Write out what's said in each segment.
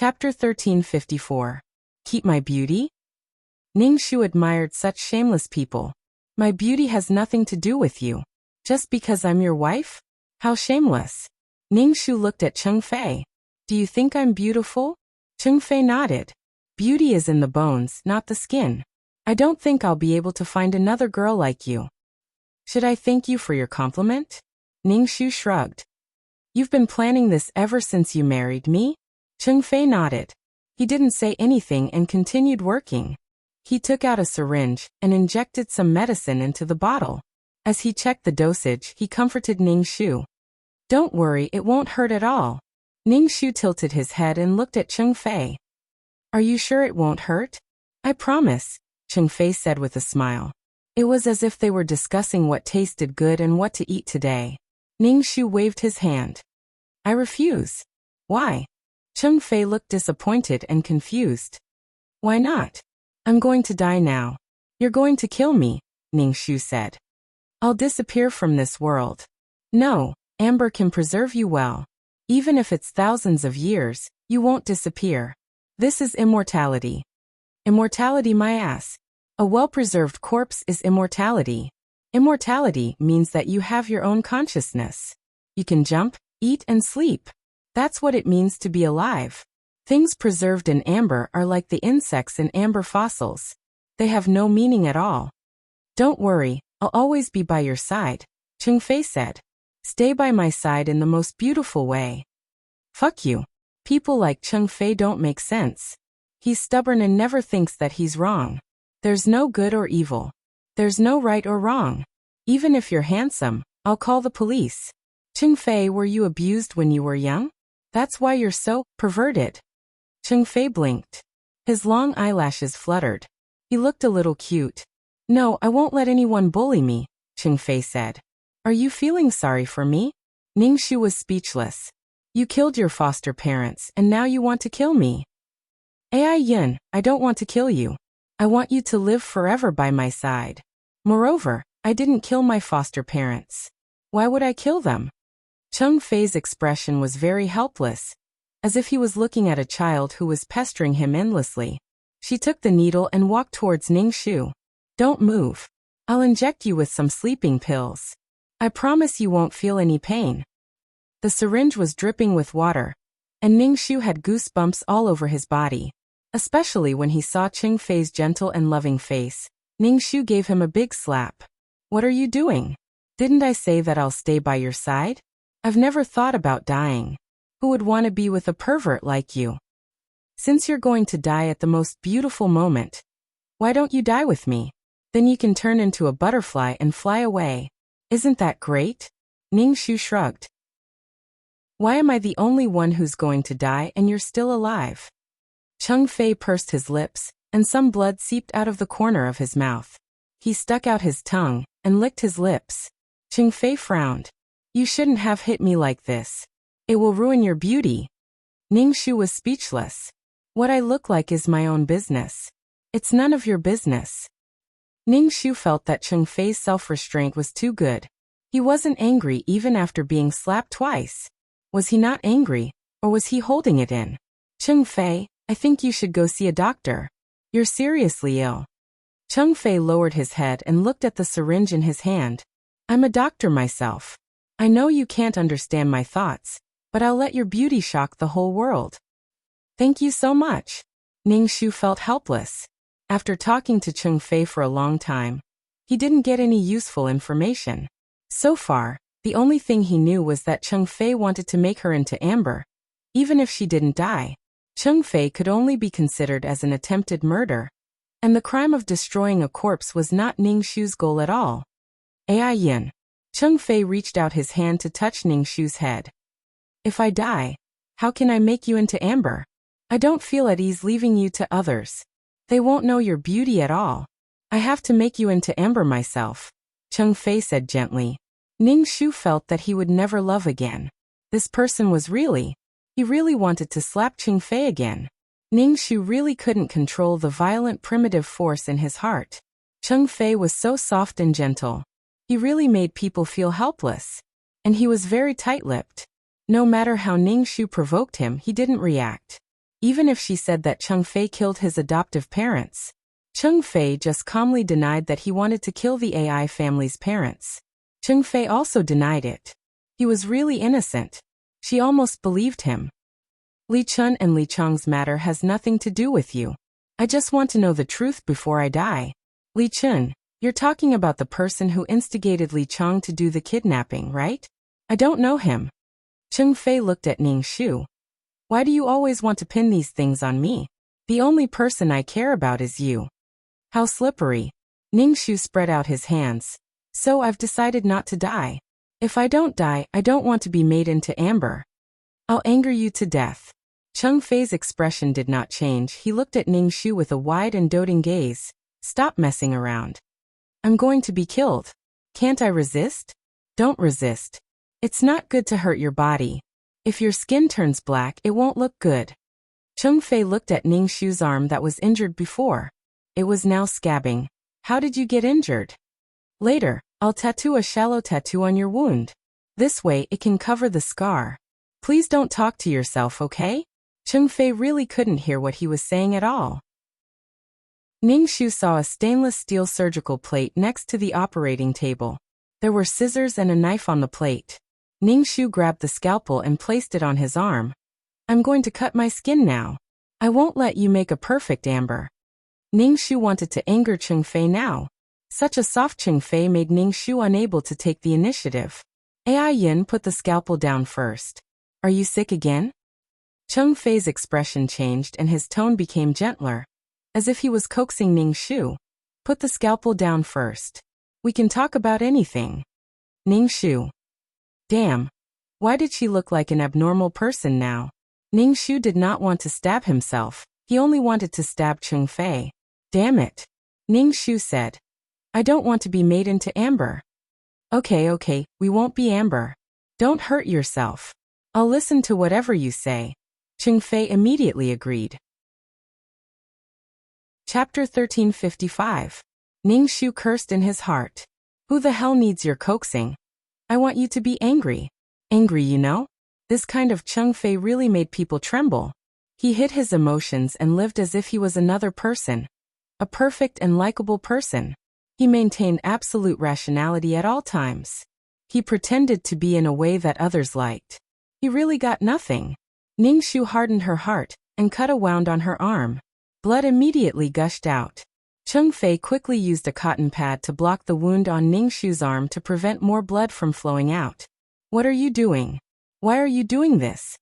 Chapter 1354. Keep my beauty? Ning Shu admired such shameless people. My beauty has nothing to do with you. Just because I'm your wife? How shameless. Ning Shu looked at Cheng Fei. Do you think I'm beautiful? Cheng Fei nodded. Beauty is in the bones, not the skin. I don't think I'll be able to find another girl like you. Should I thank you for your compliment? Ning Shu shrugged. You've been planning this ever since you married me? Cheng Fei nodded. He didn't say anything and continued working. He took out a syringe and injected some medicine into the bottle. As he checked the dosage, he comforted Ning Shu. Don't worry, it won't hurt at all. Ning Shu tilted his head and looked at Cheng Fei. Are you sure it won't hurt? I promise, Cheng Fei said with a smile. It was as if they were discussing what tasted good and what to eat today. Ning Shu waved his hand. I refuse. Why? Cheng Fei looked disappointed and confused. Why not? I'm going to die now. You're going to kill me, Ning Shu said. I'll disappear from this world. No, amber can preserve you well. Even if it's thousands of years, you won't disappear. This is immortality. Immortality, my ass. A well-preserved corpse is immortality. Immortality means that you have your own consciousness. You can jump, eat, and sleep. That's what it means to be alive. Things preserved in amber are like the insects in amber fossils. They have no meaning at all. Don't worry, I'll always be by your side, Cheng Fei said. Stay by my side in the most beautiful way. Fuck you. People like Cheng Fei don't make sense. He's stubborn and never thinks that he's wrong. There's no good or evil. There's no right or wrong. Even if you're handsome, I'll call the police. Cheng Fei, were you abused when you were young? That's why you're so perverted. Cheng Fei blinked. His long eyelashes fluttered. He looked a little cute. No, I won't let anyone bully me, Cheng Fei said. Are you feeling sorry for me? Ning Shu was speechless. You killed your foster parents and now you want to kill me. Ai Yin, I don't want to kill you. I want you to live forever by my side. Moreover, I didn't kill my foster parents. Why would I kill them? Cheng Fei's expression was very helpless, as if he was looking at a child who was pestering him endlessly. She took the needle and walked towards Ning Shu. Don't move. I'll inject you with some sleeping pills. I promise you won't feel any pain. The syringe was dripping with water, and Ning Shu had goosebumps all over his body. Especially when he saw Cheng Fei's gentle and loving face, Ning Shu gave him a big slap. What are you doing? Didn't I say that I'll stay by your side? I've never thought about dying. Who would want to be with a pervert like you? Since you're going to die at the most beautiful moment, why don't you die with me? Then you can turn into a butterfly and fly away. Isn't that great? Ning Shu shrugged. Why am I the only one who's going to die and you're still alive? Cheng Fei pursed his lips, and some blood seeped out of the corner of his mouth. He stuck out his tongue and licked his lips. Cheng Fei frowned. You shouldn't have hit me like this. It will ruin your beauty. Ning Shu was speechless. What I look like is my own business. It's none of your business. Ning Shu felt that Cheng Fei's self-restraint was too good. He wasn't angry even after being slapped twice. Was he not angry, or was he holding it in? Cheng Fei, I think you should go see a doctor. You're seriously ill. Cheng Fei lowered his head and looked at the syringe in his hand. I'm a doctor myself. I know you can't understand my thoughts, but I'll let your beauty shock the whole world. Thank you so much. Ning Shu felt helpless. After talking to Cheng Fei for a long time, he didn't get any useful information. So far, the only thing he knew was that Cheng Fei wanted to make her into amber. Even if she didn't die, Cheng Fei could only be considered as an attempted murder, and the crime of destroying a corpse was not Ning Shu's goal at all. Ai Yin. Cheng Fei reached out his hand to touch Ning Shu's head. If I die, how can I make you into amber? I don't feel at ease leaving you to others. They won't know your beauty at all. I have to make you into amber myself, Cheng Fei said gently. Ning Shu felt that he would never love again. This person was he really wanted to slap Cheng Fei again. Ning Shu really couldn't control the violent primitive force in his heart. Cheng Fei was so soft and gentle. He really made people feel helpless. And he was very tight-lipped. No matter how Ning Shu provoked him, he didn't react. even if she said that Cheng Fei killed his adoptive parents. Cheng Fei just calmly denied that he wanted to kill the AI family's parents. Cheng Fei also denied it. He was really innocent. She almost believed him. Li Chun and Li Chong's matter has nothing to do with you. I just want to know the truth before I die. Li Chun, you're talking about the person who instigated Li Chong to do the kidnapping, right? I don't know him. Cheng Fei looked at Ning Shu. Why do you always want to pin these things on me? The only person I care about is you. How slippery. Ning Shu spread out his hands. So I've decided not to die. If I don't die, I don't want to be made into amber. I'll anger you to death. Cheng Fei's expression did not change. He looked at Ning Shu with a wide and doting gaze. Stop messing around. I'm going to be killed. Can't I resist? Don't resist. It's not good to hurt your body. If your skin turns black, it won't look good. Cheng Fei looked at Ning Shu's arm that was injured before. It was now scabbing. How did you get injured? Later, I'll tattoo a shallow tattoo on your wound. This way it can cover the scar. Please don't talk to yourself, okay? Cheng Fei really couldn't hear what he was saying at all. Ning Shu saw a stainless steel surgical plate next to the operating table. There were scissors and a knife on the plate. Ning Shu grabbed the scalpel and placed it on his arm. I'm going to cut my skin now. I won't let you make a perfect amber. Ning Shu wanted to anger Cheng Fei now. Such a soft Cheng Fei made Ning Shu unable to take the initiative. Ai Yin put the scalpel down first. Are you sick again? Cheng Fei's expression changed and his tone became gentler, as if he was coaxing Ning Shu. Put the scalpel down first. We can talk about anything. Ning Shu. Damn. Why did she look like an abnormal person now? Ning Shu did not want to stab himself. He only wanted to stab Cheng Fei. Damn it. Ning Shu said. I don't want to be made into amber. Okay, we won't be amber. Don't hurt yourself. I'll listen to whatever you say. Cheng Fei immediately agreed. Chapter 1355. Ning Shu cursed in his heart. Who the hell needs your coaxing? I want you to be angry. Angry, you know? This kind of Cheng Fei really made people tremble. He hid his emotions and lived as if he was another person. A perfect and likable person. He maintained absolute rationality at all times. He pretended to be in a way that others liked. He really got nothing. Ning Shu hardened her heart and cut a wound on her arm. Blood immediately gushed out. Cheng Fei quickly used a cotton pad to block the wound on Ning Shu's arm to prevent more blood from flowing out. What are you doing? Why are you doing this?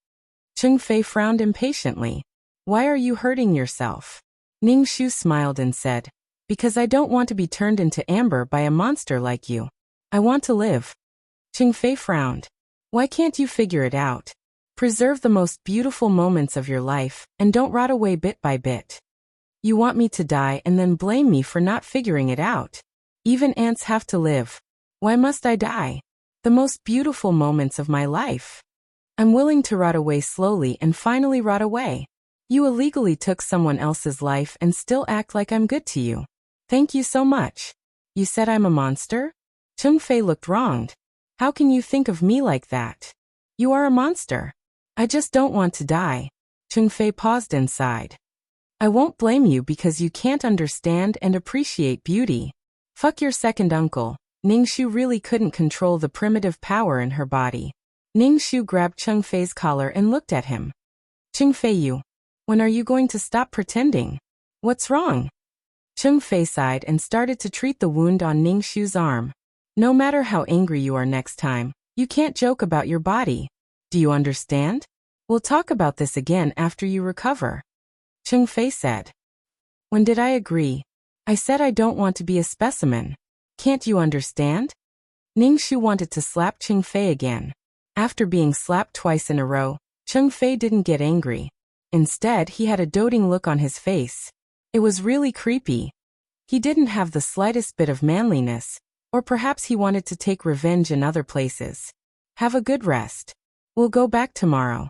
Cheng Fei frowned impatiently. Why are you hurting yourself? Ning Shu smiled and said, because I don't want to be turned into amber by a monster like you. I want to live. Cheng Fei frowned. Why can't you figure it out? Preserve the most beautiful moments of your life and don't rot away bit by bit. You want me to die and then blame me for not figuring it out. Even ants have to live. Why must I die? The most beautiful moments of my life. I'm willing to rot away slowly and finally rot away. You illegally took someone else's life and still act like I'm good to you. Thank you so much. You said I'm a monster? Cheng Fei looked wronged. How can you think of me like that? You are a monster. I just don't want to die. Cheng Fei paused and sighed. I won't blame you because you can't understand and appreciate beauty. Fuck your second uncle. Ning Shu really couldn't control the primitive power in her body. Ning Shu grabbed Cheng Fei's collar and looked at him. Cheng Fei, when are you going to stop pretending? What's wrong? Cheng Fei sighed and started to treat the wound on Ning Shu's arm. No matter how angry you are next time, you can't joke about your body. Do you understand? We'll talk about this again after you recover. Cheng Fei said. When did I agree? I said I don't want to be a specimen. Can't you understand? Ning Shu wanted to slap Cheng Fei again. After being slapped twice in a row, Cheng Fei didn't get angry. Instead, he had a doting look on his face. It was really creepy. He didn't have the slightest bit of manliness, or perhaps he wanted to take revenge in other places. Have a good rest. We'll go back tomorrow.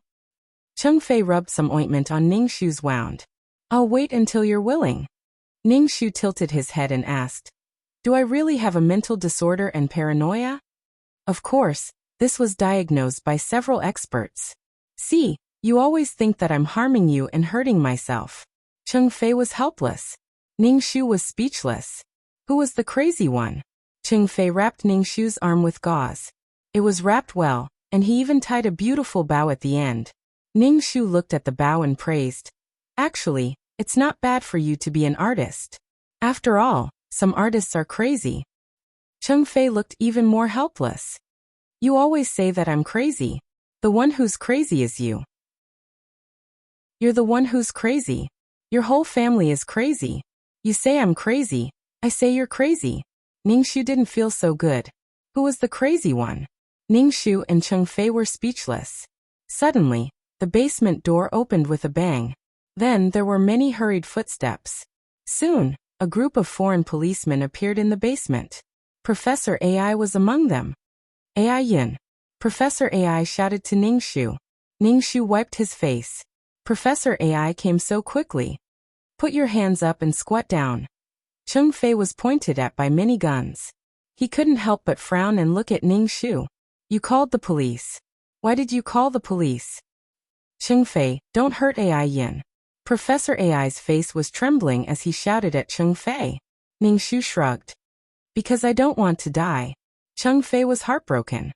Cheng Fei rubbed some ointment on Ning Shu's wound. I'll wait until you're willing. Ning Shu tilted his head and asked, do I really have a mental disorder and paranoia? Of course, this was diagnosed by several experts. See, You always think that I'm harming you and hurting myself. Cheng Fei was helpless. Ning Shu was speechless. Who was the crazy one? Cheng Fei wrapped Ning Shu's arm with gauze. It was wrapped well, and he even tied a beautiful bow at the end. Ning Shu looked at the bow and praised. Actually, it's not bad for you to be an artist. After all, some artists are crazy. Cheng Fei looked even more helpless. You always say that I'm crazy. The one who's crazy is you. You're the one who's crazy. Your whole family is crazy. You say I'm crazy. I say you're crazy. Ning Shu didn't feel so good. Who was the crazy one? Ning Shu and Cheng Fei were speechless. Suddenly, the basement door opened with a bang. Then there were many hurried footsteps. Soon, a group of foreign policemen appeared in the basement. Professor AI was among them. AI Yin. Professor AI shouted to Ning Shu. Ning Shu wiped his face. Professor AI came so quickly. Put your hands up and squat down. Cheng Fei was pointed at by many guns. He couldn't help but frown and look at Ning Shu. You called the police. Why did you call the police? Cheng Fei, don't hurt AI Yin. Professor AI's face was trembling as he shouted at Cheng Fei. Ning Shu shrugged. Because I don't want to die. Cheng Fei was heartbroken.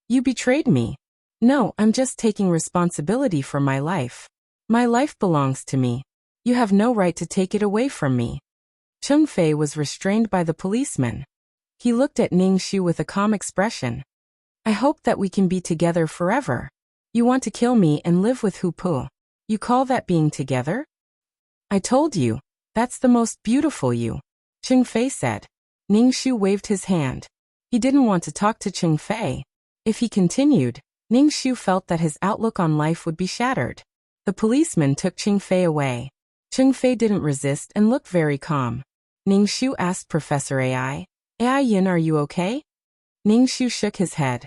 You betrayed me. No, I'm just taking responsibility for my life. My life belongs to me. You have no right to take it away from me. Cheng Fei was restrained by the policeman. He looked at Ning Shu with a calm expression. I hope that we can be together forever. You want to kill me and live with Hu Pu. You call that being together? I told you, that's the most beautiful you. Cheng Fei said. Ning Shu waved his hand. He didn't want to talk to Cheng Fei. If he continued, Ning Shu felt that his outlook on life would be shattered. The policeman took Cheng Fei away. Cheng Fei didn't resist and looked very calm. Ning Shu asked Professor AI, AI Yin, are you okay? Ning Shu shook his head.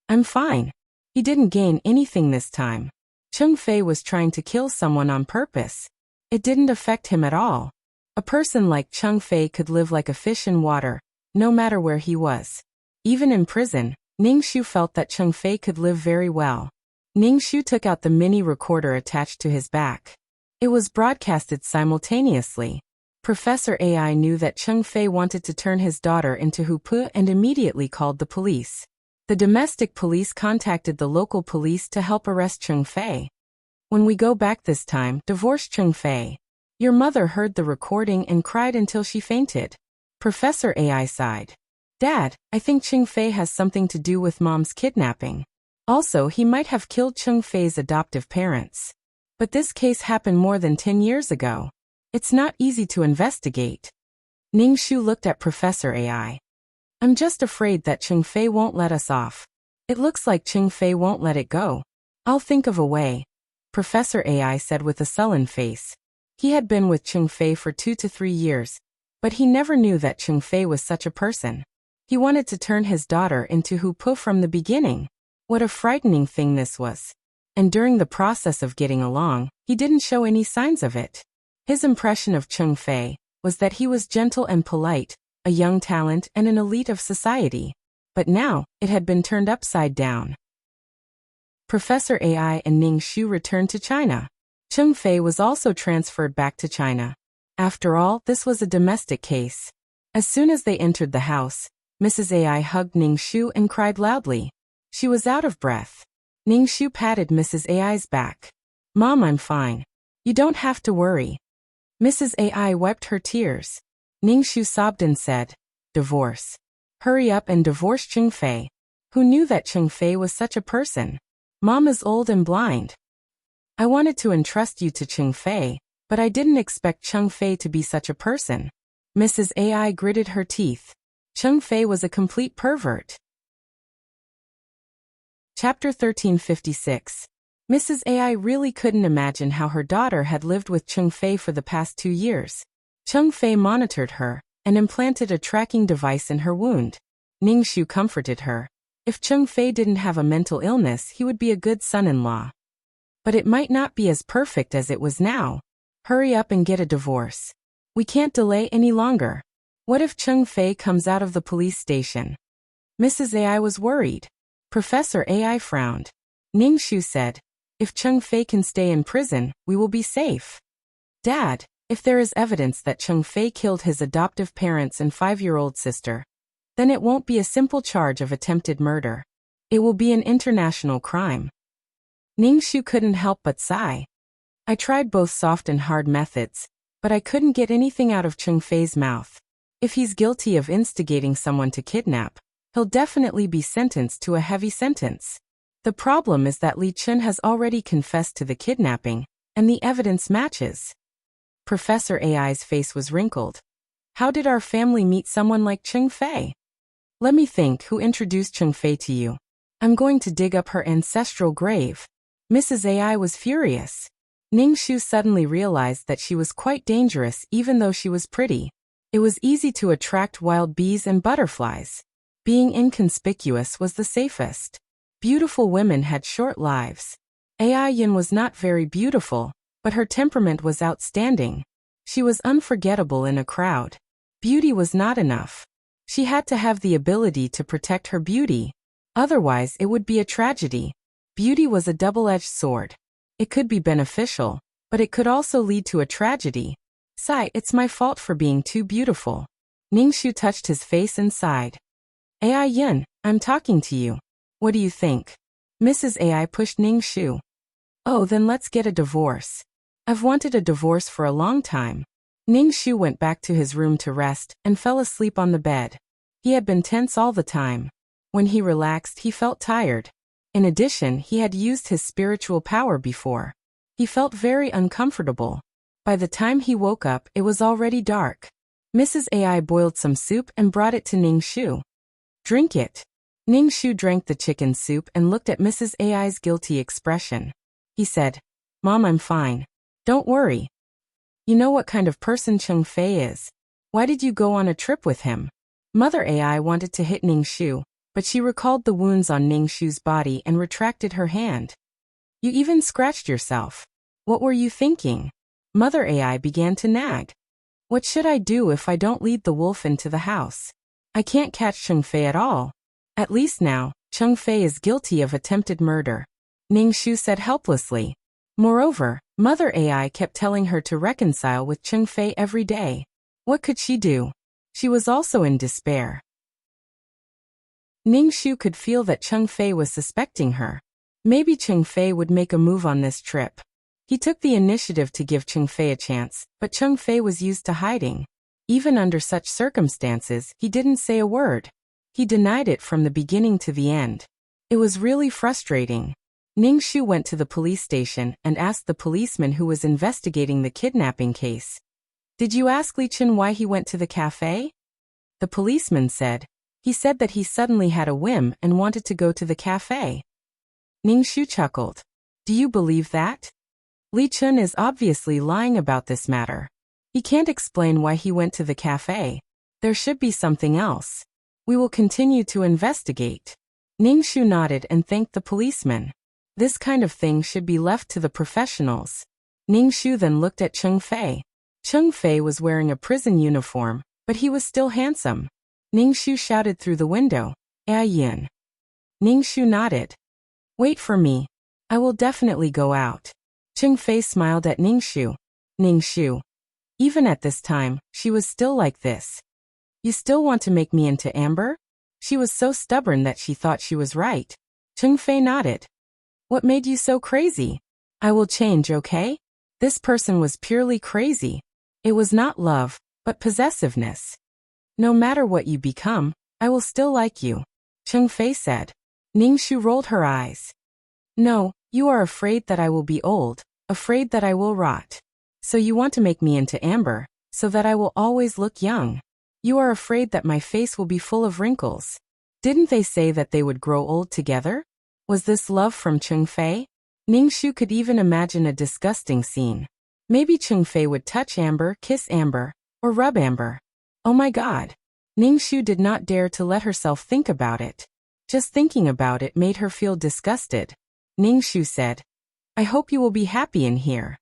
I'm fine. He didn't gain anything this time. Cheng Fei was trying to kill someone on purpose. It didn't affect him at all. A person like Cheng Fei could live like a fish in water, no matter where he was. Even in prison, Ning Shu felt that Cheng Fei could live very well. Ning Shu took out the mini recorder attached to his back. It was broadcasted simultaneously. Professor AI knew that Cheng Fei wanted to turn his daughter into Hu Pu and immediately called the police. The domestic police contacted the local police to help arrest Cheng Fei. When we go back this time, divorce Cheng Fei. Your mother heard the recording and cried until she fainted. Professor AI sighed. Dad, I think Cheng Fei has something to do with Mom's kidnapping. Also, he might have killed Cheng Fei's adoptive parents. But this case happened more than 10 years ago. It's not easy to investigate. Ning Shu looked at Professor AI. I'm just afraid that Cheng Fei won't let us off. It looks like Cheng Fei won't let it go. I'll think of a way. Professor AI said with a sullen face. He had been with Cheng Fei for 2 to 3 years, but he never knew that Cheng Fei was such a person. He wanted to turn his daughter into Hu Pu from the beginning. What a frightening thing this was. And during the process of getting along, he didn't show any signs of it. His impression of Cheng Fei was that he was gentle and polite, a young talent and an elite of society. But now, it had been turned upside down. Professor AI and Ning Shu returned to China. Cheng Fei was also transferred back to China. After all, this was a domestic case. As soon as they entered the house, Mrs. AI hugged Ning Shu and cried loudly. She was out of breath. Ning Shu patted Mrs. AI's back. Mom, I'm fine. You don't have to worry. Mrs. AI wiped her tears. Ning Shu sobbed and said, Divorce. Hurry up and divorce Cheng Fei. Who knew that Cheng Fei was such a person? Mom is old and blind. I wanted to entrust you to Cheng Fei, but I didn't expect Cheng Fei to be such a person. Mrs. AI gritted her teeth. Cheng Fei was a complete pervert. Chapter 1356. Mrs. AI really couldn't imagine how her daughter had lived with Cheng Fei for the past 2 years. Cheng Fei monitored her and implanted a tracking device in her wound. Ning Shu comforted her. If Cheng Fei didn't have a mental illness, he would be a good son-in-law. But it might not be as perfect as it was now. Hurry up and get a divorce. We can't delay any longer. What if Cheng Fei comes out of the police station? Mrs. AI was worried. Professor AI frowned. Ning Shu said, If Cheng Fei can stay in prison, we will be safe. Dad, if there is evidence that Cheng Fei killed his adoptive parents and 5-year-old sister, then it won't be a simple charge of attempted murder. It will be an international crime. Ningshu couldn't help but sigh. I tried both soft and hard methods, but I couldn't get anything out of Cheng Fei's mouth. If he's guilty of instigating someone to kidnap, he'll definitely be sentenced to a heavy sentence. The problem is that Li Chun has already confessed to the kidnapping, and the evidence matches. Professor Ai's face was wrinkled. How did our family meet someone like Cheng Fei? Let me think, who introduced Cheng Fei to you? I'm going to dig up her ancestral grave. Mrs. Ai was furious. Ningshu suddenly realized that she was quite dangerous even though she was pretty. It was easy to attract wild bees and butterflies. Being inconspicuous was the safest. Beautiful women had short lives. Ai Yin was not very beautiful, but her temperament was outstanding. She was unforgettable in a crowd. Beauty was not enough. She had to have the ability to protect her beauty. Otherwise, it would be a tragedy. Beauty was a double-edged sword. It could be beneficial, but it could also lead to a tragedy. Sigh, it's my fault for being too beautiful. Ningshu touched his face and sighed. Ai Yin, I'm talking to you. What do you think? Mrs. Ai pushed Ningshu. Oh, then let's get a divorce. I've wanted a divorce for a long time. Ningshu went back to his room to rest and fell asleep on the bed. He had been tense all the time. When he relaxed, he felt tired. In addition, he had used his spiritual power before. He felt very uncomfortable. By the time he woke up, it was already dark. Mrs. Ai boiled some soup and brought it to Ningshu. Drink it. Ningshu drank the chicken soup and looked at Mrs. Ai's guilty expression. He said, Mom, I'm fine. Don't worry. You know what kind of person Cheng Fei is. Why did you go on a trip with him? Mother Ai wanted to hit Ningshu, but she recalled the wounds on Ningshu's body and retracted her hand. You even scratched yourself. What were you thinking? Mother Ai began to nag. What should I do if I don't lead the wolf into the house? I can't catch Cheng Fei at all. At least now, Cheng Fei is guilty of attempted murder. Ningshu said helplessly. Moreover, Mother Ai kept telling her to reconcile with Cheng Fei every day. What could she do? She was also in despair. Ningshu could feel that Cheng Fei was suspecting her. Maybe Cheng Fei would make a move on this trip. He took the initiative to give Cheng Fei a chance, but Cheng Fei was used to hiding. Even under such circumstances, he didn't say a word. He denied it from the beginning to the end. It was really frustrating. Ningshu went to the police station and asked the policeman who was investigating the kidnapping case. Did you ask Li Chun why he went to the cafe? The policeman said. He said that he suddenly had a whim and wanted to go to the cafe. Ningshu chuckled. Do you believe that? Li Chun is obviously lying about this matter. He can't explain why he went to the cafe. There should be something else. We will continue to investigate. Ningshu nodded and thanked the policeman. This kind of thing should be left to the professionals. Ningshu then looked at Cheng Fei. Cheng Fei was wearing a prison uniform, but he was still handsome. Ningshu shouted through the window, Ai Yin. Ningshu nodded. Wait for me. I will definitely go out. Cheng Fei smiled at Ningshu. Ningshu. Even at this time, she was still like this. You still want to make me into amber? She was so stubborn that she thought she was right. Cheng Fei nodded. What made you so crazy? I will change, okay? This person was purely crazy. It was not love, but possessiveness. No matter what you become, I will still like you, Cheng Fei said. Ningshu rolled her eyes. No, you are afraid that I will be old, afraid that I will rot. So you want to make me into amber, so that I will always look young. You are afraid that my face will be full of wrinkles. Didn't they say that they would grow old together? Was this love from Cheng Fei? Ningshu could even imagine a disgusting scene. Maybe Cheng Fei would touch Amber, kiss Amber, or rub Amber. Oh my god. Ningshu did not dare to let herself think about it. Just thinking about it made her feel disgusted. Ningshu said, I hope you will be happy in here.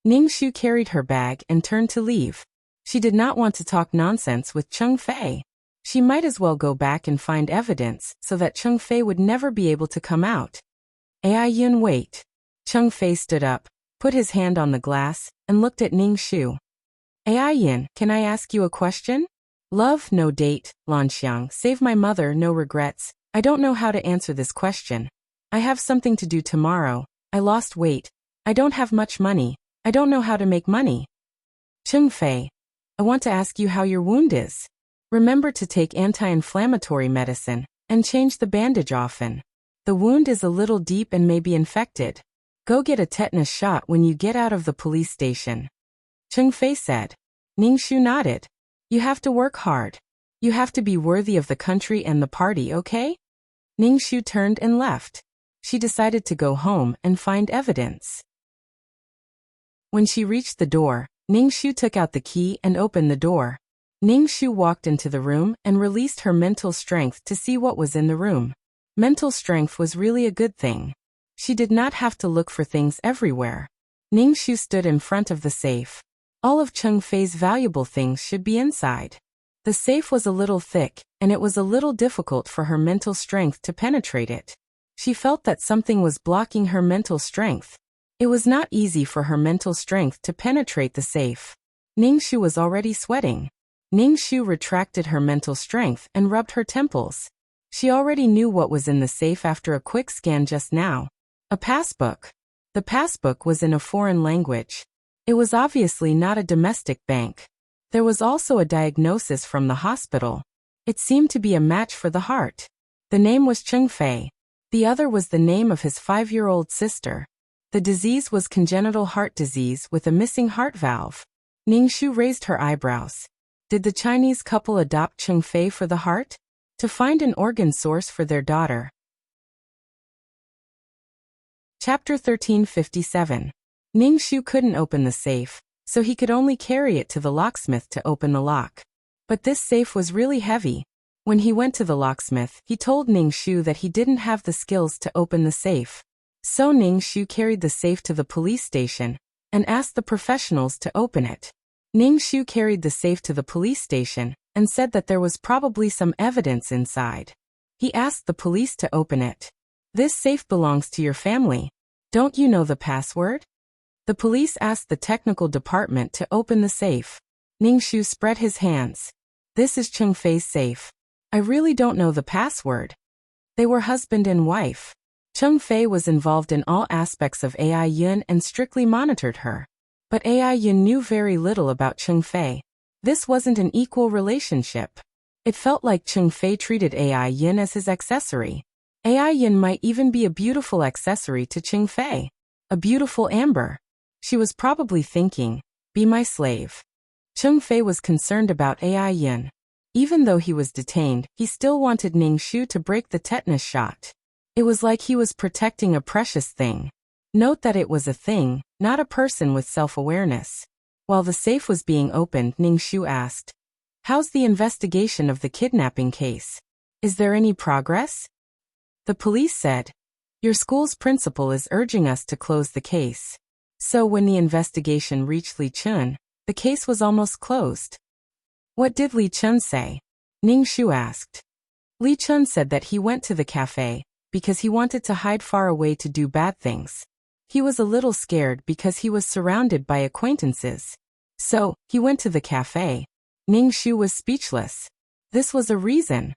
Ningshu carried her bag and turned to leave. She did not want to talk nonsense with Cheng Fei. She might as well go back and find evidence so that Cheng Fei would never be able to come out. Ai Yin, wait. Cheng Fei stood up, put his hand on the glass, and looked at Ning Shu. "Ai Yin, can I ask you a question?" "Love, no date, Lanxiang, save my mother, no regrets. I don't know how to answer this question. I have something to do tomorrow. I lost weight. I don't have much money. I don't know how to make money." "Cheng Fei, I want to ask you how your wound is. Remember to take anti-inflammatory medicine, and change the bandage often. The wound is a little deep and may be infected. Go get a tetanus shot when you get out of the police station," Cheng Fei said. Ning Shu nodded. "You have to work hard. You have to be worthy of the country and the party, okay?" Ning Shu turned and left. She decided to go home and find evidence. When she reached the door, Ning Shu took out the key and opened the door. Ning Shu walked into the room and released her mental strength to see what was in the room. Mental strength was really a good thing. She did not have to look for things everywhere. Ning Shu stood in front of the safe. All of Cheng Fei's valuable things should be inside. The safe was a little thick, and it was a little difficult for her mental strength to penetrate it. She felt that something was blocking her mental strength. It was not easy for her mental strength to penetrate the safe. Ning Shu was already sweating. Ning Shu retracted her mental strength and rubbed her temples. She already knew what was in the safe after a quick scan just now. A passbook. The passbook was in a foreign language. It was obviously not a domestic bank. There was also a diagnosis from the hospital. It seemed to be a match for the heart. The name was Cheng Fei. The other was the name of his 5-year-old sister. The disease was congenital heart disease with a missing heart valve. Ning Shu raised her eyebrows. Did the Chinese couple adopt Cheng Fei for the heart? To find an organ source for their daughter. Chapter 1357. Ning Shu couldn't open the safe, so he could only carry it to the locksmith to open the lock. But this safe was really heavy. When he went to the locksmith, he told Ning Shu that he didn't have the skills to open the safe. So Ning Shu carried the safe to the police station and asked the professionals to open it. Ning Shu carried the safe to the police station and said that there was probably some evidence inside. He asked the police to open it. "This safe belongs to your family. Don't you know the password?" The police asked the technical department to open the safe. Ning Shu spread his hands. "This is Cheng Fei's safe. I really don't know the password." They were husband and wife. Cheng Fei was involved in all aspects of Ai Yun and strictly monitored her. But Ai Yun knew very little about Cheng Fei. This wasn't an equal relationship. It felt like Cheng Fei treated Ai Yun as his accessory. Ai Yun might even be a beautiful accessory to Cheng Fei. A beautiful amber. She was probably thinking, "Be my slave." Cheng Fei was concerned about Ai Yun. Even though he was detained, he still wanted Ning Shu to break the tetanus shot. It was like he was protecting a precious thing. Note that it was a thing, not a person with self-awareness. While the safe was being opened, Ning Shu asked, "How's the investigation of the kidnapping case? Is there any progress?" The police said, "Your school's principal is urging us to close the case." So when the investigation reached Li Chun, the case was almost closed. "What did Li Chun say?" Ning Shu asked. Li Chun said that he went to the cafe because he wanted to hide far away to do bad things. He was a little scared because he was surrounded by acquaintances. So, he went to the cafe. Ning Shu was speechless. This was a reason.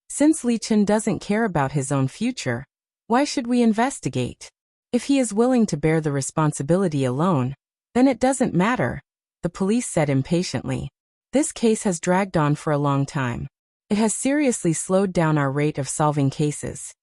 Since Li Chun doesn't care about his own future, why should we investigate? If he is willing to bear the responsibility alone, then it doesn't matter, the police said impatiently. This case has dragged on for a long time. It has seriously slowed down our rate of solving cases.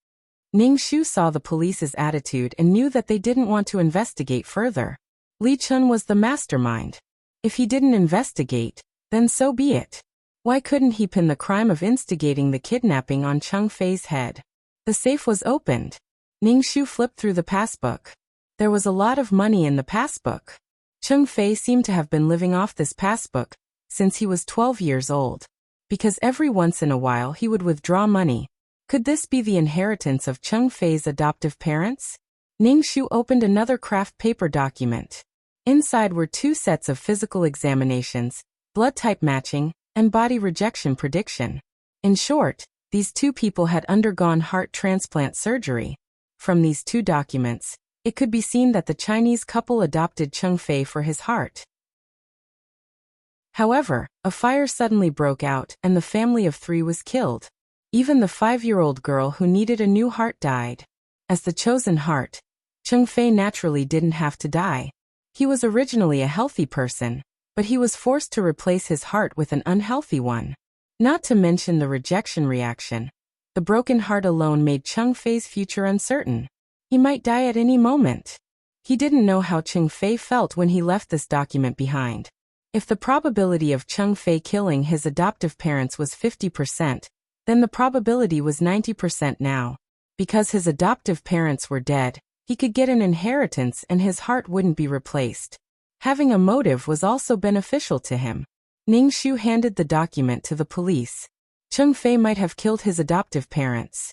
Ning Shu saw the police's attitude and knew that they didn't want to investigate further. Li Chun was the mastermind. If he didn't investigate, then so be it. Why couldn't he pin the crime of instigating the kidnapping on Cheng Fei's head? The safe was opened. Ning Shu flipped through the passbook. There was a lot of money in the passbook. Cheng Fei seemed to have been living off this passbook since he was 12 years old. Because every once in a while he would withdraw money. Could this be the inheritance of Cheng Fei's adoptive parents? Ning Shu opened another craft paper document. Inside were 2 sets of physical examinations, blood type matching, and body rejection prediction. In short, these 2 people had undergone heart transplant surgery. From these 2 documents, It could be seen that the Chinese couple adopted Cheng Fei for his heart. However, a fire suddenly broke out and the family of 3 was killed. Even the 5-year-old girl who needed a new heart died. As the chosen heart, Cheng Fei naturally didn't have to die. He was originally a healthy person, but he was forced to replace his heart with an unhealthy one. Not to mention the rejection reaction. The broken heart alone made Cheng Fei's future uncertain. He might die at any moment. He didn't know how Cheng Fei felt when he left this document behind. If the probability of Cheng Fei killing his adoptive parents was 50%, then the probability was 90% now. Because his adoptive parents were dead, he could get an inheritance and his heart wouldn't be replaced. Having a motive was also beneficial to him. Ning Shu handed the document to the police. Cheng Fei might have killed his adoptive parents.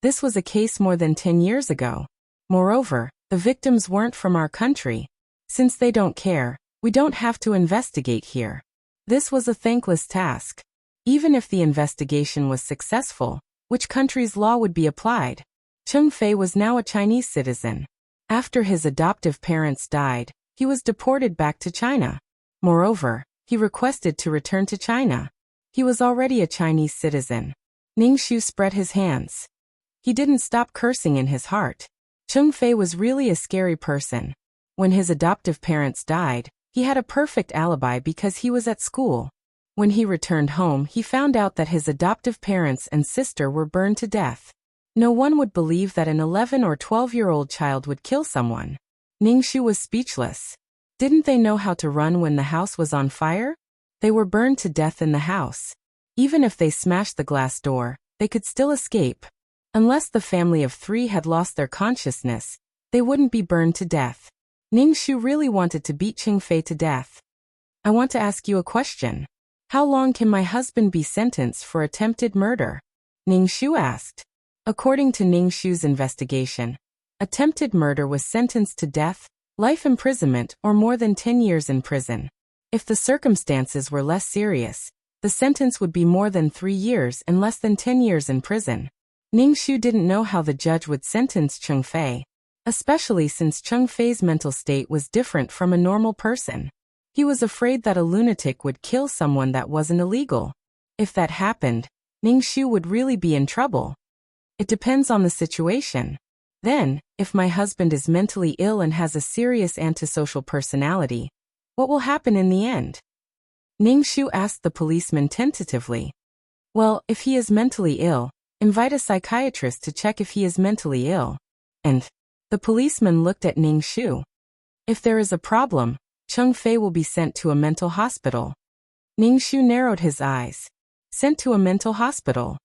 This was a case more than 10 years ago. Moreover, the victims weren't from our country. Since they don't care, we don't have to investigate here. This was a thankless task. Even if the investigation was successful, which country's law would be applied? Cheng Fei was now a Chinese citizen. After his adoptive parents died, he was deported back to China. Moreover, he requested to return to China. He was already a Chinese citizen. Ning Shu spread his hands. He didn't stop cursing in his heart. Cheng Fei was really a scary person. When his adoptive parents died, he had a perfect alibi because he was at school. When he returned home, he found out that his adoptive parents and sister were burned to death. No one would believe that an 11 or 12-year-old child would kill someone. Ning Shu was speechless. Didn't they know how to run when the house was on fire? They were burned to death in the house. Even if they smashed the glass door, they could still escape. Unless the family of 3 had lost their consciousness, they wouldn't be burned to death. Ning Shu really wanted to beat Cheng Fei to death. I want to ask you a question. How long can my husband be sentenced for attempted murder? Ning Shu asked. According to Ning Shu's investigation, attempted murder was sentenced to death, life imprisonment, or more than 10 years in prison. If the circumstances were less serious, the sentence would be more than 3 years and less than 10 years in prison. Ning Shu didn't know how the judge would sentence Cheng Fei, especially since Cheng Fei's mental state was different from a normal person. He was afraid that a lunatic would kill someone that wasn't illegal. If that happened, Ning Shu would really be in trouble. It depends on the situation. Then, if my husband is mentally ill and has a serious antisocial personality, what will happen in the end? Ning Shu asked the policeman tentatively. Well, if he is mentally ill, invite a psychiatrist to check if he is mentally ill. And the policeman looked at Ning Shu. If there is a problem, Cheng Fei will be sent to a mental hospital. Ning Shu narrowed his eyes. Sent to a mental hospital.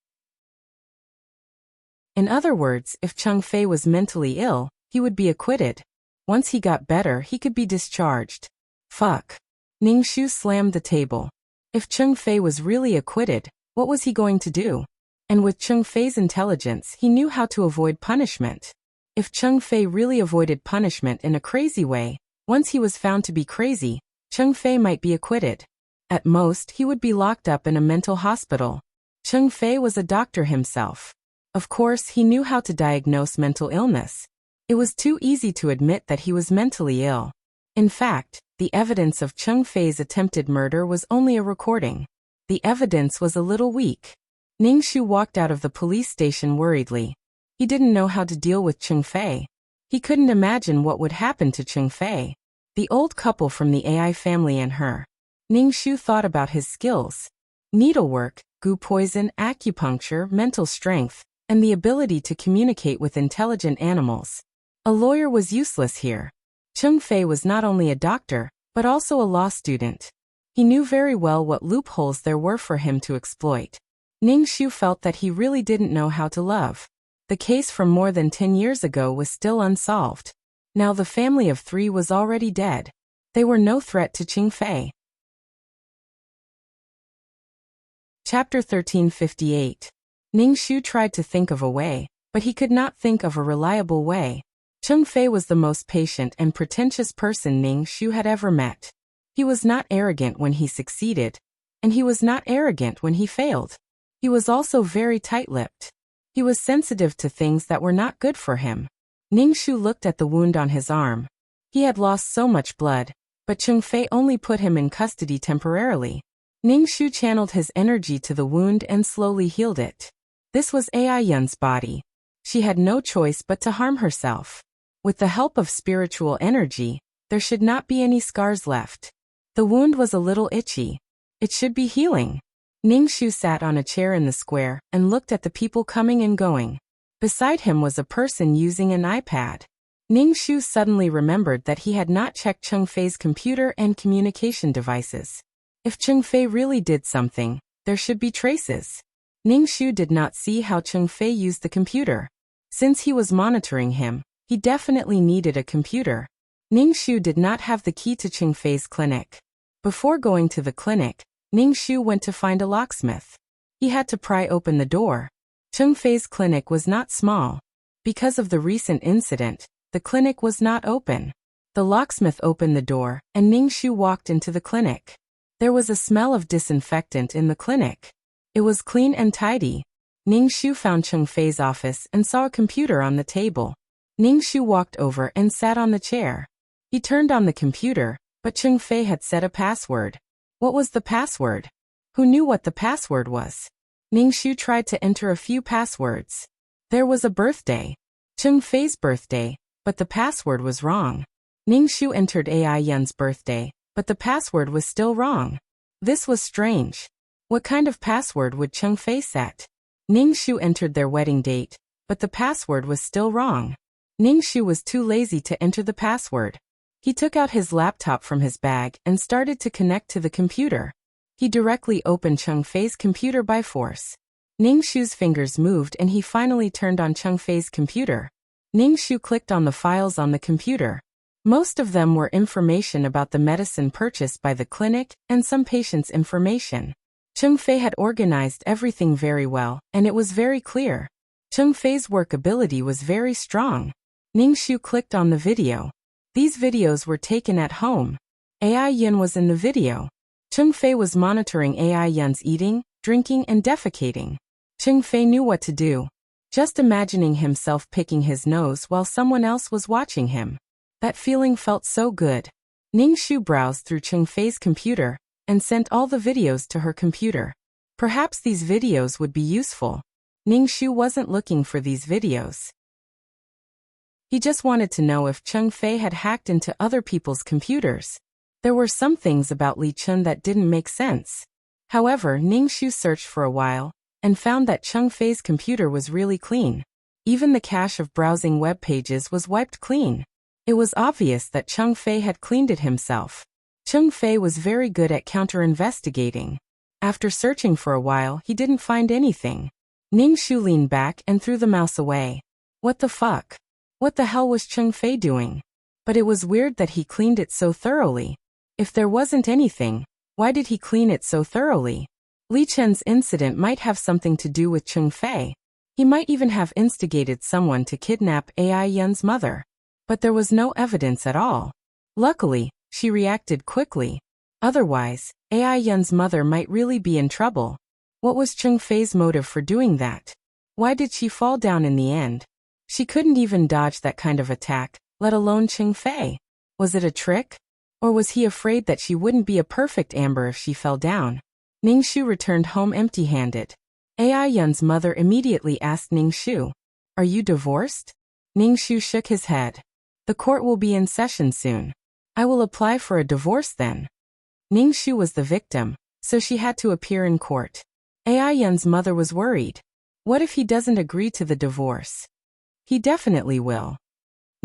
In other words, if Cheng Fei was mentally ill, he would be acquitted. Once he got better, he could be discharged. Fuck. Ning Shu slammed the table. If Cheng Fei was really acquitted, what was he going to do? And with Cheng Fei's intelligence, he knew how to avoid punishment. If Cheng Fei really avoided punishment in a crazy way, once he was found to be crazy, Cheng Fei might be acquitted. At most, he would be locked up in a mental hospital. Cheng Fei was a doctor himself. Of course, he knew how to diagnose mental illness. It was too easy to admit that he was mentally ill. In fact, the evidence of Cheng Fei's attempted murder was only a recording. The evidence was a little weak. Ning Shu walked out of the police station worriedly. He didn't know how to deal with Cheng Fei. He couldn't imagine what would happen to Cheng Fei, the old couple from the AI family, and her. Ning Shu thought about his skills. Needlework, goo poison, acupuncture, mental strength, and the ability to communicate with intelligent animals. A lawyer was useless here. Cheng Fei was not only a doctor, but also a law student. He knew very well what loopholes there were for him to exploit. Ning Shu felt that he really didn't know how to love. The case from more than 10 years ago was still unsolved. Now the family of 3 was already dead. They were no threat to Cheng Fei. Chapter 1358. Ning Shu tried to think of a way, but he could not think of a reliable way. Cheng Fei was the most patient and pretentious person Ning Shu had ever met. He was not arrogant when he succeeded, and he was not arrogant when he failed. He was also very tight-lipped. He was sensitive to things that were not good for him. Ningxu looked at the wound on his arm. He had lost so much blood, but Chengfei only put him in custody temporarily. Ningxu channeled his energy to the wound and slowly healed it. This was Ai Yun's body. She had no choice but to harm herself. With the help of spiritual energy, there should not be any scars left. The wound was a little itchy. It should be healing. Ningxu sat on a chair in the square and looked at the people coming and going. Beside him was a person using an iPad. Ningxu suddenly remembered that he had not checked Chengfei's computer and communication devices. If Chengfei really did something, there should be traces. Ningxu did not see how Chengfei used the computer. Since he was monitoring him, he definitely needed a computer. Ningxu did not have the key to Chengfei's clinic. Before going to the clinic, Ningxu went to find a locksmith. He had to pry open the door. Chengfei's clinic was not small. Because of the recent incident, the clinic was not open. The locksmith opened the door, and Ningxu walked into the clinic. There was a smell of disinfectant in the clinic. It was clean and tidy. Ningxu found Chengfei's office and saw a computer on the table. Ningxu walked over and sat on the chair. He turned on the computer, but Chengfei had set a password. What was the password? Who knew what the password was? Ningxu tried to enter a few passwords. There was a birthday. Chengfei's birthday, but the password was wrong. Ningxu entered Ai Yun's birthday, but the password was still wrong. This was strange. What kind of password would Chengfei set? Ningxu entered their wedding date, but the password was still wrong. Ningxu was too lazy to enter the password. He took out his laptop from his bag and started to connect to the computer. He directly opened Chengfei's computer by force. Ningxu's fingers moved and he finally turned on Chengfei's computer. Ningxu clicked on the files on the computer. Most of them were information about the medicine purchased by the clinic and some patient's information. Chengfei had organized everything very well, and it was very clear. Chengfei's work ability was very strong. Ningxu clicked on the video. These videos were taken at home. Ai Yun was in the video. Chengfei was monitoring Ai Yun's eating, drinking, and defecating. Chengfei knew what to do. Just imagining himself picking his nose while someone else was watching him. That feeling felt so good. Ningxu browsed through Chengfei's computer and sent all the videos to her computer. Perhaps these videos would be useful. Ningxu wasn't looking for these videos. He just wanted to know if Chengfei had hacked into other people's computers. There were some things about Li Chun that didn't make sense. However, Ningxu searched for a while and found that Chengfei's computer was really clean. Even the cache of browsing web pages was wiped clean. It was obvious that Chengfei had cleaned it himself. Chengfei was very good at counter-investigating. After searching for a while, he didn't find anything. Ningxu leaned back and threw the mouse away. What the fuck? What the hell was Chengfei doing? But it was weird that he cleaned it so thoroughly. If there wasn't anything, why did he clean it so thoroughly? Li Chen's incident might have something to do with Chengfei. He might even have instigated someone to kidnap Ai Yun's mother. But there was no evidence at all. Luckily, she reacted quickly. Otherwise, Ai Yun's mother might really be in trouble. What was Chengfei's motive for doing that? Why did she fall down in the end? She couldn't even dodge that kind of attack, let alone Chengfei. Was it a trick? Or was he afraid that she wouldn't be a perfect amber if she fell down? Ningxu returned home empty-handed. Ai Yun's mother immediately asked Ningxu, "Are you divorced?" Ningxu shook his head. "The court will be in session soon. I will apply for a divorce then." Ningxu was the victim, so she had to appear in court. Ai Yun's mother was worried. What if he doesn't agree to the divorce? He definitely will.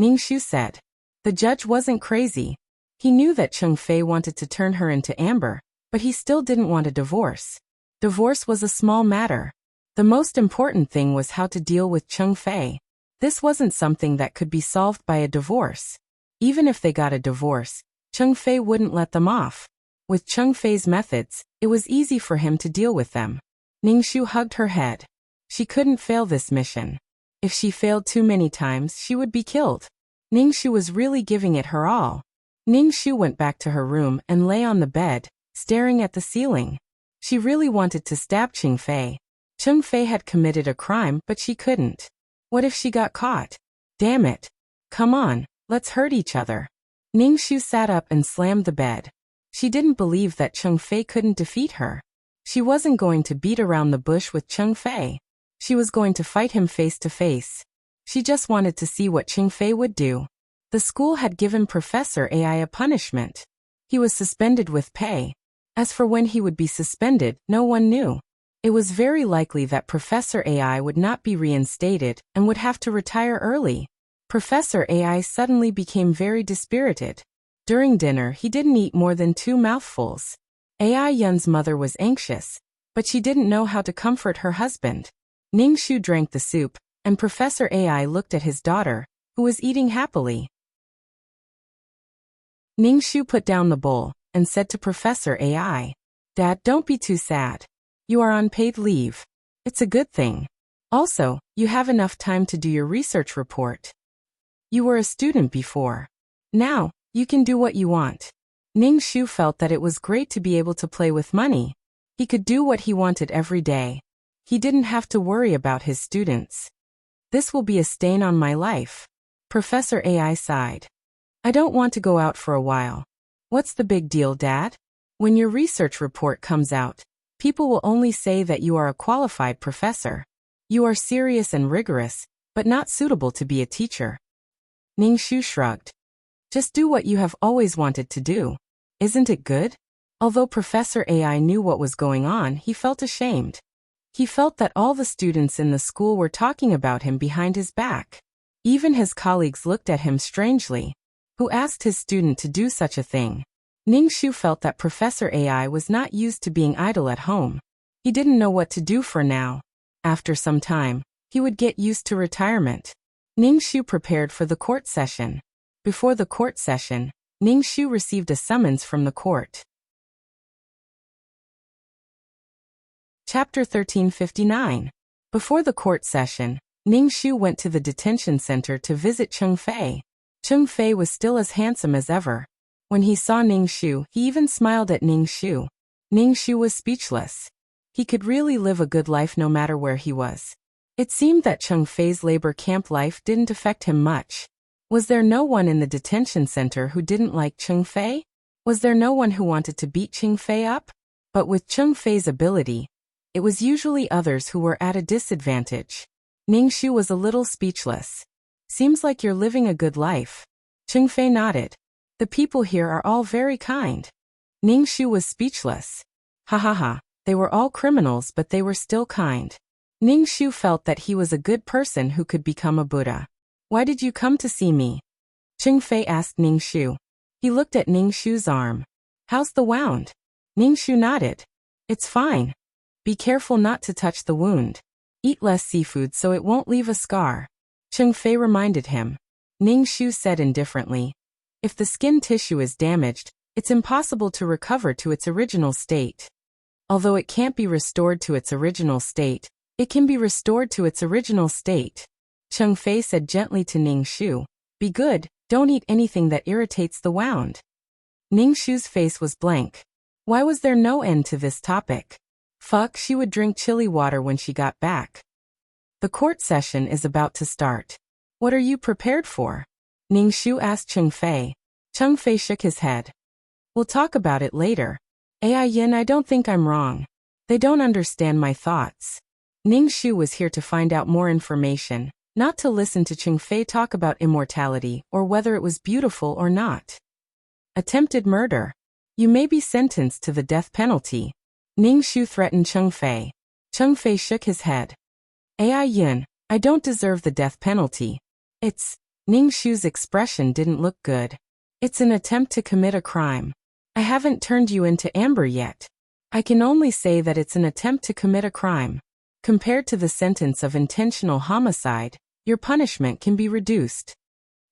Ningxu said. The judge wasn't crazy. He knew that Chengfei wanted to turn her into amber, but he still didn't want a divorce. Divorce was a small matter. The most important thing was how to deal with Chengfei. This wasn't something that could be solved by a divorce. Even if they got a divorce, Chengfei wouldn't let them off. With Chengfei's methods, it was easy for him to deal with them. Ningxu hugged her head. She couldn't fail this mission. If she failed too many times, she would be killed. Ningxu was really giving it her all. Ningxu went back to her room and lay on the bed, staring at the ceiling. She really wanted to stab Chengfei. Chengfei had committed a crime, but she couldn't. What if she got caught? Damn it. Come on, let's hurt each other. Ningshu sat up and slammed the bed. She didn't believe that Chengfei couldn't defeat her. She wasn't going to beat around the bush with Chengfei. She was going to fight him face to face. She just wanted to see what Chengfei would do. The school had given Professor AI a punishment. He was suspended with pay. As for when he would be suspended, no one knew. It was very likely that Professor AI would not be reinstated and would have to retire early. Professor AI suddenly became very dispirited. During dinner, he didn't eat more than 2 mouthfuls. AI Yun's mother was anxious, but she didn't know how to comfort her husband. Ningshu drank the soup, and Professor AI looked at his daughter, who was eating happily. Ningshu put down the bowl and said to Professor AI, "Dad, don't be too sad. You are on paid leave. It's a good thing. Also, you have enough time to do your research report. You were a student before. Now, you can do what you want." Ningshu felt that it was great to be able to play with money. He could do what he wanted every day. He didn't have to worry about his students. This will be a stain on my life. Professor AI sighed. I don't want to go out for a while. What's the big deal, Dad? When your research report comes out, people will only say that you are a qualified professor. You are serious and rigorous, but not suitable to be a teacher. Ningshu shrugged. Just do what you have always wanted to do. Isn't it good? Although Professor AI knew what was going on, he felt ashamed. He felt that all the students in the school were talking about him behind his back. Even his colleagues looked at him strangely. Who asked his student to do such a thing? Ningshu felt that Professor AI was not used to being idle at home. He didn't know what to do for now. After some time, he would get used to retirement. Ningshu prepared for the court session. Before the court session, Ningshu received a summons from the court. Chapter 1359. Before the court session, Ningshu went to the detention center to visit Chengfei. Chengfei was still as handsome as ever. When he saw Ningshu, he even smiled at Ningshu. Ningshu was speechless. He could really live a good life no matter where he was. It seemed that Chengfei's labor camp life didn't affect him much. Was there no one in the detention center who didn't like Chengfei? Was there no one who wanted to beat Chengfei up? But with Chengfei's ability, it was usually others who were at a disadvantage. Ningshu was a little speechless. Seems like you're living a good life. Chengfei nodded. The people here are all very kind. Ningshu was speechless. Ha ha ha, they were all criminals but they were still kind. Ningshu felt that he was a good person who could become a Buddha. Why did you come to see me? Chengfei asked Ningshu. He looked at Ningshu's arm. How's the wound? Ningshu nodded. It's fine. Be careful not to touch the wound. Eat less seafood so it won't leave a scar. Chengfei reminded him. Ningshu said indifferently. If the skin tissue is damaged, it's impossible to recover to its original state. Although it can't be restored to its original state, it can be restored to its original state. Chengfei said gently to Ningshu. Be good, don't eat anything that irritates the wound. Ningshu's face was blank. Why was there no end to this topic? Fuck, she would drink chili water when she got back. The court session is about to start. What are you prepared for? Ningshu asked Chengfei. Chengfei shook his head. We'll talk about it later. AI Yin, I don't think I'm wrong. They don't understand my thoughts. Ningshu was here to find out more information, not to listen to Chengfei talk about immortality or whether it was beautiful or not. Attempted murder. You may be sentenced to the death penalty. Ningshu threatened Chengfei. Chengfei shook his head. AI Yin, I don't deserve the death penalty. Ningshu's expression didn't look good. It's an attempt to commit a crime. I haven't turned you into amber yet. I can only say that it's an attempt to commit a crime. Compared to the sentence of intentional homicide, your punishment can be reduced.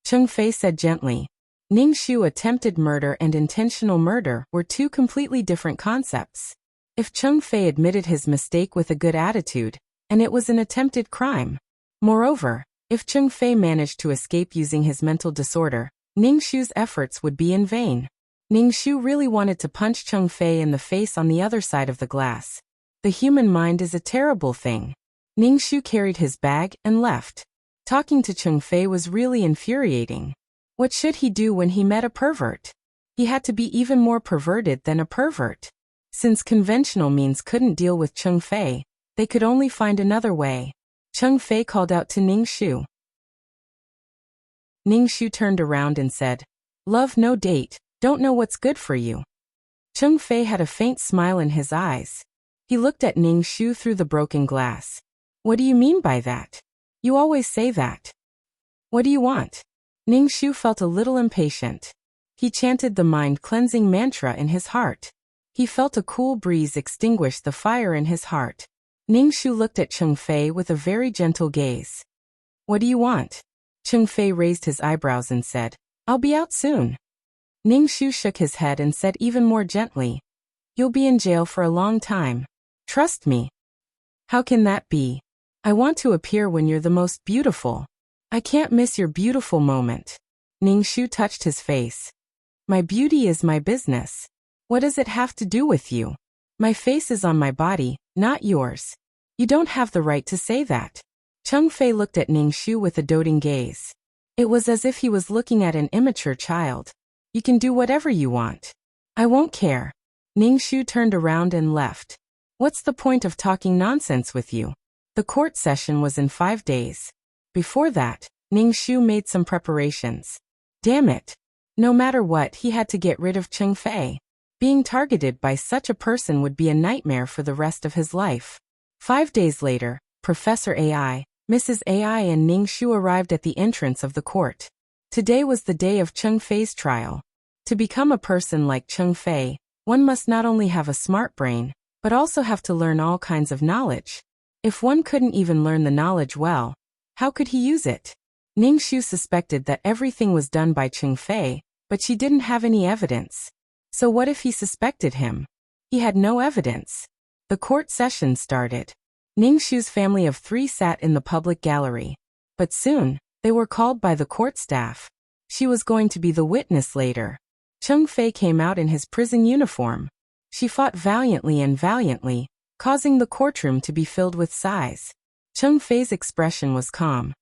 Chengfei said gently. Ningshu attempted murder and intentional murder were two completely different concepts. If Chengfei admitted his mistake with a good attitude, and it was an attempted crime. Moreover, if Chengfei managed to escape using his mental disorder, Ningshu's efforts would be in vain. Ningshu really wanted to punch Chengfei in the face on the other side of the glass. The human mind is a terrible thing. Ningshu carried his bag and left. Talking to Cheng Fei was really infuriating. What should he do when he met a pervert? He had to be even more perverted than a pervert. Since conventional means couldn't deal with Cheng Fei, they could only find another way. Cheng Fei called out to Ning Shu. Ning Shu turned around and said, "Love no date, don't know what's good for you." Cheng Fei had a faint smile in his eyes. He looked at Ning Shu through the broken glass. "What do you mean by that? You always say that. What do you want?" Ning Shu felt a little impatient. He chanted the mind-cleansing mantra in his heart. He felt a cool breeze extinguish the fire in his heart. Ning Shu looked at Cheng Fei with a very gentle gaze. "What do you want?" Cheng Fei raised his eyebrows and said, "I'll be out soon." Ning Shu shook his head and said even more gently, "You'll be in jail for a long time. Trust me." "How can that be? I want to appear when you're the most beautiful. I can't miss your beautiful moment." Ning Shu touched his face. "My beauty is my business. What does it have to do with you? My face is on my body, not yours. You don't have the right to say that." Cheng Fei looked at Ning Shu with a doting gaze. It was as if he was looking at an immature child. "You can do whatever you want. I won't care." Ning Shu turned around and left. "What's the point of talking nonsense with you?" The court session was in 5 days. Before that, Ning Shu made some preparations. Damn it. No matter what, he had to get rid of Cheng Fei. Being targeted by such a person would be a nightmare for the rest of his life. 5 days later, Professor AI, Mrs. AI and Ning Shu arrived at the entrance of the court. Today was the day of Cheng Fei's trial. To become a person like Cheng Fei, one must not only have a smart brain, but also have to learn all kinds of knowledge. If one couldn't even learn the knowledge well, how could he use it? Ning Shu suspected that everything was done by Cheng Fei, but she didn't have any evidence. So what if he suspected him? He had no evidence. The court session started. Ning Shu's family of 3 sat in the public gallery. But soon, they were called by the court staff. She was going to be the witness later. Cheng Fei came out in his prison uniform. She fought valiantly, causing the courtroom to be filled with sighs. Cheng Fei's expression was calm.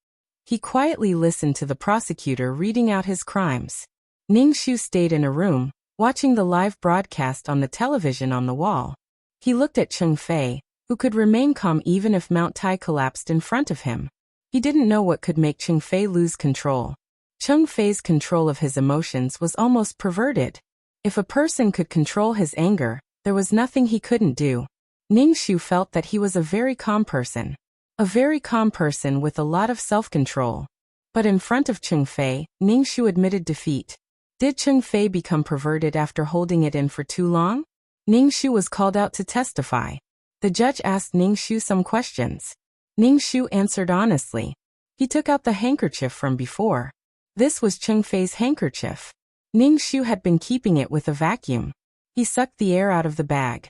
He quietly listened to the prosecutor reading out his crimes. Ning Shu stayed in a room, watching the live broadcast on the television on the wall. He looked at Cheng Fei, who could remain calm even if Mount Tai collapsed in front of him. He didn't know what could make Cheng Fei lose control. Cheng Fei's control of his emotions was almost perverted. If a person could control his anger, there was nothing he couldn't do. Ning Shu felt that he was a very calm person. A very calm person with a lot of self-control. But in front of Cheng Fei, Ning Shu admitted defeat. Did Cheng Fei become perverted after holding it in for too long? Ning Shu was called out to testify. The judge asked Ning Shu some questions. Ning Shu answered honestly. He took out the handkerchief from before. This was Cheng Fei's handkerchief. Ning Shu had been keeping it with a vacuum. He sucked the air out of the bag.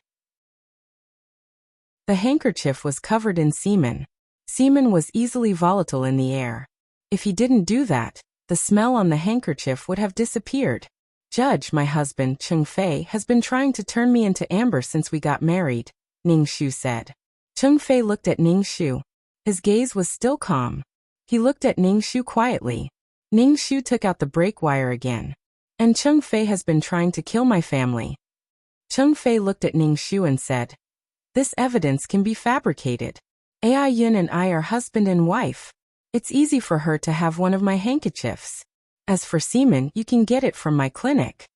The handkerchief was covered in semen. Semen was easily volatile in the air. If he didn't do that, the smell on the handkerchief would have disappeared. "Judge, my husband, Cheng Fei, has been trying to turn me into amber since we got married," Ning Shu said. Cheng Fei looked at Ning Shu. His gaze was still calm. He looked at Ning Shu quietly. Ning Shu took out the brake wire again. "And Cheng Fei has been trying to kill my family." Cheng Fei looked at Ning Shu and said, "This evidence can be fabricated. Ai Yun and I are husband and wife. It's easy for her to have one of my handkerchiefs. As for semen, you can get it from my clinic."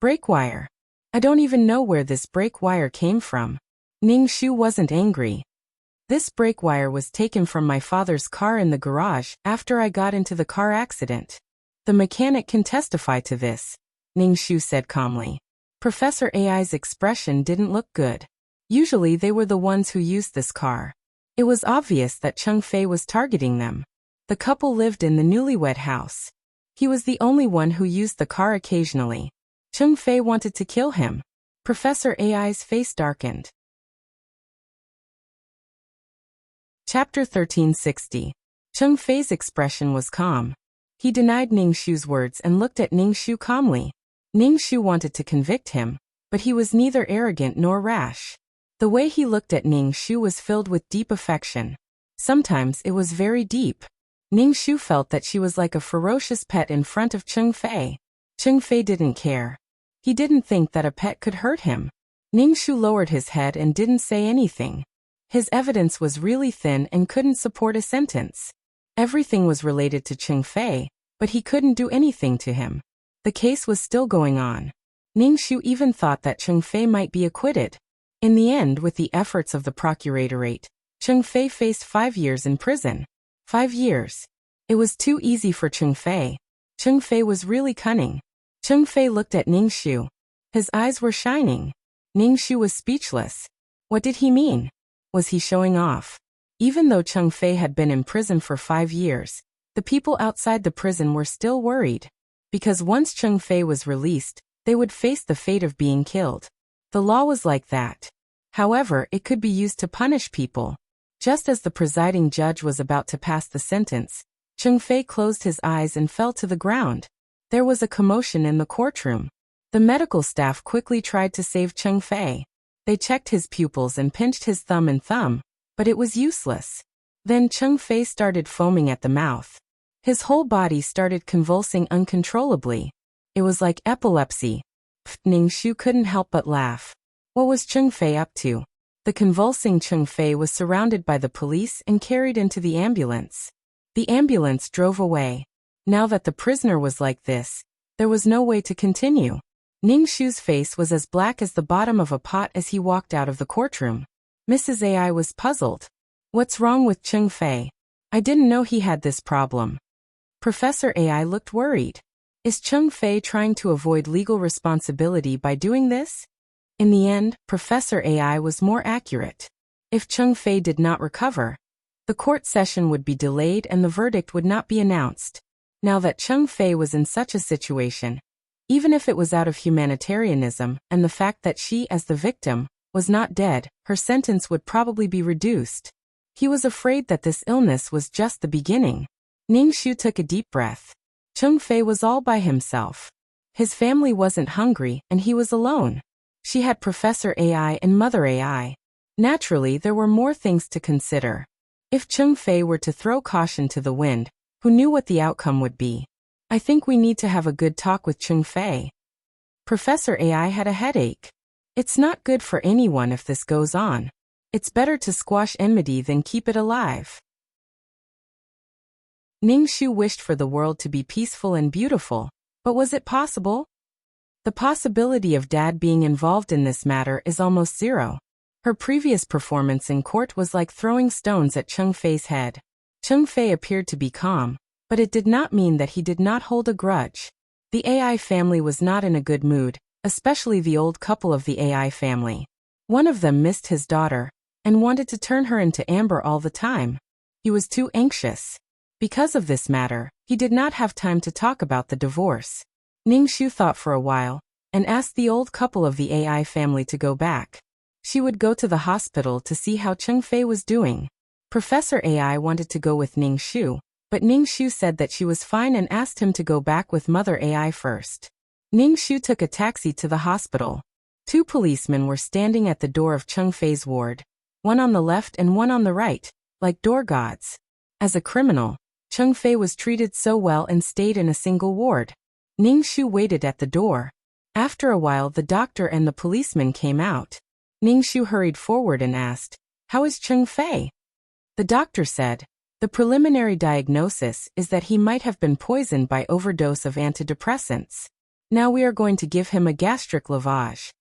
Brake wire. I don't even know where this brake wire came from. Ning Shu wasn't angry. "This brake wire was taken from my father's car in the garage after I got into the car accident. The mechanic can testify to this," Ning Shu said calmly. Professor AI's expression didn't look good. Usually they were the ones who used this car. It was obvious that Cheng Fei was targeting them. The couple lived in the newlywed house. He was the only one who used the car occasionally. Cheng Fei wanted to kill him. Professor AI's face darkened. Chapter 1360. Cheng Fei's expression was calm. He denied Ning Shu's words and looked at Ning Shu calmly. Ning Shu wanted to convict him, but he was neither arrogant nor rash. The way he looked at Ning Shu was filled with deep affection. Sometimes it was very deep. Ningshu felt that she was like a ferocious pet in front of Cheng Fei. Cheng Fei didn't care. He didn't think that a pet could hurt him. Ningshu lowered his head and didn't say anything. His evidence was really thin and couldn't support a sentence. Everything was related to Cheng Fei, but he couldn't do anything to him. The case was still going on. Ningshu even thought that Cheng Fei might be acquitted. In the end, with the efforts of the procuratorate, Cheng Fei faced 5 years in prison. 5 years. It was too easy for Cheng Fei. Cheng Fei was really cunning. Cheng Fei looked at Ningshu. His eyes were shining. Ningshu was speechless. What did he mean? Was he showing off? Even though Cheng Fei had been in prison for 5 years, the people outside the prison were still worried. Because once Cheng Fei was released, they would face the fate of being killed. The law was like that. However, it could be used to punish people. Just as the presiding judge was about to pass the sentence, Cheng Fei closed his eyes and fell to the ground. There was a commotion in the courtroom. The medical staff quickly tried to save Cheng Fei. They checked his pupils and pinched his thumb and thumb, but it was useless. Then Cheng Fei started foaming at the mouth. His whole body started convulsing uncontrollably. It was like epilepsy. Ningshu couldn't help but laugh. What was Cheng Fei up to? The convulsing Cheng Fei was surrounded by the police and carried into the ambulance. The ambulance drove away. Now that the prisoner was like this, there was no way to continue. Ningshu's face was as black as the bottom of a pot as he walked out of the courtroom. Mrs. AI was puzzled. What's wrong with Cheng Fei? I didn't know he had this problem. Professor AI looked worried. Is Cheng Fei trying to avoid legal responsibility by doing this? In the end, Professor AI was more accurate. If Cheng Fei did not recover, the court session would be delayed and the verdict would not be announced. Now that Cheng Fei was in such a situation, even if it was out of humanitarianism and the fact that she, as the victim, was not dead, her sentence would probably be reduced. He was afraid that this illness was just the beginning. Ningshu took a deep breath. Cheng Fei was all by himself. His family wasn't hungry and he was alone. She had Professor AI and Mother AI. Naturally, there were more things to consider. If Cheng Fei were to throw caution to the wind, who knew what the outcome would be? I think we need to have a good talk with Cheng Fei. Professor AI had a headache. It's not good for anyone if this goes on. It's better to squash enmity than keep it alive. Ningshu wished for the world to be peaceful and beautiful, but was it possible? The possibility of Dad being involved in this matter is almost zero. Her previous performance in court was like throwing stones at Cheng Fei's head. Cheng Fei appeared to be calm, but it did not mean that he did not hold a grudge. The AI family was not in a good mood, especially the old couple of the AI family. One of them missed his daughter and wanted to turn her into amber all the time. He was too anxious. Because of this matter, he did not have time to talk about the divorce. Ningshu thought for a while and asked the old couple of the AI family to go back. She would go to the hospital to see how Cheng Fei was doing. Professor AI wanted to go with Ningshu, but Ningshu said that she was fine and asked him to go back with Mother AI first. Ningshu took a taxi to the hospital. 2 policemen were standing at the door of Cheng Fei's ward, one on the left and one on the right, like door gods. As a criminal, Cheng Fei was treated so well and stayed in a single ward. Ningshu waited at the door. After a while, the doctor and the policeman came out. Ningshu hurried forward and asked, "How is Cheng Fei?" The doctor said, "The preliminary diagnosis is that he might have been poisoned by overdose of antidepressants. Now we are going to give him a gastric lavage."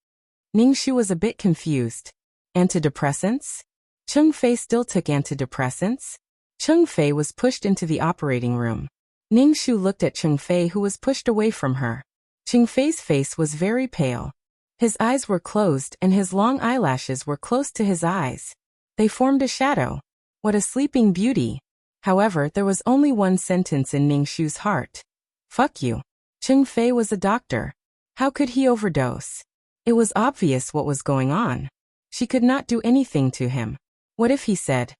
Ningshu was a bit confused. Antidepressants? Cheng Fei still took antidepressants? Cheng Fei was pushed into the operating room. Ningshu looked at Cheng Fei, who was pushed away from her. Cheng Fei's face was very pale. His eyes were closed and his long eyelashes were close to his eyes. They formed a shadow. What a sleeping beauty. However, there was only one sentence in Ningshu's heart. Fuck you. Cheng Fei was a doctor. How could he overdose? It was obvious what was going on. She could not do anything to him. What if he said,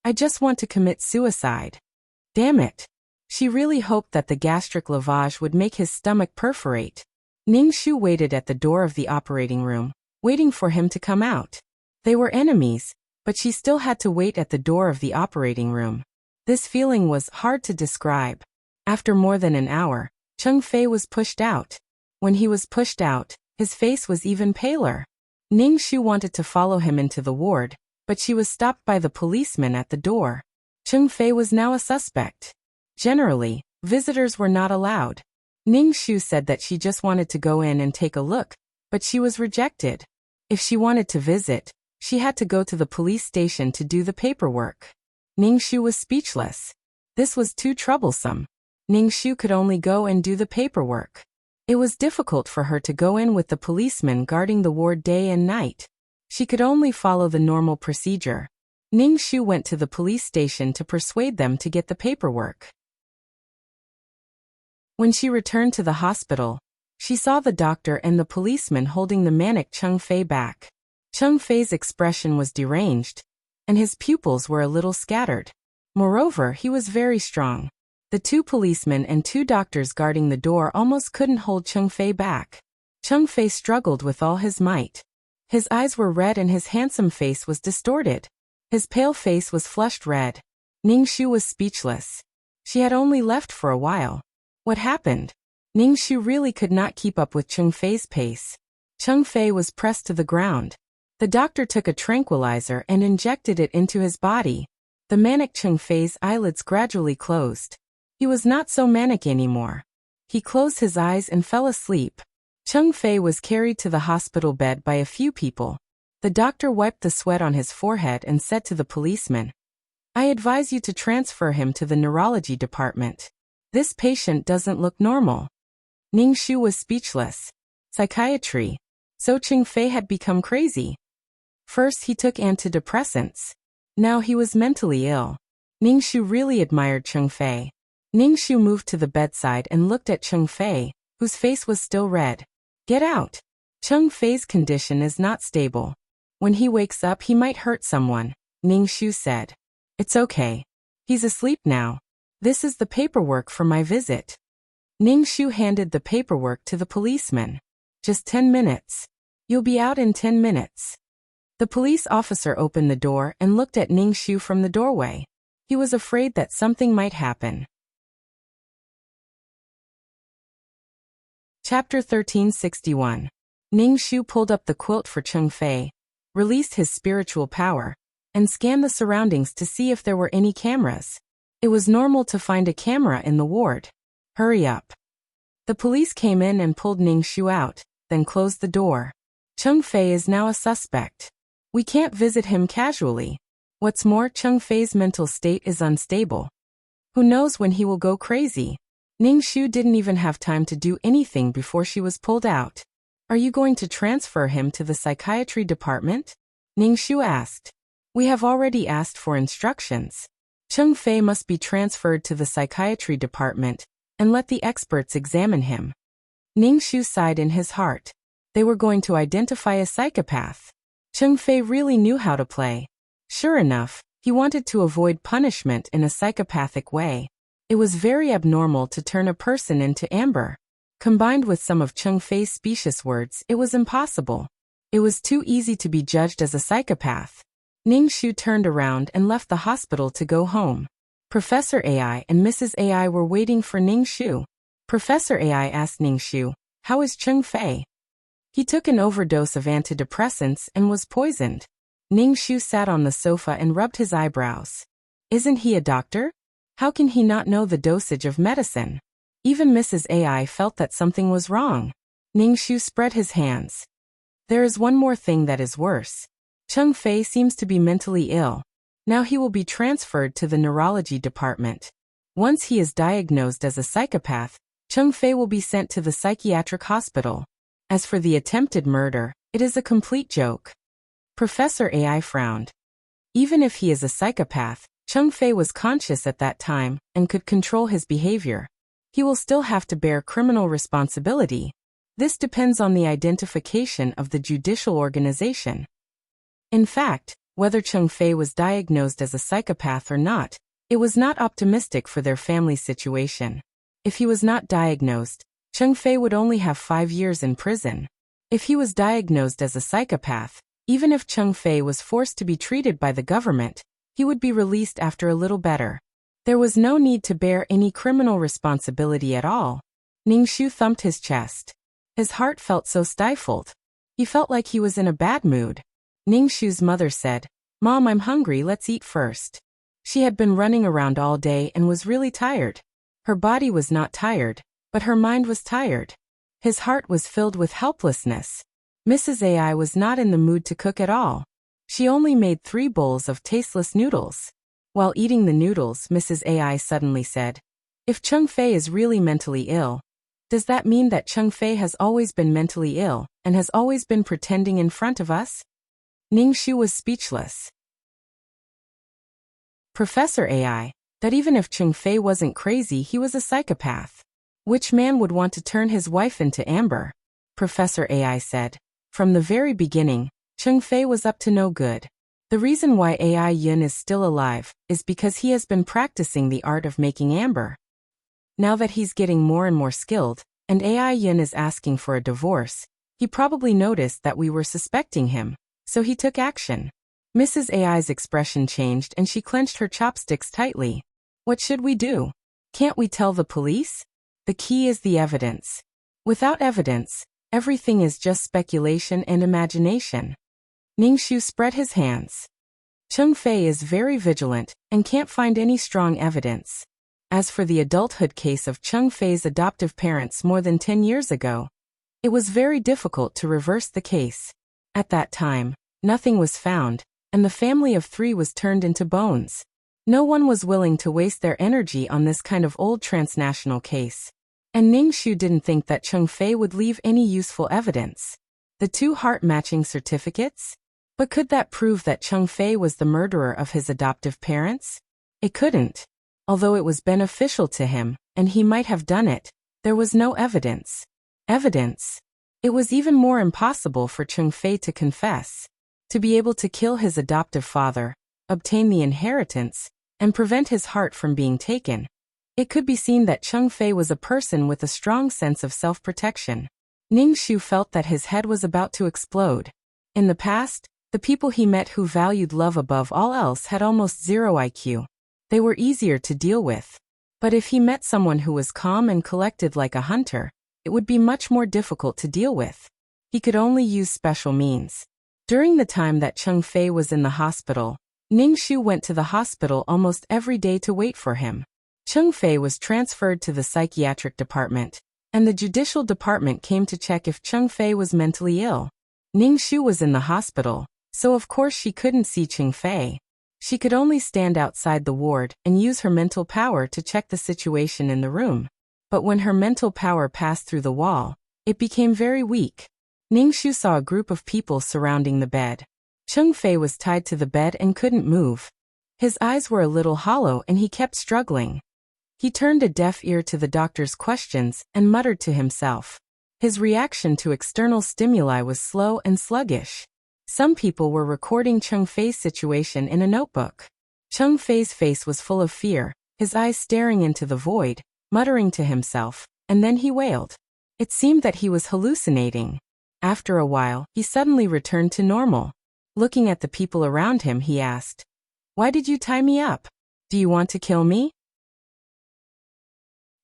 "I just want to commit suicide"? Damn it. She really hoped that the gastric lavage would make his stomach perforate. Ningshu waited at the door of the operating room, waiting for him to come out. They were enemies, but she still had to wait at the door of the operating room. This feeling was hard to describe. After more than an hour, Cheng Fei was pushed out. When he was pushed out, his face was even paler. Ning Shu wanted to follow him into the ward, but she was stopped by the policeman at the door. Cheng Fei was now a suspect. Generally, visitors were not allowed. Ning Shu said that she just wanted to go in and take a look, but she was rejected. If she wanted to visit, she had to go to the police station to do the paperwork. Ning Shu was speechless. This was too troublesome. Ning Shu could only go and do the paperwork. It was difficult for her to go in with the policeman guarding the ward day and night. She could only follow the normal procedure. Ning Shu went to the police station to persuade them to get the paperwork. When she returned to the hospital, she saw the doctor and the policeman holding the manic Cheng Fei back. Cheng Fei's expression was deranged, and his pupils were a little scattered. Moreover, he was very strong. The two policemen and two doctors guarding the door almost couldn't hold Cheng Fei back. Cheng Fei struggled with all his might. His eyes were red and his handsome face was distorted. His pale face was flushed red. Ning Shu was speechless. She had only left for a while. What happened? Ning Shu really could not keep up with Cheng Fei's pace. Cheng Fei was pressed to the ground. The doctor took a tranquilizer and injected it into his body. The manic Cheng Fei's eyelids gradually closed. He was not so manic anymore. He closed his eyes and fell asleep. Cheng Fei was carried to the hospital bed by a few people. The doctor wiped the sweat on his forehead and said to the policeman, "I advise you to transfer him to the neurology department. This patient doesn't look normal." Ning Shu was speechless. Psychiatry. So Cheng Fei had become crazy. First he took antidepressants. Now he was mentally ill. Ning Shu really admired Cheng Fei. Ning Shu moved to the bedside and looked at Cheng Fei, whose face was still red. "Get out. Cheng Fei's condition is not stable. When he wakes up he might hurt someone," Ning Shu said. "It's okay. He's asleep now. This is the paperwork for my visit." Ning Shu handed the paperwork to the policeman. "Just 10 minutes. You'll be out in 10 minutes. The police officer opened the door and looked at Ning Shu from the doorway. He was afraid that something might happen. Chapter 1361. Ning Shu pulled up the quilt for Cheng Fei, released his spiritual power, and scanned the surroundings to see if there were any cameras. It was normal to find a camera in the ward. "Hurry up." The police came in and pulled Ning Shu out, then closed the door. "Cheng Fei is now a suspect. We can't visit him casually. What's more, Cheng Fei's mental state is unstable. Who knows when he will go crazy?" Ning Shu didn't even have time to do anything before she was pulled out. "Are you going to transfer him to the psychiatry department?" Ning Shu asked. "We have already asked for instructions. Cheng Fei must be transferred to the psychiatry department and let the experts examine him." Ning Shu sighed in his heart. They were going to identify a psychopath. Cheng Fei really knew how to play. Sure enough, he wanted to avoid punishment in a psychopathic way. It was very abnormal to turn a person into amber. Combined with some of Cheng Fei's specious words, it was impossible. It was too easy to be judged as a psychopath. Ning Shu turned around and left the hospital to go home. Professor AI and Mrs. AI were waiting for Ning Shu. Professor AI asked Ning Shu, "How is Cheng Fei?" "He took an overdose of antidepressants and was poisoned." Ning Shu sat on the sofa and rubbed his eyebrows. "Isn't he a doctor? How can he not know the dosage of medicine?" Even Mrs. AI felt that something was wrong. Ning Shu spread his hands. "There is one more thing that is worse. Cheng Fei seems to be mentally ill. Now he will be transferred to the neurology department. Once he is diagnosed as a psychopath, Cheng Fei will be sent to the psychiatric hospital. As for the attempted murder, it is a complete joke." Professor AI frowned. Even if he is a psychopath, Cheng Fei was conscious at that time and could control his behavior. He will still have to bear criminal responsibility. This depends on the identification of the judicial organization. In fact, whether Cheng Fei was diagnosed as a psychopath or not, it was not optimistic for their family situation. If he was not diagnosed, Cheng Fei would only have 5 years in prison. If he was diagnosed as a psychopath, even if Cheng Fei was forced to be treated by the government, he would be released after a little better. There was no need to bear any criminal responsibility at all. Ningshu thumped his chest. His heart felt so stifled. He felt like he was in a bad mood. Ningshu's mother said, "Mom, I'm hungry, let's eat first." She had been running around all day and was really tired. Her body was not tired, but her mind was tired. His heart was filled with helplessness. Mrs. AI was not in the mood to cook at all. She only made 3 bowls of tasteless noodles. While eating the noodles, Mrs. AI suddenly said, "If Cheng Fei is really mentally ill, does that mean that Cheng Fei has always been mentally ill and has always been pretending in front of us?" Ningshu was speechless. Professor AI, that even if Cheng Fei wasn't crazy, he was a psychopath. Which man would want to turn his wife into amber? Professor AI said. From the very beginning, Cheng Fei was up to no good. The reason why AI Yun is still alive is because he has been practicing the art of making amber. Now that he's getting more and more skilled, and AI Yun is asking for a divorce, he probably noticed that we were suspecting him, so he took action. Mrs. AI's expression changed and she clenched her chopsticks tightly. What should we do? Can't we tell the police? The key is the evidence. Without evidence, everything is just speculation and imagination. Ningshu spread his hands. Cheng Fei is very vigilant and can't find any strong evidence. As for the adulthood case of Cheng Fei's adoptive parents more than 10 years ago, it was very difficult to reverse the case. At that time, nothing was found, and the family of 3 was turned into bones. No one was willing to waste their energy on this kind of old transnational case. And Ningshu didn't think that Cheng Fei would leave any useful evidence. The 2 heart-matching certificates? But could that prove that Cheng Fei was the murderer of his adoptive parents? It couldn't. Although it was beneficial to him, and he might have done it, there was no evidence. Evidence? It was even more impossible for Cheng Fei to confess. To be able to kill his adoptive father, obtain the inheritance, and prevent his heart from being taken. It could be seen that Cheng Fei was a person with a strong sense of self-protection. Ningshu felt that his head was about to explode. In the past, the people he met who valued love above all else had almost 0 IQ. They were easier to deal with. But if he met someone who was calm and collected like a hunter, it would be much more difficult to deal with. He could only use special means. During the time that Cheng Fei was in the hospital, Ningshu went to the hospital almost every day to wait for him. Cheng Fei was transferred to the psychiatric department, and the judicial department came to check if Cheng Fei was mentally ill. Ningshu was in the hospital, so of course she couldn't see Cheng Fei. She could only stand outside the ward and use her mental power to check the situation in the room. But when her mental power passed through the wall, it became very weak. Ningshu saw a group of people surrounding the bed. Cheng Fei was tied to the bed and couldn't move. His eyes were a little hollow and he kept struggling. He turned a deaf ear to the doctor's questions and muttered to himself. His reaction to external stimuli was slow and sluggish. Some people were recording Cheng Fei's situation in a notebook. Cheng Fei's face was full of fear, his eyes staring into the void, muttering to himself, and then he wailed. It seemed that he was hallucinating. After a while, he suddenly returned to normal. Looking at the people around him, he asked, "Why did you tie me up? Do you want to kill me?"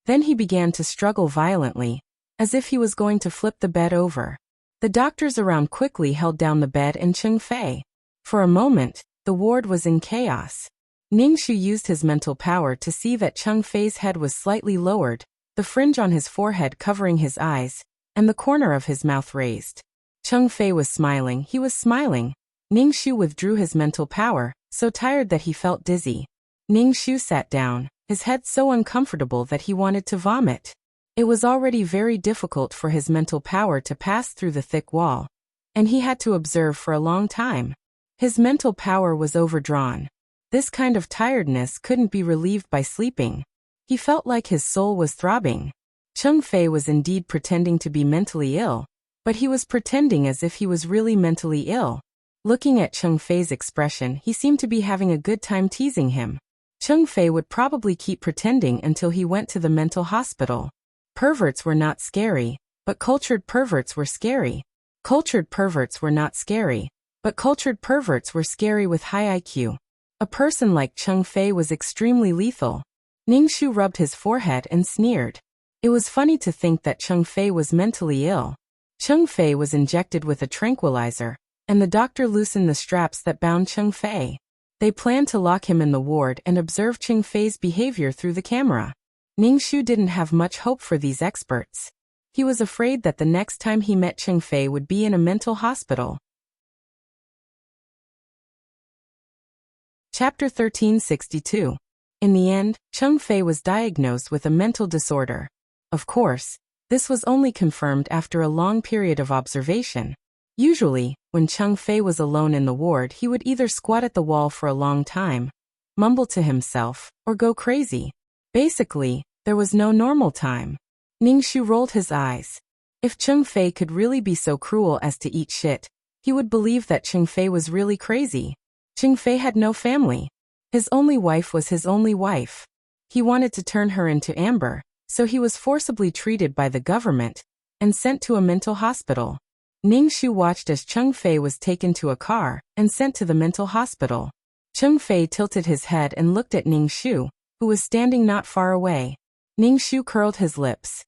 Then he began to struggle violently, as if he was going to flip the bed over. The doctors around quickly held down the bed and Cheng Fei. For a moment, the ward was in chaos. Ningshu used his mental power to see that Cheng Fei's head was slightly lowered, the fringe on his forehead covering his eyes, and the corner of his mouth raised. Cheng Fei was smiling, he was smiling. Ningshu withdrew his mental power, so tired that he felt dizzy. Ningshu sat down, his head so uncomfortable that he wanted to vomit. It was already very difficult for his mental power to pass through the thick wall, and he had to observe for a long time. His mental power was overdrawn. This kind of tiredness couldn't be relieved by sleeping. He felt like his soul was throbbing. Cheng Fei was indeed pretending to be mentally ill, but he was pretending as if he was really mentally ill. Looking at Cheng Fei's expression, he seemed to be having a good time teasing him. Cheng Fei would probably keep pretending until he went to the mental hospital. Perverts were not scary, but cultured perverts were scary. Cultured perverts were not scary, but cultured perverts were scary with high IQ. A person like Cheng Fei was extremely lethal. Ningshu rubbed his forehead and sneered. It was funny to think that Cheng Fei was mentally ill. Cheng Fei was injected with a tranquilizer, and the doctor loosened the straps that bound Cheng Fei. They planned to lock him in the ward and observe Cheng Fei's behavior through the camera. Ningshu didn't have much hope for these experts. He was afraid that the next time he met Cheng Fei would be in a mental hospital. Chapter 1362. In the end, Cheng Fei was diagnosed with a mental disorder. Of course, this was only confirmed after a long period of observation. Usually, when Cheng Fei was alone in the ward, he would either squat at the wall for a long time, mumble to himself, or go crazy. Basically, there was no normal time. Ningshu rolled his eyes. If Cheng Fei could really be so cruel as to eat shit, he would believe that Cheng Fei was really crazy. Cheng Fei had no family. His only wife was his only wife. He wanted to turn her into amber, so he was forcibly treated by the government and sent to a mental hospital. Ningshu watched as Cheng Fei was taken to a car and sent to the mental hospital. Cheng Fei tilted his head and looked at Ningshu, who was standing not far away. Ningshu curled his lips.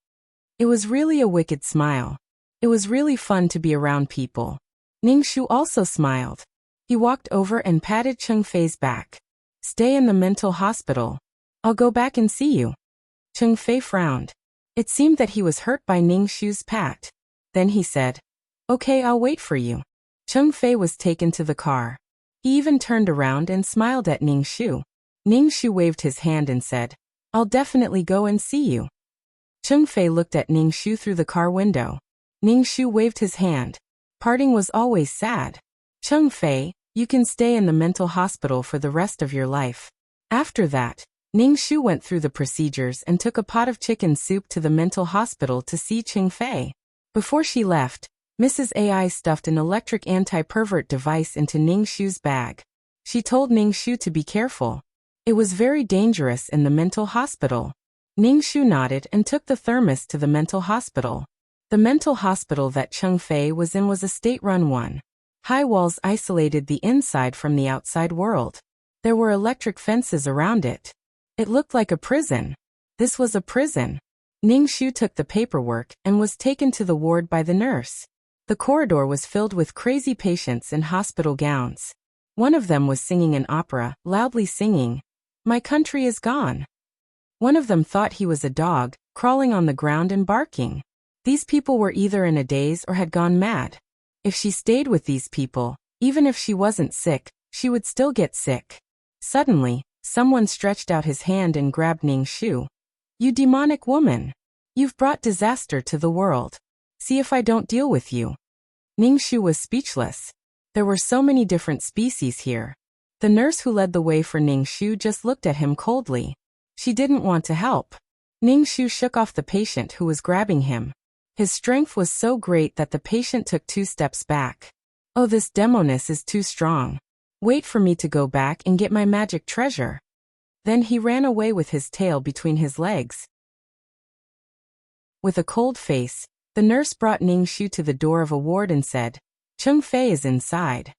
It was really a wicked smile. It was really fun to be around people. Ningshu also smiled. He walked over and patted Cheng Fei's back. Stay in the mental hospital. I'll go back and see you. Cheng Fei frowned. It seemed that he was hurt by Ningshu's pat. Then he said, Okay, I'll wait for you. Cheng Fei was taken to the car. He even turned around and smiled at Ningshu. Ningshu waved his hand and said, I'll definitely go and see you. Cheng Fei looked at Ningshu through the car window. Ningshu waved his hand. Parting was always sad. Cheng Fei, you can stay in the mental hospital for the rest of your life. After that, Ningshu went through the procedures and took a pot of chicken soup to the mental hospital to see Cheng Fei. Before she left, Mrs. AI stuffed an electric anti-pervert device into Ningshu's bag. She told Ningshu to be careful. It was very dangerous in the mental hospital. Ningshu nodded and took the thermos to the mental hospital. The mental hospital that Cheng Fei was in was a state-run one. High walls isolated the inside from the outside world. There were electric fences around it. It looked like a prison. This was a prison. Ningshu took the paperwork and was taken to the ward by the nurse. The corridor was filled with crazy patients in hospital gowns. One of them was singing an opera, loudly singing, "My country is gone." One of them thought he was a dog, crawling on the ground and barking. These people were either in a daze or had gone mad. If she stayed with these people, even if she wasn't sick, she would still get sick. Suddenly, someone stretched out his hand and grabbed Ningshu. "You demonic woman! You've brought disaster to the world. See if I don't deal with you." Ningshu was speechless. There were so many different species here. The nurse who led the way for Ningshu just looked at him coldly. She didn't want to help. Ningshu shook off the patient who was grabbing him. His strength was so great that the patient took 2 steps back. "Oh, this demoness is too strong. Wait for me to go back and get my magic treasure." Then he ran away with his tail between his legs. With a cold face, the nurse brought Ningshu to the door of a ward and said, "Cheng Fei is inside."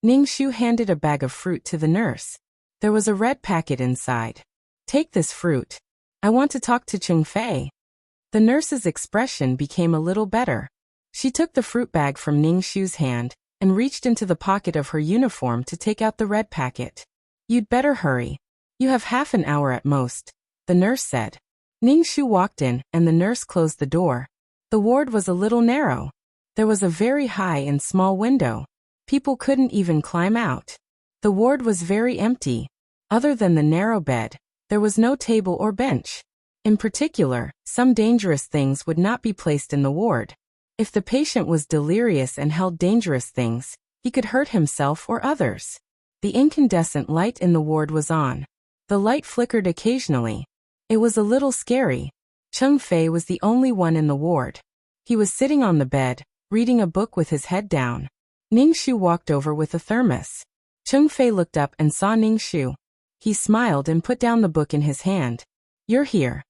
Ningshu handed a bag of fruit to the nurse. There was a red packet inside. "Take this fruit. I want to talk to Cheng Fei." The nurse's expression became a little better. She took the fruit bag from Ningshu's hand and reached into the pocket of her uniform to take out the red packet. "You'd better hurry. You have half an hour at most," the nurse said. Ningshu walked in and the nurse closed the door. The ward was a little narrow. There was a very high and small window. People couldn't even climb out. The ward was very empty. Other than the narrow bed, there was no table or bench. In particular, some dangerous things would not be placed in the ward. If the patient was delirious and held dangerous things, he could hurt himself or others. The incandescent light in the ward was on. The light flickered occasionally. It was a little scary. Cheng Fei was the only one in the ward. He was sitting on the bed, reading a book with his head down. Ningshu walked over with a thermos. Cheng Fei looked up and saw Ningshu. He smiled and put down the book in his hand. "You're here."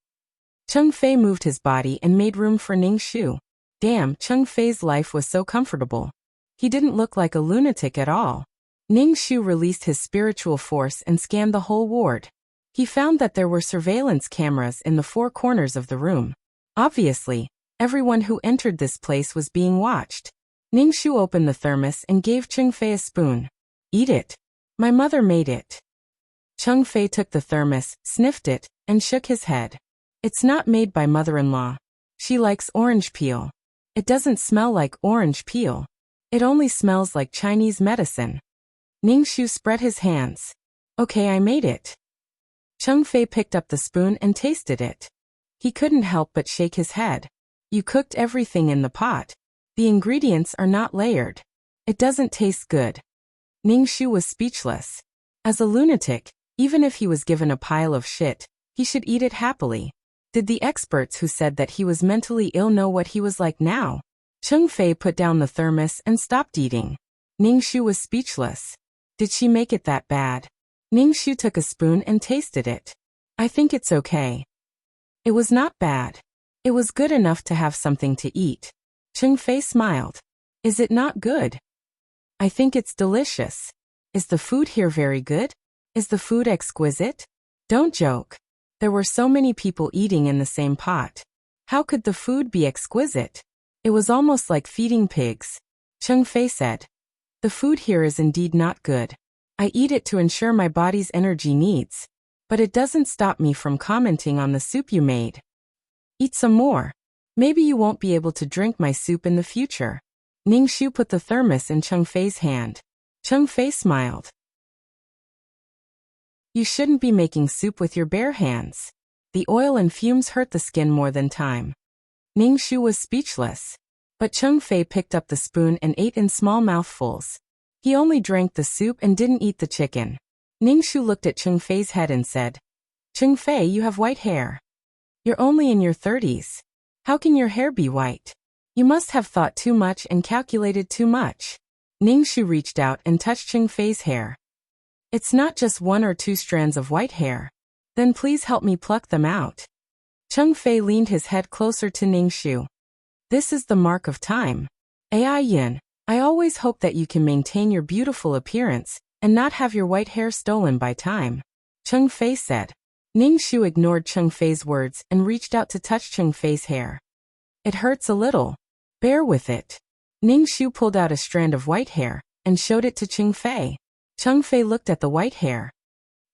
Cheng Fei moved his body and made room for Ningshu. Damn, Cheng Fei's life was so comfortable. He didn't look like a lunatic at all. Ningshu released his spiritual force and scanned the whole ward. He found that there were surveillance cameras in the four corners of the room. Obviously, everyone who entered this place was being watched. Ningshu opened the thermos and gave Chengfei a spoon. Eat it. My mother made it. Chengfei took the thermos, sniffed it, and shook his head. It's not made by mother-in-law. She likes orange peel. It doesn't smell like orange peel. It only smells like Chinese medicine. Ningshu spread his hands. Okay, I made it. Chengfei picked up the spoon and tasted it. He couldn't help but shake his head. You cooked everything in the pot. The ingredients are not layered. It doesn't taste good. Ningshu was speechless. As a lunatic, even if he was given a pile of shit, he should eat it happily. Did the experts who said that he was mentally ill know what he was like now? Chengfei put down the thermos and stopped eating. Ningshu was speechless. Did she make it that bad? Ningshu took a spoon and tasted it. I think it's okay. It was not bad. It was good enough to have something to eat. Chengfei smiled. Is it not good? I think it's delicious. Is the food here very good? Is the food exquisite? Don't joke. There were so many people eating in the same pot. How could the food be exquisite? It was almost like feeding pigs. Chengfei said. The food here is indeed not good. I eat it to ensure my body's energy needs. But it doesn't stop me from commenting on the soup you made. Eat some more. Maybe you won't be able to drink my soup in the future. Ningshu put the thermos in Chengfei's hand. Chengfei smiled. You shouldn't be making soup with your bare hands. The oil and fumes hurt the skin more than time. Ningshu was speechless. But Chengfei picked up the spoon and ate in small mouthfuls. He only drank the soup and didn't eat the chicken. Ningshu looked at Chengfei's head and said, Chengfei, you have white hair. You're only in your 30s. How can your hair be white? You must have thought too much and calculated too much. Ningshu reached out and touched Chengfei's hair. It's not just 1 or 2 strands of white hair. Then please help me pluck them out. Chengfei leaned his head closer to Ningshu. This is the mark of time. Ai Yin, I always hope that you can maintain your beautiful appearance and not have your white hair stolen by time. Chengfei said. Ningshu ignored Chengfei's words and reached out to touch Chengfei's hair. It hurts a little. Bear with it. Ningshu pulled out a strand of white hair and showed it to Chengfei. Chengfei looked at the white hair.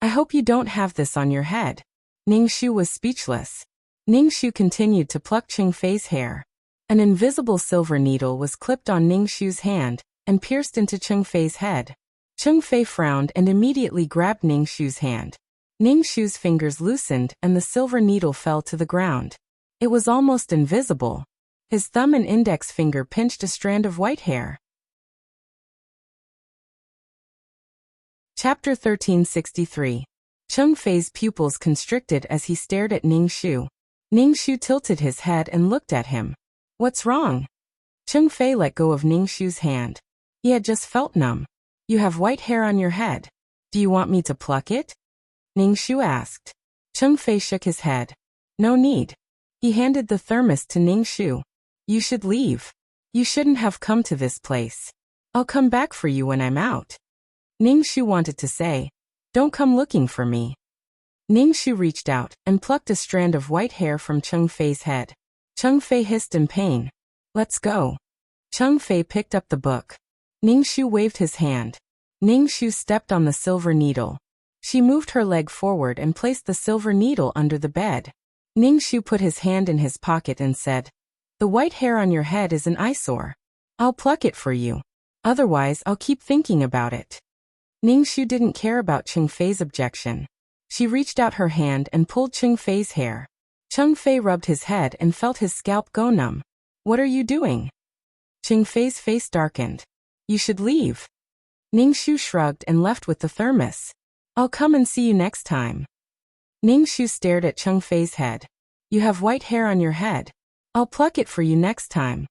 I hope you don't have this on your head. Ningshu was speechless. Ningshu continued to pluck Chengfei's hair. An invisible silver needle was clipped on Ningshu's hand and pierced into Chengfei's head. Chengfei frowned and immediately grabbed Ningshu's hand. Ningshu's fingers loosened and the silver needle fell to the ground. It was almost invisible. His thumb and index finger pinched a strand of white hair. Chapter 1363. Chengfei's pupils constricted as he stared at Ningshu. Ningshu tilted his head and looked at him. What's wrong? Chengfei let go of Ningshu's hand. He had just felt numb. You have white hair on your head. Do you want me to pluck it? Ningshu asked. Chengfei shook his head. No need. He handed the thermos to Ningshu. You should leave. You shouldn't have come to this place. I'll come back for you when I'm out. Ningshu wanted to say, don't come looking for me. Ningshu reached out and plucked a strand of white hair from Chengfei's head. Chengfei hissed in pain. Let's go. Chengfei picked up the book. Ningshu waved his hand. Ningshu stepped on the silver needle. She moved her leg forward and placed the silver needle under the bed. Ningshu put his hand in his pocket and said, the white hair on your head is an eyesore. I'll pluck it for you. Otherwise, I'll keep thinking about it. Ningshu didn't care about Chengfei's objection. She reached out her hand and pulled Chengfei's hair. Chengfei rubbed his head and felt his scalp go numb. What are you doing? Chengfei's face darkened. You should leave. Ningshu shrugged and left with the thermos. I'll come and see you next time. Ningshu stared at Chengfei's head. You have white hair on your head. I'll pluck it for you next time.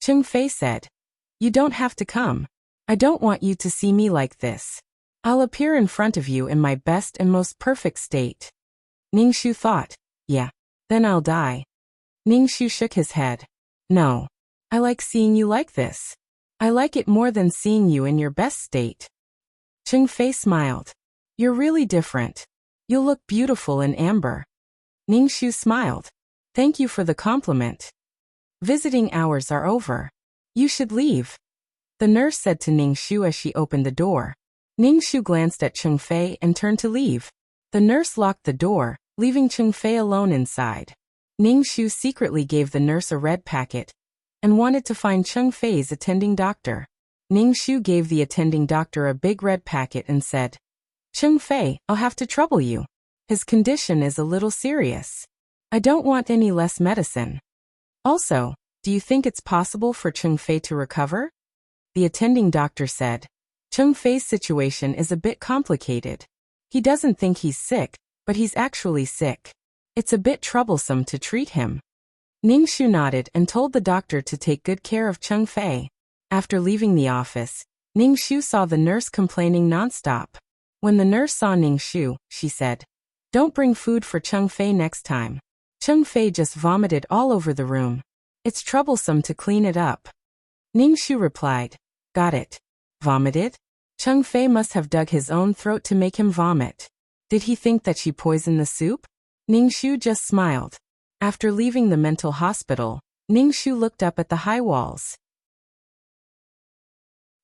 Chengfei said. You don't have to come. I don't want you to see me like this. I'll appear in front of you in my best and most perfect state. Ningshu thought, yeah, then I'll die. Ningshu shook his head. No. I like seeing you like this. I like it more than seeing you in your best state. Chengfei smiled. You're really different. You'll look beautiful in amber. Ningxu smiled. Thank you for the compliment. Visiting hours are over. You should leave. The nurse said to Ningxu as she opened the door. Ningxu glanced at Chengfei and turned to leave. The nurse locked the door, leaving Chengfei alone inside. Ningxu secretly gave the nurse a red packet and wanted to find Chengfei's attending doctor. Ningxu gave the attending doctor a big red packet and said, Chengfei, I'll have to trouble you. His condition is a little serious. I don't want any less medicine. Also, do you think it's possible for Chengfei to recover? The attending doctor said, Chengfei's situation is a bit complicated. He doesn't think he's sick, but he's actually sick. It's a bit troublesome to treat him. Ningxu nodded and told the doctor to take good care of Chengfei. After leaving the office, Ningxu saw the nurse complaining nonstop. When the nurse saw Ningxu, she said, Don't bring food for Chengfei next time. Chengfei just vomited all over the room. It's troublesome to clean it up. Ningxu replied, Got it. Vomited? Chengfei must have dug his own throat to make him vomit. Did he think that she poisoned the soup? Ningxu just smiled. After leaving the mental hospital, Ningxu looked up at the high walls.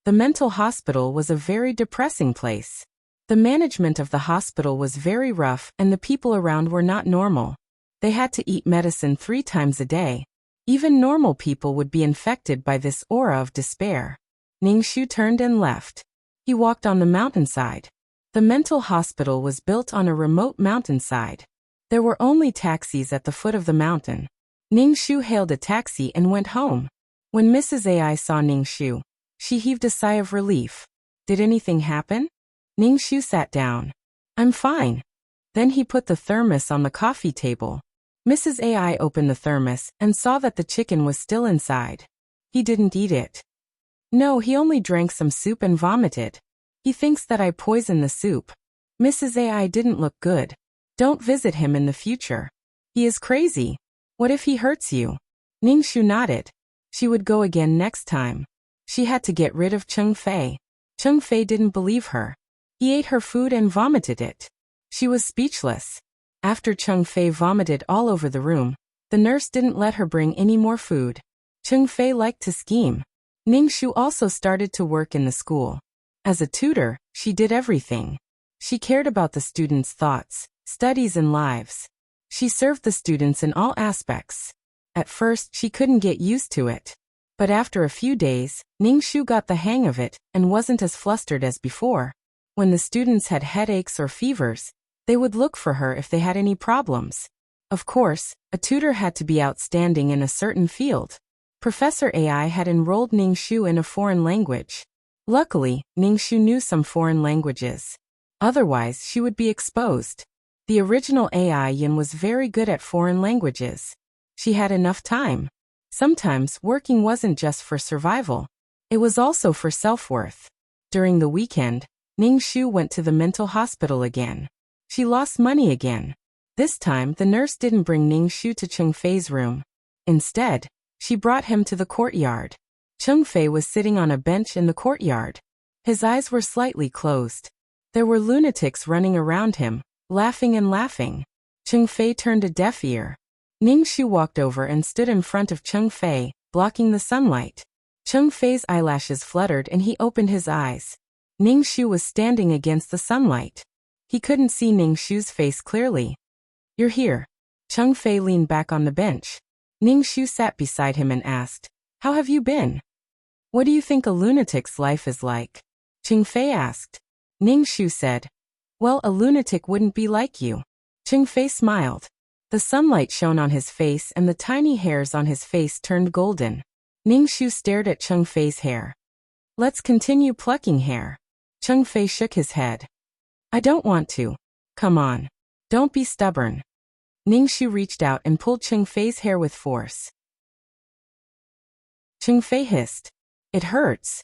The mental hospital was a very depressing place. The management of the hospital was very rough and the people around were not normal. They had to eat medicine 3 times a day. Even normal people would be infected by this aura of despair. Ningxu turned and left. He walked on the mountainside. The mental hospital was built on a remote mountainside. There were only taxis at the foot of the mountain. Ningxu hailed a taxi and went home. When Mrs. AI saw Ningxu, she heaved a sigh of relief. Did anything happen? Ningxu sat down. I'm fine. Then he put the thermos on the coffee table. Mrs. AI opened the thermos and saw that the chicken was still inside. He didn't eat it. No, he only drank some soup and vomited. He thinks that I poisoned the soup. Mrs. AI didn't look good. Don't visit him in the future. He is crazy. What if he hurts you? Ningxu nodded. She would go again next time. She had to get rid of Chengfei. Chengfei didn't believe her. He ate her food and vomited it. She was speechless. After Chengfei vomited all over the room, the nurse didn't let her bring any more food. Chengfei liked to scheme. Ningxu also started to work in the school. As a tutor, she did everything. She cared about the students' thoughts, studies and lives. She served the students in all aspects. At first, she couldn't get used to it. But after a few days, Ningxu got the hang of it and wasn't as flustered as before. When the students had headaches or fevers, they would look for her if they had any problems. Of course, a tutor had to be outstanding in a certain field. Professor AI had enrolled Ningxu in a foreign language. Luckily, Ningxu knew some foreign languages. Otherwise, she would be exposed. The original AI Yin was very good at foreign languages. She had enough time. Sometimes, working wasn't just for survival. It was also for self-worth. During the weekend, Ningxu went to the mental hospital again. She lost money again. This time, the nurse didn't bring Ningxu to Chengfei's room. Instead, she brought him to the courtyard. Chengfei was sitting on a bench in the courtyard. His eyes were slightly closed. There were lunatics running around him, laughing and laughing. Chengfei turned a deaf ear. Ningxu walked over and stood in front of Chengfei, blocking the sunlight. Chengfei's eyelashes fluttered and he opened his eyes. Ningxu was standing against the sunlight. He couldn't see Ningxu's face clearly. You're here. Chengfei leaned back on the bench. Ningxu sat beside him and asked, How have you been? What do you think a lunatic's life is like? Chengfei asked. Ningxu said, Well, a lunatic wouldn't be like you. Chengfei smiled. The sunlight shone on his face and the tiny hairs on his face turned golden. Ningxu stared at Chengfei's hair. Let's continue plucking hair. Chengfei shook his head. I don't want to. Come on. Don't be stubborn. Ningxu reached out and pulled Chengfei's hair with force. Chengfei hissed. It hurts.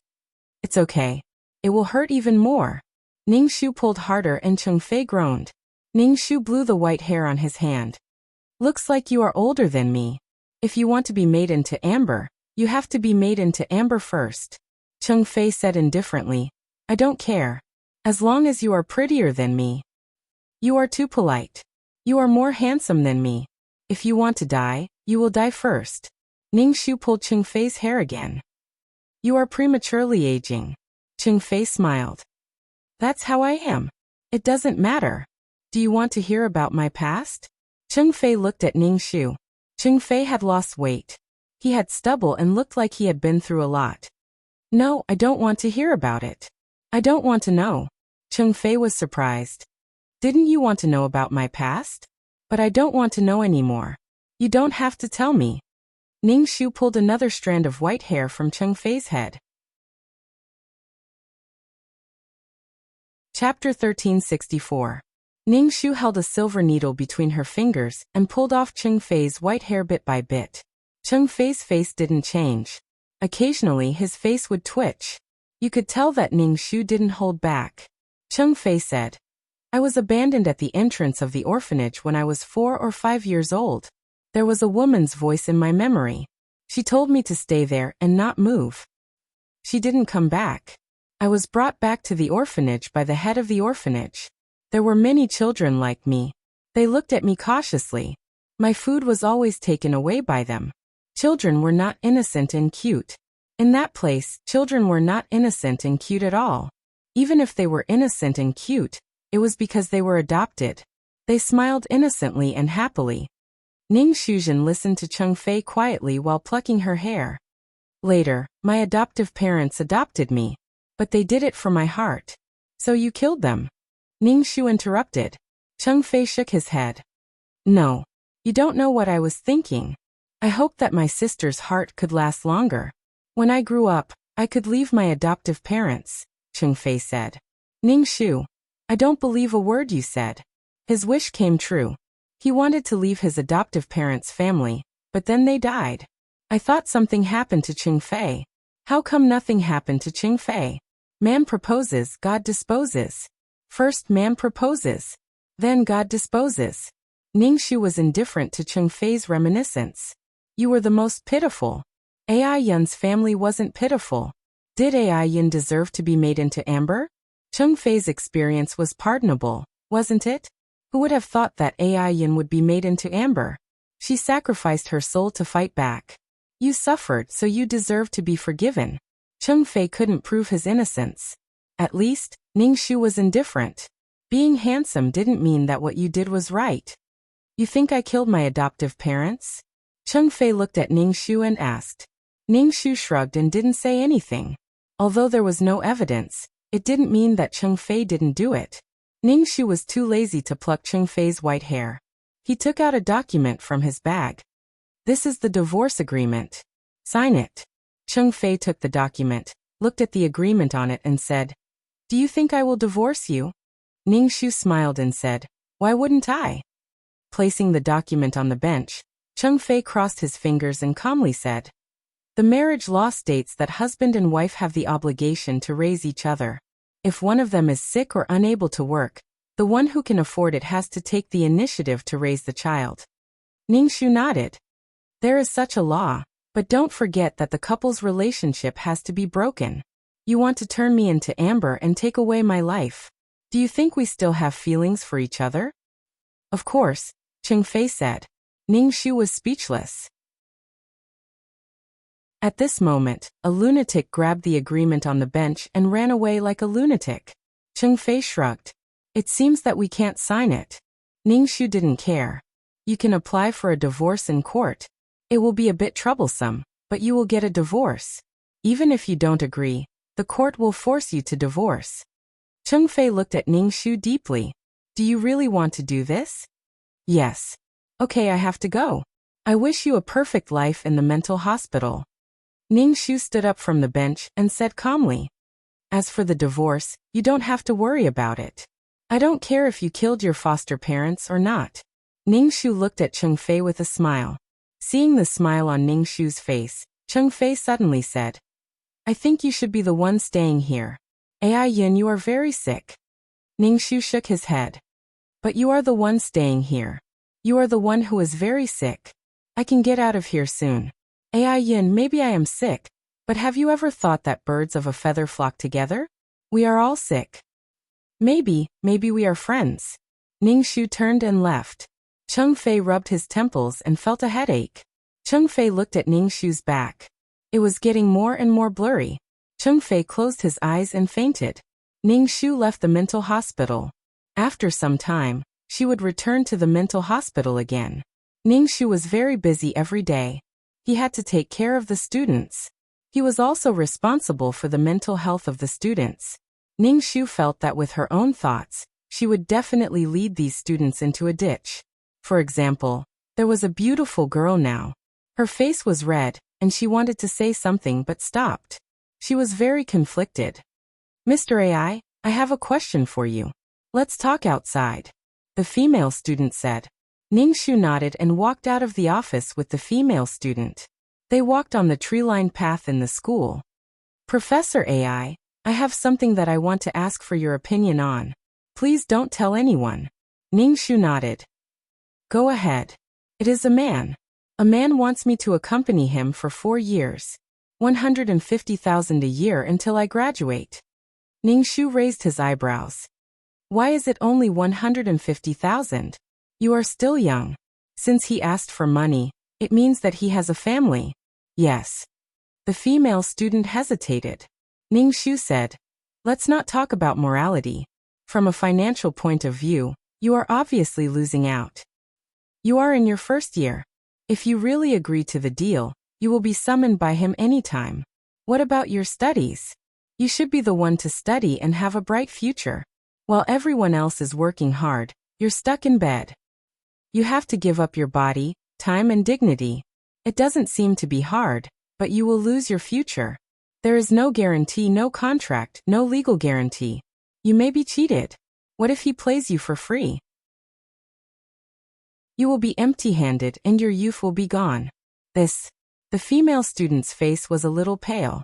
It's okay. It will hurt even more. Ningxu pulled harder and Chengfei groaned. Ningxu blew the white hair on his hand. Looks like you are older than me. If you want to be made into amber, you have to be made into amber first. Chengfei said indifferently, I don't care. As long as you are prettier than me. You are too polite. You are more handsome than me. If you want to die, you will die first. Ningshu pulled Chengfei's hair again. You are prematurely aging. Chengfei smiled. That's how I am. It doesn't matter. Do you want to hear about my past? Chengfei looked at Ningshu. Chengfei had lost weight. He had stubble and looked like he had been through a lot. No, I don't want to hear about it. I don't want to know. Chengfei was surprised. Didn't you want to know about my past? But I don't want to know anymore. You don't have to tell me. Ningshu pulled another strand of white hair from Chengfei's head. Chapter 1364. Ningshu held a silver needle between her fingers and pulled off Chengfei's white hair bit by bit. Chengfei's face didn't change. Occasionally his face would twitch. You could tell that Ningshu didn't hold back. Chengfei said, I was abandoned at the entrance of the orphanage when I was 4 or 5 years old. There was a woman's voice in my memory. She told me to stay there and not move. She didn't come back. I was brought back to the orphanage by the head of the orphanage. There were many children like me. They looked at me cautiously. My food was always taken away by them. Children were not innocent and cute. In that place, children were not innocent and cute at all. Even if they were innocent and cute, it was because they were adopted. They smiled innocently and happily. Ning Shuzhen listened to Chengfei quietly while plucking her hair. Later, my adoptive parents adopted me. But they did it for my heart. So you killed them? Ningshu interrupted. Chengfei shook his head. No. You don't know what I was thinking. I hoped that my sister's heart could last longer. When I grew up, I could leave my adoptive parents, Chengfei said. Ningshu, I don't believe a word you said. His wish came true. He wanted to leave his adoptive parents' family, but then they died. I thought something happened to Chengfei. How come nothing happened to Chengfei? Man proposes, God disposes. First man proposes. Then God disposes. Ningshu was indifferent to Chengfei's reminiscence. You were the most pitiful. Ai Yun's family wasn't pitiful. Did Ai Yun deserve to be made into amber? Chengfei's experience was pardonable, wasn't it? Who would have thought that Ai Yun would be made into amber? She sacrificed her soul to fight back. You suffered, so you deserve to be forgiven. Chengfei couldn't prove his innocence. At least, Ningshu was indifferent. Being handsome didn't mean that what you did was right. You think I killed my adoptive parents? Chengfei looked at Ningshu and asked. Ningshu shrugged and didn't say anything. Although there was no evidence, it didn't mean that Chengfei didn't do it. Ningshu was too lazy to pluck Chengfei's white hair. He took out a document from his bag. This is the divorce agreement. Sign it. Chengfei took the document, looked at the agreement on it and said, Do you think I will divorce you? Ningshu smiled and said, Why wouldn't I? Placing the document on the bench, Chengfei crossed his fingers and calmly said, The marriage law states that husband and wife have the obligation to raise each other. If one of them is sick or unable to work, the one who can afford it has to take the initiative to raise the child. Ningshu nodded. There is such a law, but don't forget that the couple's relationship has to be broken. You want to turn me into amber and take away my life. Do you think we still have feelings for each other? Of course, Chengfei said. Ningshu was speechless. At this moment, a lunatic grabbed the agreement on the bench and ran away like a lunatic. Chengfei shrugged. It seems that we can't sign it. Ningshu didn't care. You can apply for a divorce in court. It will be a bit troublesome, but you will get a divorce. Even if you don't agree, the court will force you to divorce. Chengfei looked at Ningshu deeply. Do you really want to do this? Yes. Okay, I have to go. I wish you a perfect life in the mental hospital. Ningshu stood up from the bench and said calmly. As for the divorce, you don't have to worry about it. I don't care if you killed your foster parents or not. Ningshu looked at Chengfei with a smile. Seeing the smile on Ningshu's face, Chengfei suddenly said, I think you should be the one staying here. Ai Yun, you are very sick. Ningshu shook his head. But you are the one staying here. You are the one who is very sick. I can get out of here soon. Ai Yun, maybe I am sick, but have you ever thought that birds of a feather flock together? We are all sick. Maybe we are friends. Ningshu turned and left. Cheng Fei rubbed his temples and felt a headache. Cheng Fei looked at Ningshu's back. It was getting more and more blurry. Cheng Fei closed his eyes and fainted. Ningshu left the mental hospital. After some time, she would return to the mental hospital again. Ningshu was very busy every day. He had to take care of the students. He was also responsible for the mental health of the students. Ningshu felt that with her own thoughts, she would definitely lead these students into a ditch. For example, there was a beautiful girl now. Her face was red, and she wanted to say something but stopped. She was very conflicted. Mr. AI, I have a question for you. Let's talk outside. The female student said. Ningshu nodded and walked out of the office with the female student. They walked on the tree-lined path in the school. Professor AI, I have something that I want to ask for your opinion on. Please don't tell anyone. Ningshu nodded. Go ahead. It is a man. A man wants me to accompany him for 4 years. 150,000 a year until I graduate. Ningshu raised his eyebrows. Why is it only 150,000? You are still young. Since he asked for money, it means that he has a family. Yes. The female student hesitated. Ningshu said, let's not talk about morality. From a financial point of view, you are obviously losing out. You are in your first year. If you really agree to the deal, you will be summoned by him anytime. What about your studies? You should be the one to study and have a bright future. While everyone else is working hard, you're stuck in bed. You have to give up your body, time and dignity. It doesn't seem to be hard, but you will lose your future. There is no guarantee, no contract, no legal guarantee. You may be cheated. What if he plays you for free? You will be empty-handed and your youth will be gone. The female student's face was a little pale.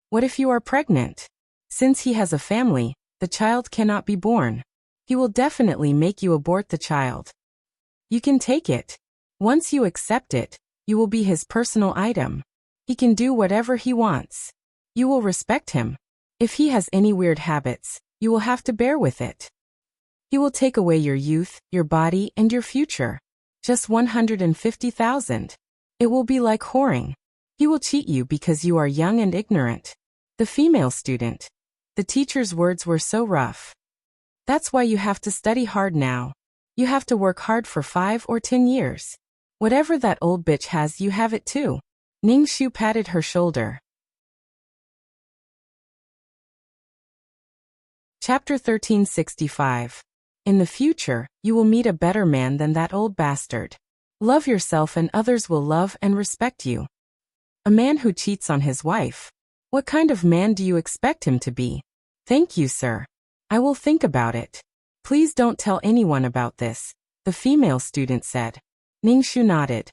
What if you are pregnant? Since he has a family, the child cannot be born. He will definitely make you abort the child. You can take it. Once you accept it, you will be his personal item. He can do whatever he wants. You will respect him. If he has any weird habits, you will have to bear with it. He will take away your youth, your body, and your future. Just 150,000. It will be like whoring. He will cheat you because you are young and ignorant. The female student. The teacher's words were so rough. That's why you have to study hard now. You have to work hard for 5 or 10 years. Whatever that old bitch has, you have it too. Ningshu patted her shoulder. Chapter 1365. In the future, you will meet a better man than that old bastard. Love yourself and others will love and respect you. A man who cheats on his wife. What kind of man do you expect him to be? Thank you, sir. I will think about it. Please don't tell anyone about this, the female student said. Ningshu nodded.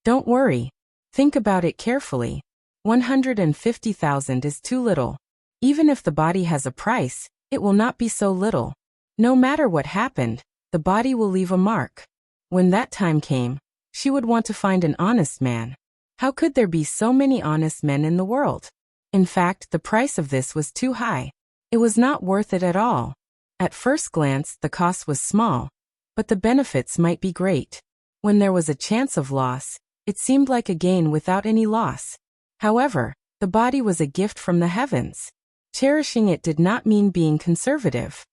Don't worry. Think about it carefully. 150,000 is too little. Even if the body has a price, it will not be so little. No matter what happened, the body will leave a mark. When that time came, she would want to find an honest man. How could there be so many honest men in the world? In fact, the price of this was too high. It was not worth it at all. At first glance, the cost was small, but the benefits might be great. When there was a chance of loss, it seemed like a gain without any loss. However, the body was a gift from the heavens. Cherishing it did not mean being conservative.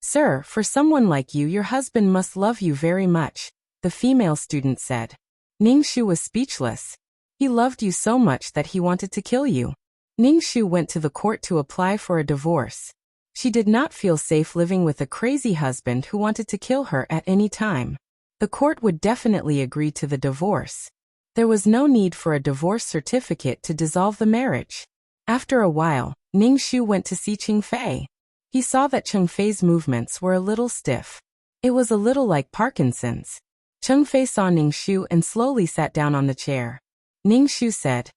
Sir, for someone like you, your husband must love you very much, the female student said. Ningshu was speechless. He loved you so much that he wanted to kill you. Ningshu went to the court to apply for a divorce. She did not feel safe living with a crazy husband who wanted to kill her at any time. The court would definitely agree to the divorce. There was no need for a divorce certificate to dissolve the marriage. After a while, Ningshu went to see Cheng Fei. He saw that Cheng Fei's movements were a little stiff. It was a little like Parkinson's. Cheng Fei saw Ningshu and slowly sat down on the chair. Ningshu said,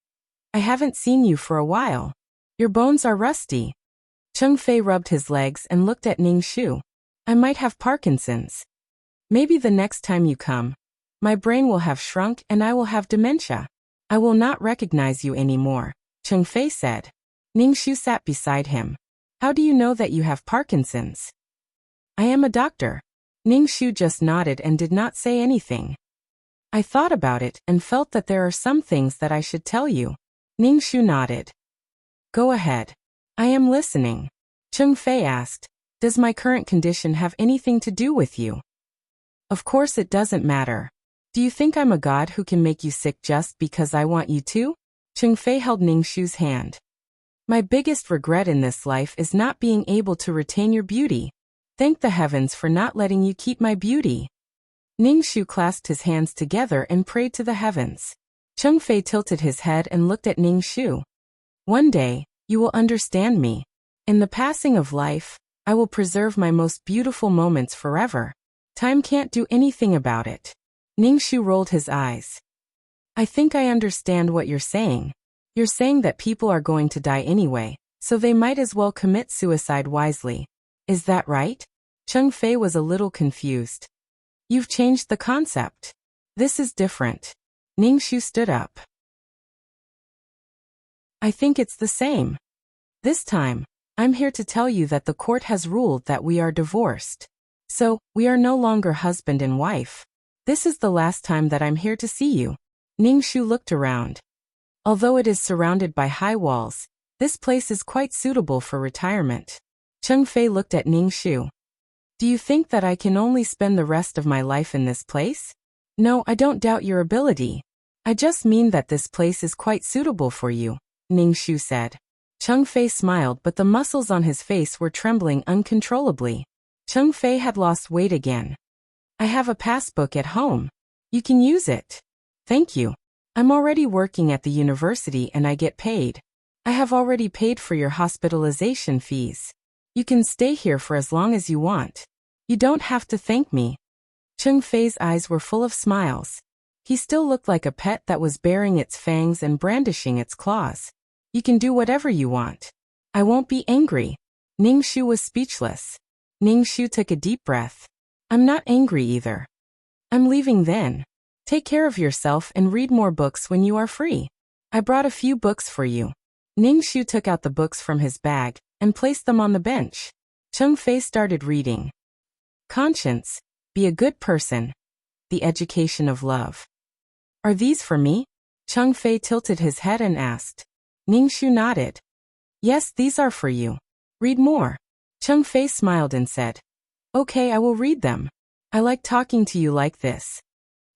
I haven't seen you for a while. Your bones are rusty. Cheng Fei rubbed his legs and looked at Ningshu. I might have Parkinson's. Maybe the next time you come, my brain will have shrunk and I will have dementia. I will not recognize you anymore, Cheng Fei said. Ningshu sat beside him. How do you know that you have Parkinson's? I am a doctor. Ningshu just nodded and did not say anything. I thought about it and felt that there are some things that I should tell you. Ningshu nodded. Go ahead. I am listening. Chengfei asked, does my current condition have anything to do with you? Of course it doesn't matter. Do you think I'm a god who can make you sick just because I want you to? Chengfei held Ningshu's hand. My biggest regret in this life is not being able to retain your beauty. Thank the heavens for not letting you keep my beauty. Ningshu clasped his hands together and prayed to the heavens. Chengfei tilted his head and looked at Ningshu. One day, you will understand me. In the passing of life, I will preserve my most beautiful moments forever. Time can't do anything about it. Ningshu rolled his eyes. I think I understand what you're saying. You're saying that people are going to die anyway, so they might as well commit suicide wisely. Is that right? Chengfei was a little confused. You've changed the concept. This is different. Ningshu stood up. I think it's the same. This time, I'm here to tell you that the court has ruled that we are divorced. So, we are no longer husband and wife. This is the last time that I'm here to see you. Ningshu looked around. Although it is surrounded by high walls, this place is quite suitable for retirement. Chengfei looked at Ningshu. Do you think that I can only spend the rest of my life in this place? No, I don't doubt your ability. I just mean that this place is quite suitable for you, Ningshu said. Chengfei smiled, but the muscles on his face were trembling uncontrollably. Chengfei had lost weight again. I have a passbook at home. You can use it. Thank you. I'm already working at the university and I get paid. I have already paid for your hospitalization fees. You can stay here for as long as you want. You don't have to thank me. Chengfei's eyes were full of smiles. He still looked like a pet that was baring its fangs and brandishing its claws. You can do whatever you want. I won't be angry. Ningshu was speechless. Ningshu took a deep breath. I'm not angry either. I'm leaving then. Take care of yourself and read more books when you are free. I brought a few books for you. Ningshu took out the books from his bag and placed them on the bench. Chengfei started reading. Conscience, Be a Good Person. The Education of Love. Are these for me? Chengfei tilted his head and asked. Ningshu nodded. Yes, these are for you. Read more. Chengfei smiled and said. Okay, I will read them. I like talking to you like this.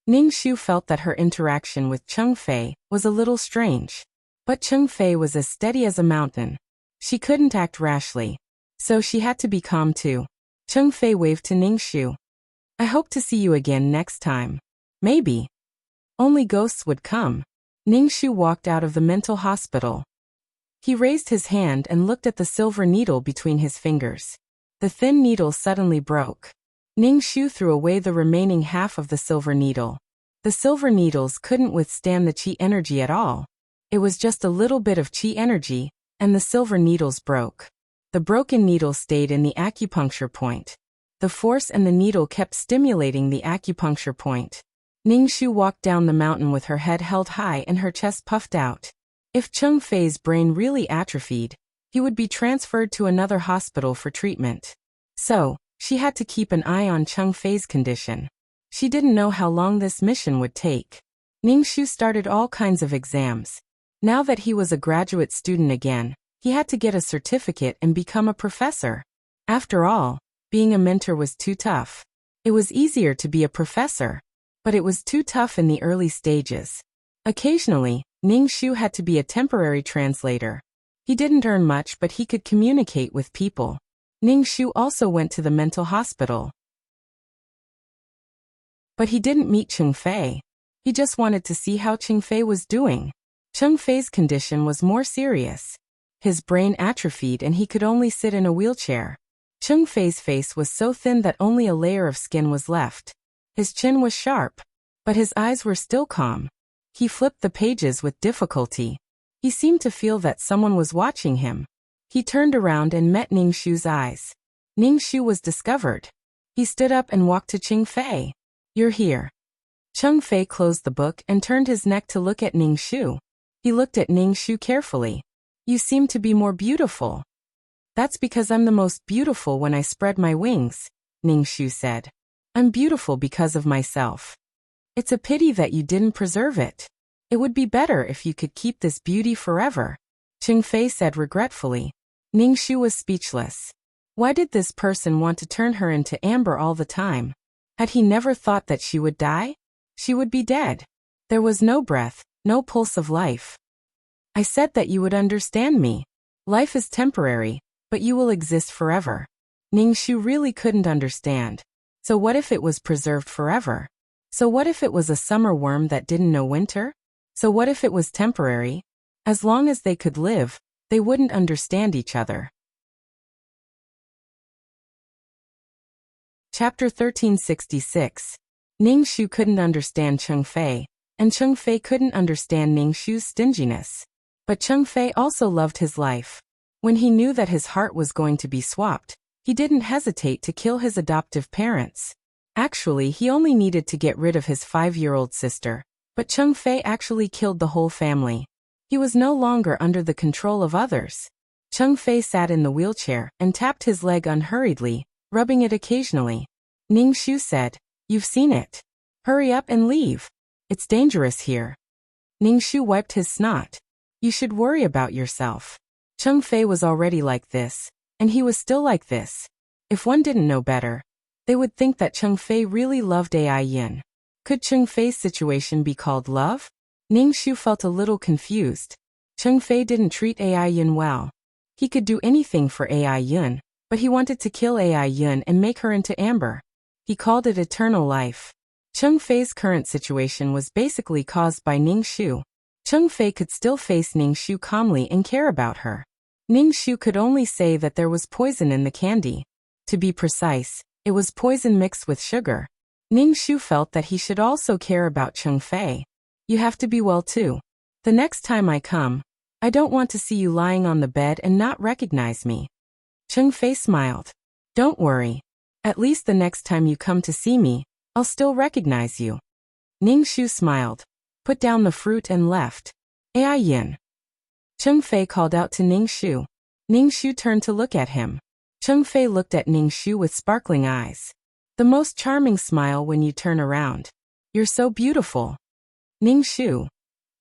Ningshu felt that her interaction with Chengfei was a little strange. But Chengfei was as steady as a mountain. She couldn't act rashly. So she had to be calm too. Chengfei waved to Ningshu. I hope to see you again next time. Maybe. Only ghosts would come. Ningshu walked out of the mental hospital. He raised his hand and looked at the silver needle between his fingers. The thin needle suddenly broke. Ningshu threw away the remaining half of the silver needle. The silver needles couldn't withstand the qi energy at all. It was just a little bit of qi energy, and the silver needles broke. The broken needle stayed in the acupuncture point. The force and the needle kept stimulating the acupuncture point. Ningshu walked down the mountain with her head held high and her chest puffed out. If Chengfei's brain really atrophied, he would be transferred to another hospital for treatment. So, she had to keep an eye on Chengfei's condition. She didn't know how long this mission would take. Ningshu started all kinds of exams. Now that he was a graduate student again, he had to get a certificate and become a professor. After all, being a mentor was too tough. It was easier to be a professor, but it was too tough in the early stages. Occasionally, Ningshu had to be a temporary translator. He didn't earn much, but he could communicate with people. Ningshu also went to the mental hospital. But he didn't meet Chengfei. He just wanted to see how Chengfei was doing. Chengfei's condition was more serious. His brain atrophied and he could only sit in a wheelchair. Chengfei's face was so thin that only a layer of skin was left. His chin was sharp, but his eyes were still calm. He flipped the pages with difficulty. He seemed to feel that someone was watching him. He turned around and met Ningshu's eyes. Ningshu was discovered. He stood up and walked to Chengfei. You're here. Chengfei closed the book and turned his neck to look at Ningshu. He looked at Ningshu carefully. You seem to be more beautiful. That's because I'm the most beautiful when I spread my wings, Ningshu said. I'm beautiful because of myself. It's a pity that you didn't preserve it. It would be better if you could keep this beauty forever, Chengfei said regretfully. Ningxu was speechless. Why did this person want to turn her into amber all the time? Had he never thought that she would die? She would be dead. There was no breath, no pulse of life. I said that you would understand me. Life is temporary, but you will exist forever. Ningxu really couldn't understand. So what if it was preserved forever? So what if it was a summer worm that didn't know winter? So what if it was temporary? As long as they could live, they wouldn't understand each other. Chapter 1366. Ningxu couldn't understand Chengfei, and Chengfei couldn't understand Ningxu's stinginess. But Chengfei also loved his life. When he knew that his heart was going to be swapped, he didn't hesitate to kill his adoptive parents. Actually, he only needed to get rid of his 5-year-old sister, but Chengfei actually killed the whole family. He was no longer under the control of others. Chengfei sat in the wheelchair and tapped his leg unhurriedly, rubbing it occasionally. Ningxu said, "You've seen it. Hurry up and leave. It's dangerous here." Ningxu wiped his snot. "You should worry about yourself." Chengfei was already like this, and he was still like this. If one didn't know better, they would think that Chengfei really loved Ai Yin. Could Chengfei's situation be called love? Ningxu felt a little confused. Chengfei didn't treat Ai Yin well. He could do anything for Ai Yin, but he wanted to kill Ai Yin and make her into amber. He called it eternal life. Chengfei's current situation was basically caused by Ningxu. Chengfei could still face Ningxu calmly and care about her. Ningxu could only say that there was poison in the candy. To be precise, it was poison mixed with sugar. Ningxu felt that he should also care about Chengfei. "You have to be well too. The next time I come, I don't want to see you lying on the bed and not recognize me." Chengfei smiled. "Don't worry. At least the next time you come to see me, I'll still recognize you." Ningxu smiled, put down the fruit and left. "Ai Yin." Chengfei called out to Ningxu. Ningxu turned to look at him. Chengfei looked at Ningxu with sparkling eyes. "The most charming smile when you turn around. You're so beautiful." Ningxu.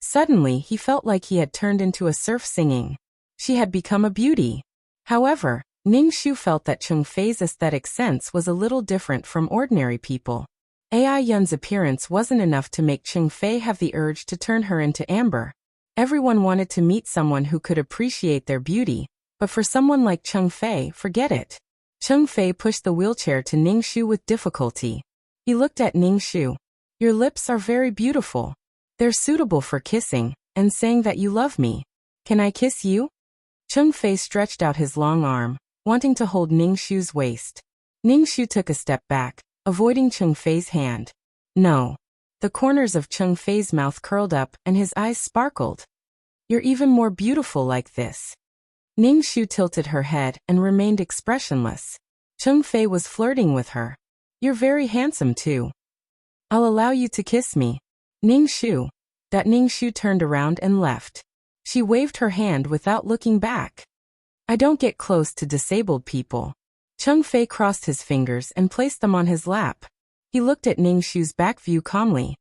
Suddenly he felt like he had turned into a surf singing. She had become a beauty. However, Ningxu felt that Chengfei's aesthetic sense was a little different from ordinary people. Ai Yun's appearance wasn't enough to make Chengfei have the urge to turn her into amber. Everyone wanted to meet someone who could appreciate their beauty, but for someone like Chengfei, forget it. Chengfei pushed the wheelchair to Ningxu with difficulty. He looked at Ningxu. "Your lips are very beautiful. They're suitable for kissing, and saying that you love me. Can I kiss you?" Chengfei stretched out his long arm, wanting to hold Ningxu's waist. Ningxu took a step back, avoiding Chengfei's hand. "No." The corners of Chengfei's mouth curled up and his eyes sparkled. "You're even more beautiful like this." Ningxu tilted her head and remained expressionless. Chengfei was flirting with her. "You're very handsome too. I'll allow you to kiss me." Ningxu. Ningxu turned around and left. She waved her hand without looking back. "I don't get close to disabled people." Chengfei crossed his fingers and placed them on his lap. He looked at Ningxu's back view calmly.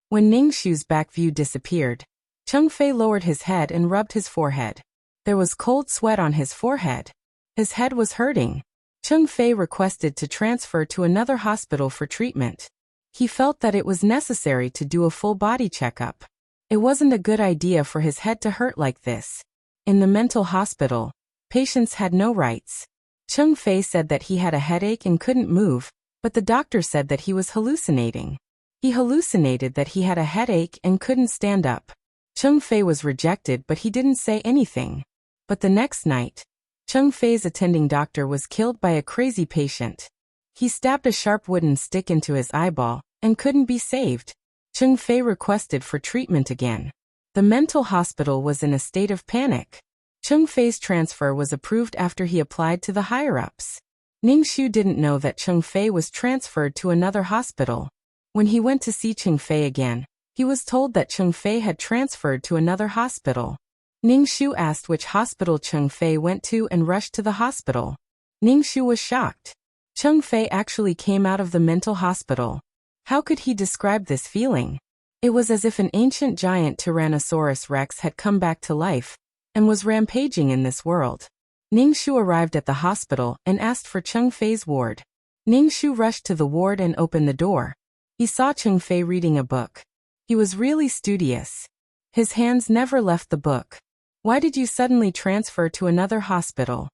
When Ningxu's back view disappeared, Chengfei lowered his head and rubbed his forehead. There was cold sweat on his forehead. His head was hurting. Chengfei requested to transfer to another hospital for treatment. He felt that it was necessary to do a full body checkup. It wasn't a good idea for his head to hurt like this. In the mental hospital, patients had no rights. Chengfei said that he had a headache and couldn't move, but the doctor said that he was hallucinating. He hallucinated that he had a headache and couldn't stand up. Chengfei was rejected, but he didn't say anything. But the next night, Chengfei's attending doctor was killed by a crazy patient. He stabbed a sharp wooden stick into his eyeball and couldn't be saved. Chengfei requested for treatment again. The mental hospital was in a state of panic. Chengfei's transfer was approved after he applied to the higher-ups. Ningxu didn't know that Chengfei was transferred to another hospital. When he went to see Chengfei again, he was told that Chengfei had transferred to another hospital. Ningxu asked which hospital Chengfei went to and rushed to the hospital. Ningxu was shocked. Cheng Fei actually came out of the mental hospital. How could he describe this feeling? It was as if an ancient giant Tyrannosaurus Rex had come back to life and was rampaging in this world. Ningshu arrived at the hospital and asked for Cheng Fei's ward. Ningshu rushed to the ward and opened the door. He saw Cheng Fei reading a book. He was really studious. His hands never left the book. Why did you suddenly transfer to another hospital?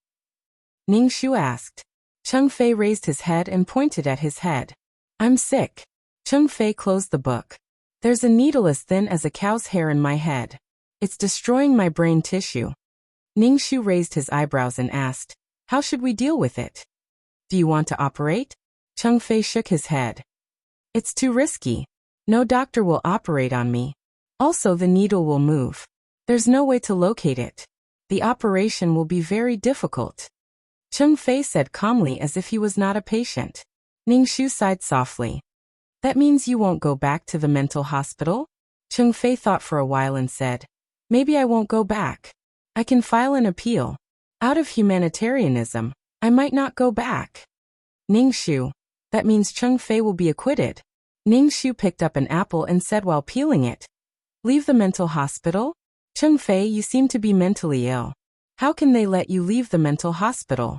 Ningshu asked. Cheng Fei raised his head and pointed at his head. I'm sick. Cheng Fei closed the book. There's a needle as thin as a cow's hair in my head. It's destroying my brain tissue. Ningshu raised his eyebrows and asked, how should we deal with it? Do you want to operate? Cheng Fei shook his head. It's too risky. No doctor will operate on me. Also, the needle will move. There's no way to locate it. The operation will be very difficult. Cheng Fei said calmly as if he was not a patient. Ningshu sighed softly. That means you won't go back to the mental hospital? Cheng Fei thought for a while and said, maybe I won't go back. I can file an appeal. Out of humanitarianism, I might not go back. Ningshu, that means Cheng Fei will be acquitted. Ningshu picked up an apple and said while peeling it, leave the mental hospital? Cheng Fei, you seem to be mentally ill. How can they let you leave the mental hospital?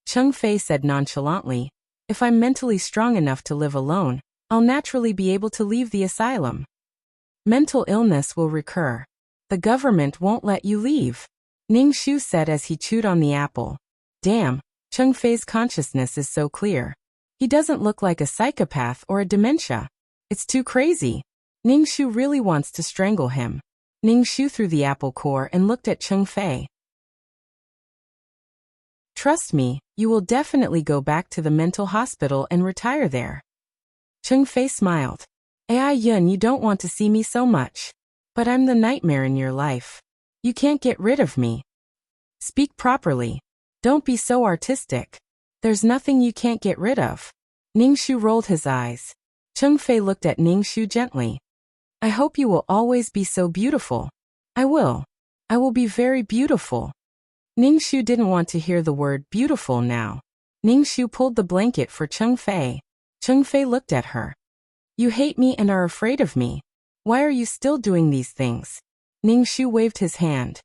Cheng Fei said nonchalantly, if I'm mentally strong enough to live alone, I'll naturally be able to leave the asylum. Mental illness will recur. The government won't let you leave. Ningshu said as he chewed on the apple. Damn, Cheng Fei's consciousness is so clear. He doesn't look like a psychopath or a dementia. It's too crazy. Ningshu really wants to strangle him. Ningshu threw the apple core and looked at Cheng Fei. Trust me, you will definitely go back to the mental hospital and retire there. Cheng Fei smiled. Ai Yun, you don't want to see me so much. But I'm the nightmare in your life. You can't get rid of me. Speak properly. Don't be so artistic. There's nothing you can't get rid of. Ningshu rolled his eyes. Cheng Fei looked at Ningshu gently. I hope you will always be so beautiful. I will. I will be very beautiful. Ningshu didn't want to hear the word beautiful now. Ningshu pulled the blanket for Cheng Fei. Cheng Fei looked at her. You hate me and are afraid of me. Why are you still doing these things? Ningshu waved his hand.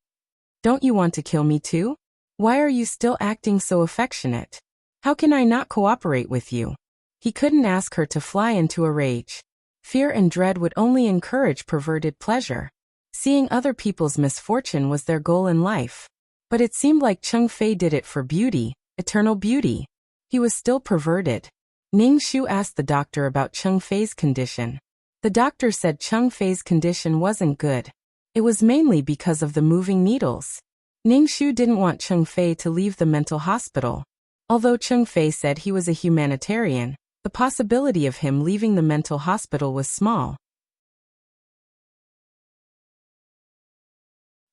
Don't you want to kill me too? Why are you still acting so affectionate? How can I not cooperate with you? He couldn't ask her to fly into a rage. Fear and dread would only encourage perverted pleasure. Seeing other people's misfortune was their goal in life. But it seemed like Cheng Fei did it for beauty, eternal beauty. He was still perverted. Ningshu asked the doctor about Cheng Fei's condition. The doctor said Cheng Fei's condition wasn't good. It was mainly because of the moving needles. Ningshu didn't want Cheng Fei to leave the mental hospital. Although Cheng Fei said he was a humanitarian, the possibility of him leaving the mental hospital was small.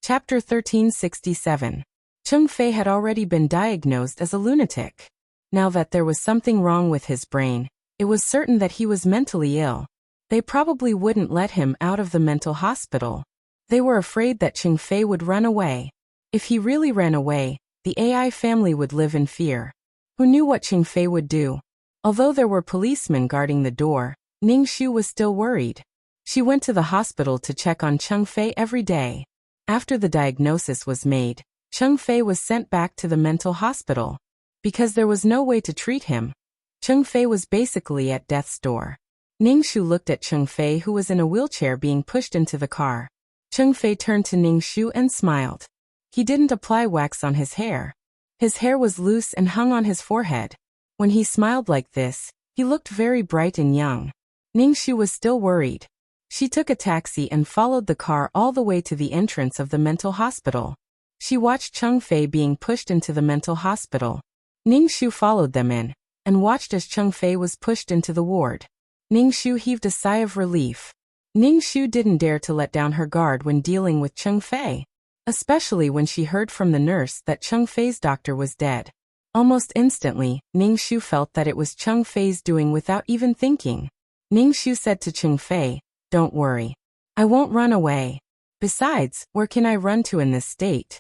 Chapter 1367. Cheng Fei had already been diagnosed as a lunatic. Now that there was something wrong with his brain, it was certain that he was mentally ill. They probably wouldn't let him out of the mental hospital. They were afraid that Cheng Fei would run away. If he really ran away, the AI family would live in fear. Who knew what Cheng Fei would do? Although there were policemen guarding the door, Ningshu was still worried. She went to the hospital to check on Cheng Fei every day. After the diagnosis was made, Cheng Fei was sent back to the mental hospital. Because there was no way to treat him, Cheng Fei was basically at death's door. Ningshu looked at Cheng Fei, who was in a wheelchair being pushed into the car. Cheng Fei turned to Ningshu and smiled. He didn't apply wax on his hair. His hair was loose and hung on his forehead. When he smiled like this, he looked very bright and young. Ningshu was still worried. She took a taxi and followed the car all the way to the entrance of the mental hospital. She watched Cheng Fei being pushed into the mental hospital. Ningshu followed them in, and watched as Cheng Fei was pushed into the ward. Ningshu heaved a sigh of relief. Ningshu didn't dare to let down her guard when dealing with Cheng Fei, especially when she heard from the nurse that Cheng Fei's doctor was dead. Almost instantly, Ningshu felt that it was Cheng Fei's doing without even thinking. Ningshu said to Cheng Fei, "Don't worry. I won't run away. Besides, where can I run to in this state?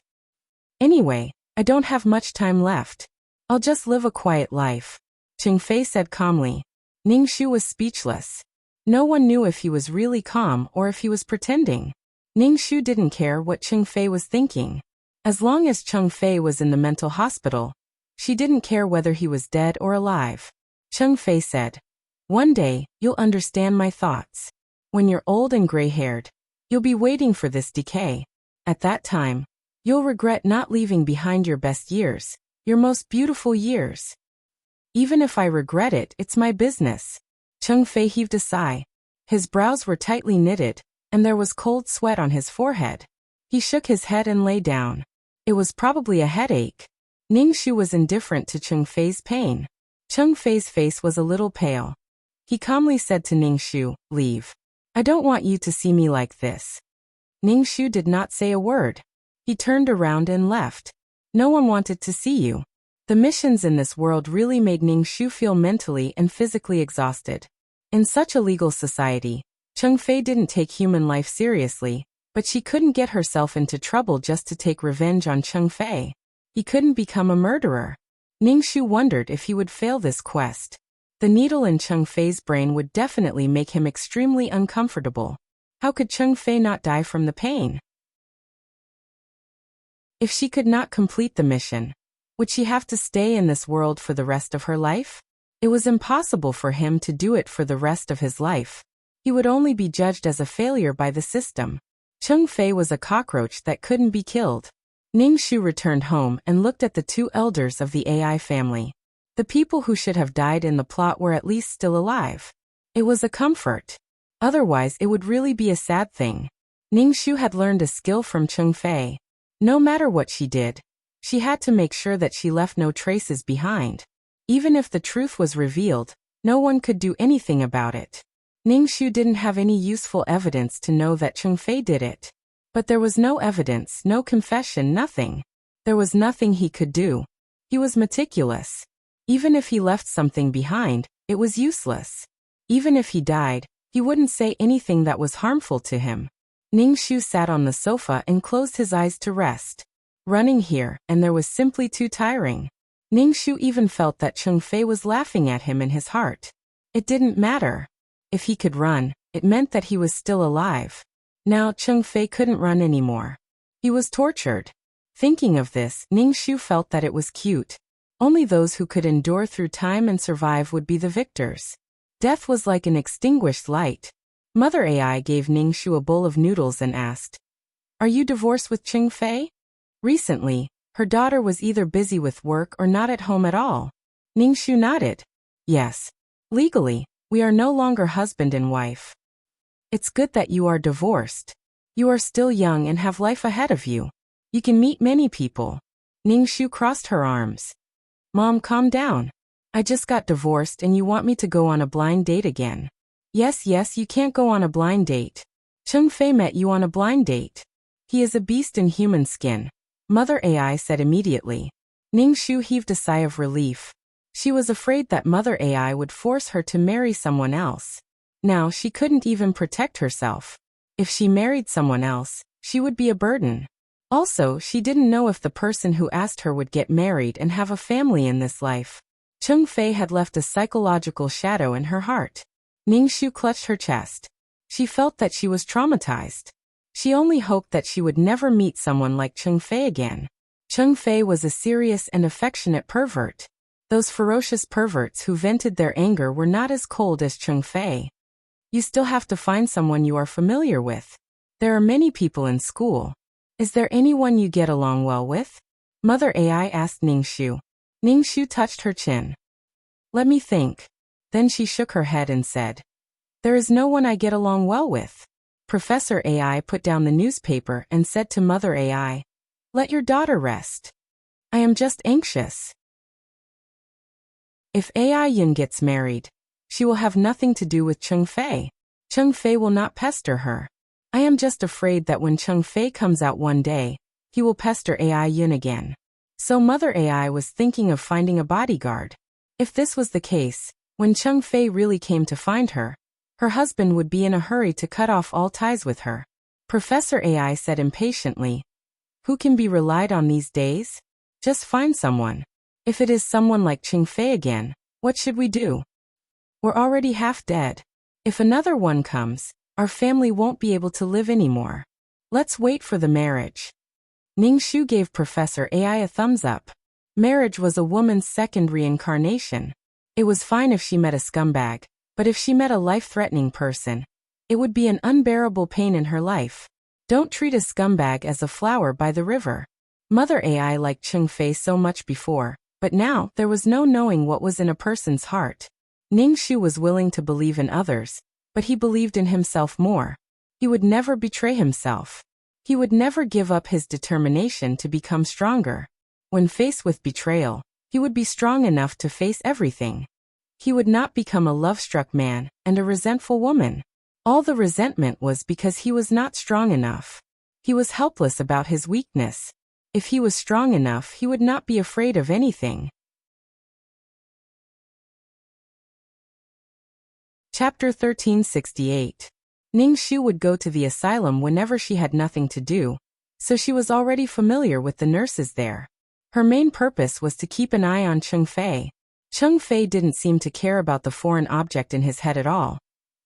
Anyway, I don't have much time left. I'll just live a quiet life." Fei said calmly. Ningxu was speechless. No one knew if he was really calm or if he was pretending. Ningxu didn't care what Fei was thinking. As long as Fei was in the mental hospital, she didn't care whether he was dead or alive. Fei said, "One day, you'll understand my thoughts. When you're old and gray-haired, you'll be waiting for this decay. At that time, you'll regret not leaving behind your best years, your most beautiful years. Even if I regret it, it's my business." Fei heaved a sigh. His brows were tightly knitted, and there was cold sweat on his forehead. He shook his head and lay down. It was probably a headache. Ningxu was indifferent to Fei's pain. Fei's face was a little pale. He calmly said to Ningxu, "Leave. I don't want you to see me like this." Ningxu did not say a word. He turned around and left. No one wanted to see you. The missions in this world really made Ningxu feel mentally and physically exhausted. In such a legal society, Fei didn't take human life seriously, but she couldn't get herself into trouble just to take revenge on Fei. He couldn't become a murderer. Ningxu wondered if he would fail this quest. The needle in Fei's brain would definitely make him extremely uncomfortable. How could Fei not die from the pain? If she could not complete the mission, would she have to stay in this world for the rest of her life? It was impossible for him to do it for the rest of his life. He would only be judged as a failure by the system. Fei was a cockroach that couldn't be killed. Ningxu returned home and looked at the two elders of the AI family. The people who should have died in the plot were at least still alive. It was a comfort. Otherwise, it would really be a sad thing. Ningxu had learned a skill from Fei. No matter what she did, she had to make sure that she left no traces behind. Even if the truth was revealed, no one could do anything about it. Ningxu didn't have any useful evidence to know that Fei did it. But there was no evidence, no confession, nothing. There was nothing he could do. He was meticulous. Even if he left something behind, it was useless. Even if he died, he wouldn't say anything that was harmful to him. Ningxu sat on the sofa and closed his eyes to rest. Running here and there was simply too tiring. Ningxu even felt that Fei was laughing at him in his heart. It didn't matter. If he could run, it meant that he was still alive. Now Fei couldn't run anymore. He was tortured. Thinking of this, Ningxu felt that it was cute. Only those who could endure through time and survive would be the victors. Death was like an extinguished light. Mother AI gave Ningxu a bowl of noodles and asked, "Are you divorced with Fei?" Recently, her daughter was either busy with work or not at home at all. Ningxu nodded. "Yes. Legally, we are no longer husband and wife. It's good that you are divorced. You are still young and have life ahead of you. You can meet many people." Ningxu crossed her arms. "Mom, calm down. I just got divorced and you want me to go on a blind date again." Yes, you can't go on a blind date. Fei met you on a blind date. He is a beast in human skin. Mother AI said immediately. Ningxu heaved a sigh of relief. She was afraid that Mother AI would force her to marry someone else. Now she couldn't even protect herself. If she married someone else, she would be a burden. Also, she didn't know if the person who asked her would get married and have a family in this life. Fei had left a psychological shadow in her heart. Ningxu clutched her chest. She felt that she was traumatized. She only hoped that she would never meet someone like Fei again. Fei was a serious and affectionate pervert. Those ferocious perverts who vented their anger were not as cold as Fei. You still have to find someone you are familiar with. There are many people in school. Is there anyone you get along well with? Mother AI asked Ningxu. Ningxu touched her chin. Let me think. Then she shook her head and said, "There is no one I get along well with." Professor AI put down the newspaper and said to Mother AI, "Let your daughter rest. I am just anxious. If AI Yin gets married, she will have nothing to do with Fei. Fei will not pester her. I am just afraid that when Fei comes out one day, he will pester AI Yin again." So Mother AI was thinking of finding a bodyguard. If this was the case, when Fei really came to find her, her husband would be in a hurry to cut off all ties with her. Professor AI said impatiently, "Who can be relied on these days? Just find someone. If it is someone like Fei again, What should we do? We're already half dead. If another one comes, our family won't be able to live anymore. Let's wait for the marriage. Ningshu gave Professor AI a thumbs up. Marriage was a woman's second reincarnation. It was fine if she met a scumbag, but if she met a life-threatening person, it would be an unbearable pain in her life. Don't treat a scumbag as a flower by the river. Mother AI liked Cheng Fei so much before, but now there was no knowing what was in a person's heart. Ningshu was willing to believe in others, but he believed in himself more. He would never betray himself. He would never give up his determination to become stronger. When faced with betrayal, he would be strong enough to face everything. He would not become a love-struck man and a resentful woman. All the resentment was because he was not strong enough. He was helpless about his weakness. If he was strong enough, he would not be afraid of anything. Chapter 1368. Ningshu would go to the asylum whenever she had nothing to do, so she was already familiar with the nurses there. Her main purpose was to keep an eye on Cheng Fei. Cheng Fei didn't seem to care about the foreign object in his head at all.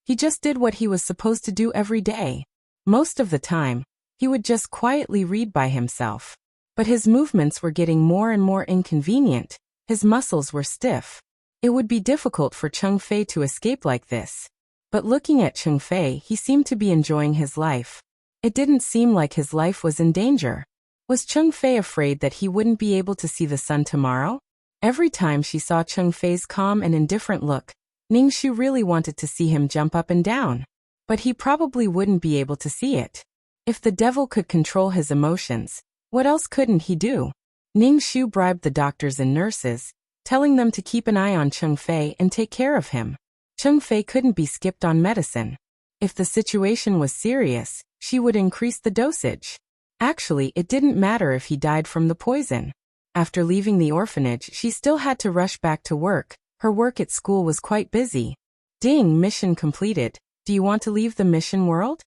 He just did what he was supposed to do every day. Most of the time, he would just quietly read by himself. But his movements were getting more and more inconvenient. His muscles were stiff. It would be difficult for Cheng Fei to escape like this. But looking at Cheng Fei, he seemed to be enjoying his life. It didn't seem like his life was in danger. Was Cheng Fei afraid that he wouldn't be able to see the sun tomorrow? Every time she saw Cheng Fei's calm and indifferent look, Ningshu really wanted to see him jump up and down. But he probably wouldn't be able to see it. If the devil could control his emotions, what else couldn't he do? Ningshu bribed the doctors and nurses, telling them to keep an eye on Cheng Fei and take care of him. Cheng Fei couldn't be skipped on medicine. If the situation was serious, she would increase the dosage. Actually, it didn't matter if he died from the poison. After leaving the orphanage, she still had to rush back to work. Her work at school was quite busy. Ding, mission completed. Do you want to leave the mission world?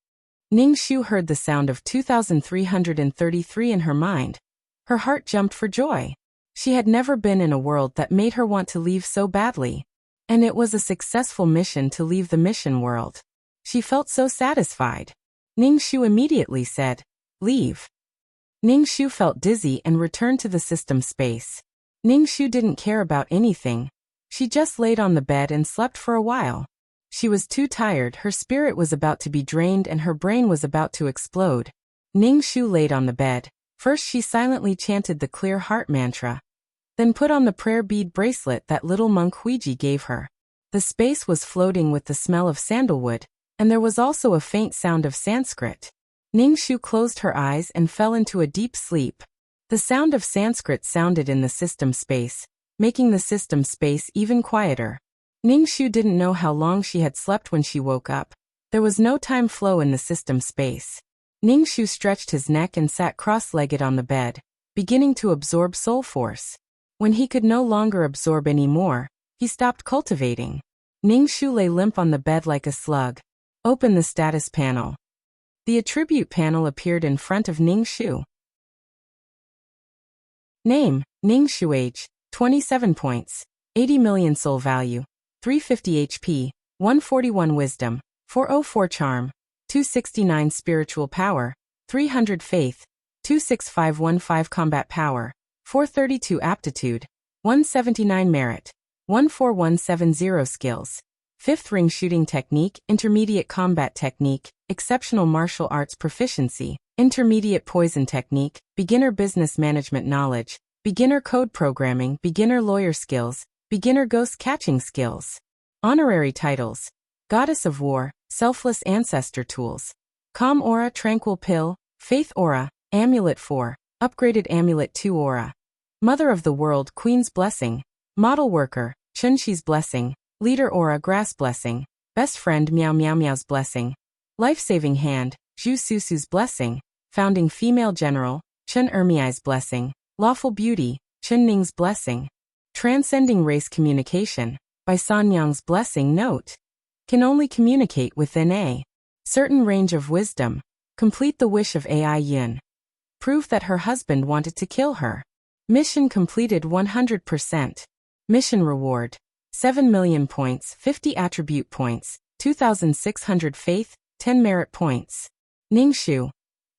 Ningshu heard the sound of 2333 in her mind. Her heart jumped for joy. She had never been in a world that made her want to leave so badly. And it was a successful mission to leave the mission world. She felt so satisfied. Ningshu immediately said, "Leave." Ningshu felt dizzy and returned to the system space. Ningshu didn't care about anything. She just laid on the bed and slept for a while. She was too tired, her spirit was about to be drained and her brain was about to explode. Ningshu laid on the bed. First she silently chanted the clear heart mantra. Then put on the prayer bead bracelet that little monk Huiji gave her. The space was floating with the smell of sandalwood, and there was also a faint sound of Sanskrit. Ningshu closed her eyes and fell into a deep sleep. The sound of Sanskrit sounded in the system space, making the system space even quieter. Ningshu didn't know how long she had slept when she woke up. There was no time flow in the system space. Ningshu stretched his neck and sat cross-legged on the bed, beginning to absorb soul force. When he could no longer absorb any more, he stopped cultivating. Ningshu lay limp on the bed like a slug. Open the status panel. The attribute panel appeared in front of Ningshu. Name, Ningshu. Age, 27 points, 80 million soul value, 350 HP, 141 wisdom, 404 charm, 269 spiritual power, 300 faith, 26515 combat power, 432 aptitude, 179 merit, 14170 skills. 5th ring shooting technique, intermediate combat technique, exceptional martial arts proficiency, intermediate poison technique, beginner business management knowledge, beginner code programming, beginner lawyer skills, beginner ghost catching skills. Honorary titles: Goddess of War, Selfless Ancestor Tools, Calm Aura, Tranquil Pill, Faith Aura, Amulet 4, Upgraded Amulet 2 Aura. Mother of the World, Queen's Blessing, Model Worker, Chunxi's Blessing, Leader Aura, Grass Blessing, Best Friend, Meow Meow Meow's Blessing, Life-Saving Hand, Zhu Susu's Blessing, Founding Female General, Chun Ermiai's Blessing, Lawful Beauty, Chun Ning's Blessing, Transcending Race Communication, by San Yang's Blessing. Note: can only communicate within a certain range of wisdom. Complete the wish of AI Yin. Prove that her husband wanted to kill her. Mission completed 100%. Mission reward: 7 million points, 50 attribute points, 2,600 faith, 10 merit points. Ningxu.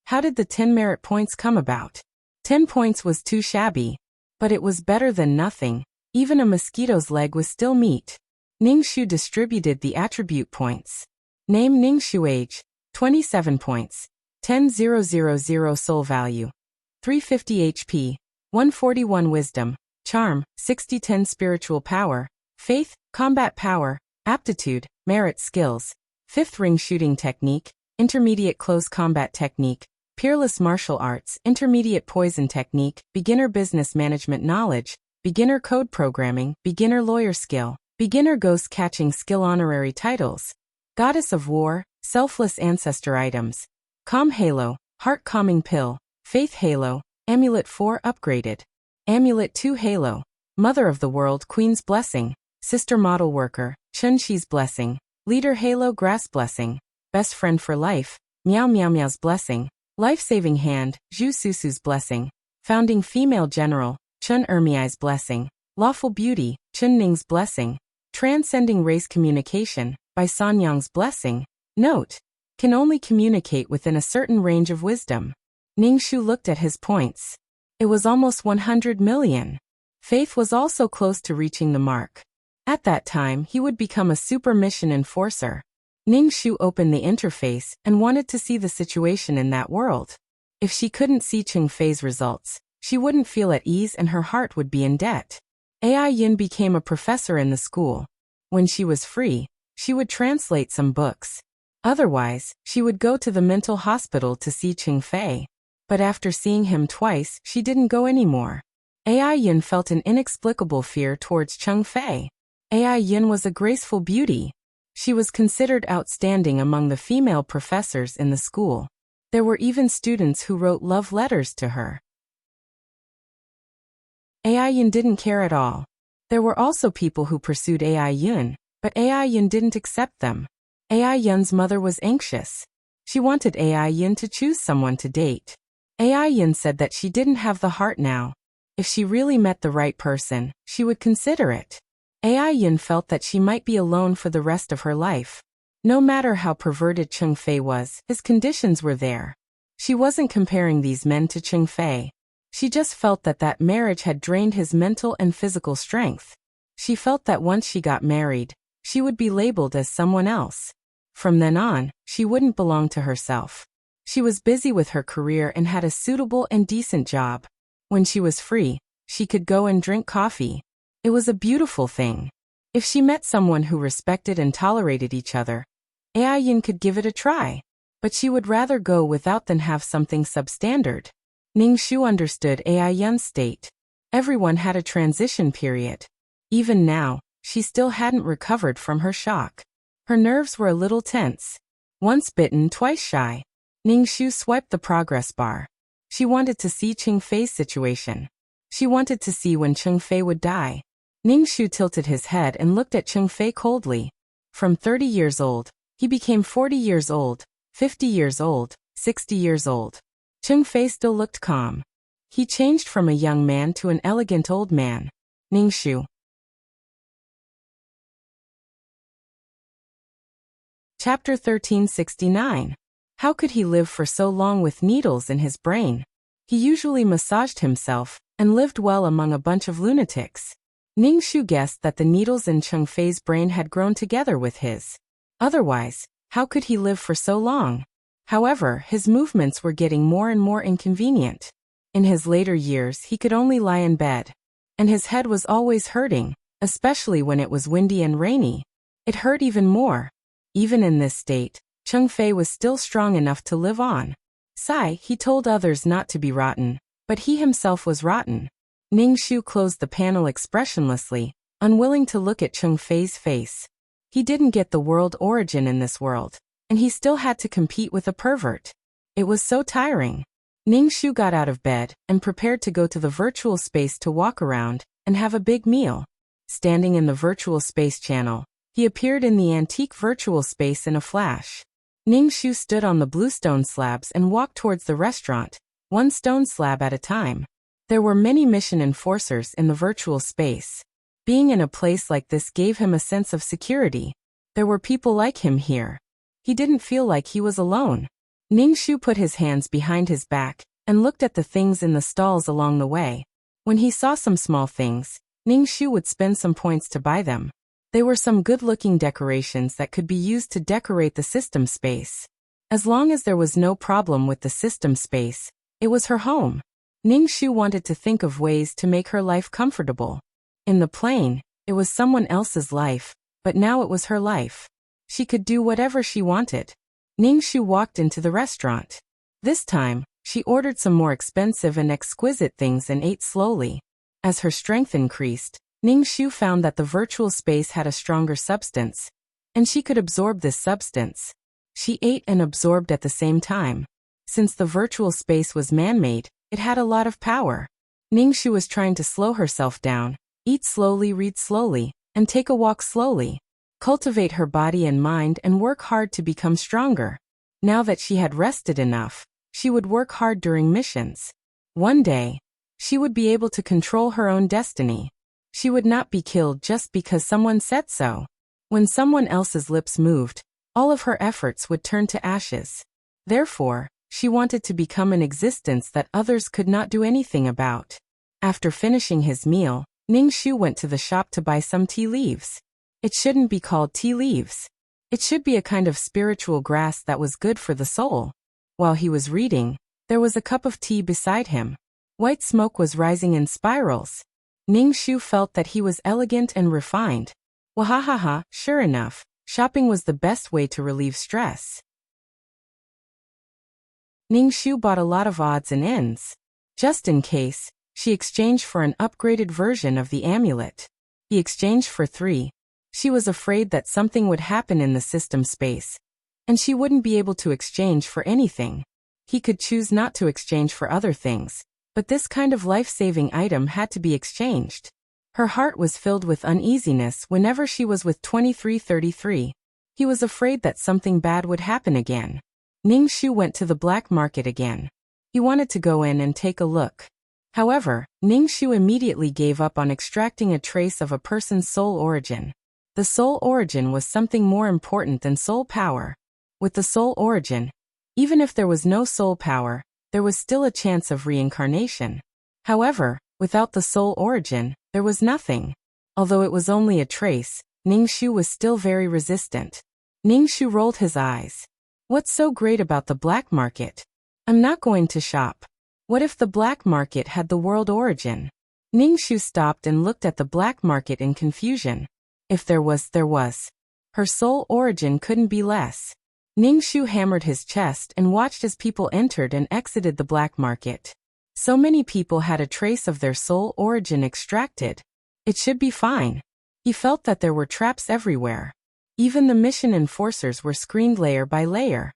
How did the 10 merit points come about? 10 points was too shabby. But it was better than nothing. Even a mosquito's leg was still meat. Ningxu distributed the attribute points. Name Ningxu. Age, 27 points. 10,000 soul value. 350 HP. 141 wisdom. Charm, 60-10 spiritual power. Faith, combat power. Aptitude, merit skills. 5th ring shooting technique. Intermediate close combat technique. Peerless martial arts. Intermediate poison technique. Beginner business management knowledge. Beginner code programming. Beginner lawyer skill. Beginner ghost catching skill. Honorary titles. Goddess of War. Selfless ancestor items. Calm Halo. Heart calming pill. Faith Halo. Amulet 4 upgraded. Amulet 2 Halo. Mother of the World Queen's Blessing. Sister Model Worker. Chun-Chi's Blessing. Leader Halo Grass Blessing. Best Friend for Life. Meow Meow Meow's Blessing. Life-Saving Hand. Zhu Susu's Blessing. Founding Female General. Chun Ermiai's Blessing. Lawful Beauty. Chun Ning's Blessing. Transcending Race Communication. By Sanyang's Blessing. Note. Can only communicate within a certain range of wisdom. Ningxu looked at his points. It was almost 100 million. Faith was also close to reaching the mark. At that time, he would become a super mission enforcer. Ningxu opened the interface and wanted to see the situation in that world. If she couldn't see Chengfei's results, she wouldn't feel at ease and her heart would be in debt. Ai Yin became a professor in the school. When she was free, she would translate some books. Otherwise, she would go to the mental hospital to see Chengfei. But after seeing him twice, she didn't go anymore. Ai Yin felt an inexplicable fear towards Chengfei. Ai Yin was a graceful beauty. She was considered outstanding among the female professors in the school. There were even students who wrote love letters to her. Ai Yin didn't care at all. There were also people who pursued Ai Yin, but Ai Yin didn't accept them. Ai Yin's mother was anxious. She wanted Ai Yin to choose someone to date. Ai Yin said that she didn't have the heart now. If she really met the right person, she would consider it. Ai Yin felt that she might be alone for the rest of her life. No matter how perverted Chengfei was, his conditions were there. She wasn't comparing these men to Chengfei. She just felt that that marriage had drained his mental and physical strength. She felt that once she got married, she would be labeled as someone else. From then on, she wouldn't belong to herself. She was busy with her career and had a suitable and decent job. When she was free, she could go and drink coffee. It was a beautiful thing. If she met someone who respected and tolerated each other, Ai Yin could give it a try. But she would rather go without than have something substandard. Ningxu understood Ai Yin's state. Everyone had a transition period. Even now, she still hadn't recovered from her shock. Her nerves were a little tense. Once bitten, twice shy. Ningxu swiped the progress bar. She wanted to see Chengfei's situation. She wanted to see when Chengfei would die. Ningxu tilted his head and looked at Chengfei coldly. From 30 years old, he became 40 years old, 50 years old, 60 years old. Chengfei still looked calm. He changed from a young man to an elegant old man. Ningxu. Chapter 1369. How could he live for so long with needles in his brain? He usually massaged himself and lived well among a bunch of lunatics. Ningxu guessed that the needles in Chengfei's brain had grown together with his. Otherwise, how could he live for so long? However, his movements were getting more and more inconvenient. In his later years, he could only lie in bed. And his head was always hurting, especially when it was windy and rainy. It hurt even more. Even in this state, Chengfei was still strong enough to live on. He told others not to be rotten, but he himself was rotten. Ningxu closed the panel expressionlessly, unwilling to look at Chengfei's face. He didn't get the world origin in this world, and he still had to compete with a pervert. It was so tiring. Ningxu got out of bed and prepared to go to the virtual space to walk around and have a big meal. Standing in the virtual space channel, he appeared in the antique virtual space in a flash. Ningxu stood on the blue stone slabs and walked towards the restaurant, one stone slab at a time. There were many mission enforcers in the virtual space. Being in a place like this gave him a sense of security. There were people like him here. He didn't feel like he was alone. Ningxu put his hands behind his back and looked at the things in the stalls along the way. When he saw some small things, Ningxu would spend some points to buy them. They were some good-looking decorations that could be used to decorate the system space. As long as there was no problem with the system space, it was her home. Ningxu wanted to think of ways to make her life comfortable. In the plane, it was someone else's life, but now it was her life. She could do whatever she wanted. Ningxu walked into the restaurant. This time, she ordered some more expensive and exquisite things and ate slowly. As her strength increased, Ningxu found that the virtual space had a stronger substance, and she could absorb this substance. She ate and absorbed at the same time. Since the virtual space was man-made, it had a lot of power. Ningxu was trying to slow herself down, eat slowly, read slowly, and take a walk slowly. Cultivate her body and mind and work hard to become stronger. Now that she had rested enough, she would work hard during missions. One day, she would be able to control her own destiny. She would not be killed just because someone said so. When someone else's lips moved, all of her efforts would turn to ashes. Therefore, she wanted to become an existence that others could not do anything about. After finishing his meal, Ningxu went to the shop to buy some tea leaves. It shouldn't be called tea leaves. It should be a kind of spiritual grass that was good for the soul. While he was reading, there was a cup of tea beside him. White smoke was rising in spirals. Ningxu felt that he was elegant and refined. Wahahaha, sure enough, shopping was the best way to relieve stress. Ningxu bought a lot of odds and ends. Just in case, she exchanged for an upgraded version of the amulet. He exchanged for 3. She was afraid that something would happen in the system space, and she wouldn't be able to exchange for anything. He could choose not to exchange for other things, but this kind of life-saving item had to be exchanged. Her heart was filled with uneasiness whenever she was with 2333. He was afraid that something bad would happen again. Ningxu went to the black market again. He wanted to go in and take a look. However, Ningxu immediately gave up on extracting a trace of a person's soul origin. The soul origin was something more important than soul power. With the soul origin, even if there was no soul power, there was still a chance of reincarnation. However, without the soul origin, there was nothing. Although it was only a trace, Ningxu was still very resistant. Ningxu rolled his eyes. What's so great about the black market? I'm not going to shop. What if the black market had the world origin? Ningxu stopped and looked at the black market in confusion. If there was. Her soul origin couldn't be less. Ningxu hammered his chest and watched as people entered and exited the black market. So many people had a trace of their soul origin extracted. It should be fine. He felt that there were traps everywhere. Even the mission enforcers were screened layer by layer.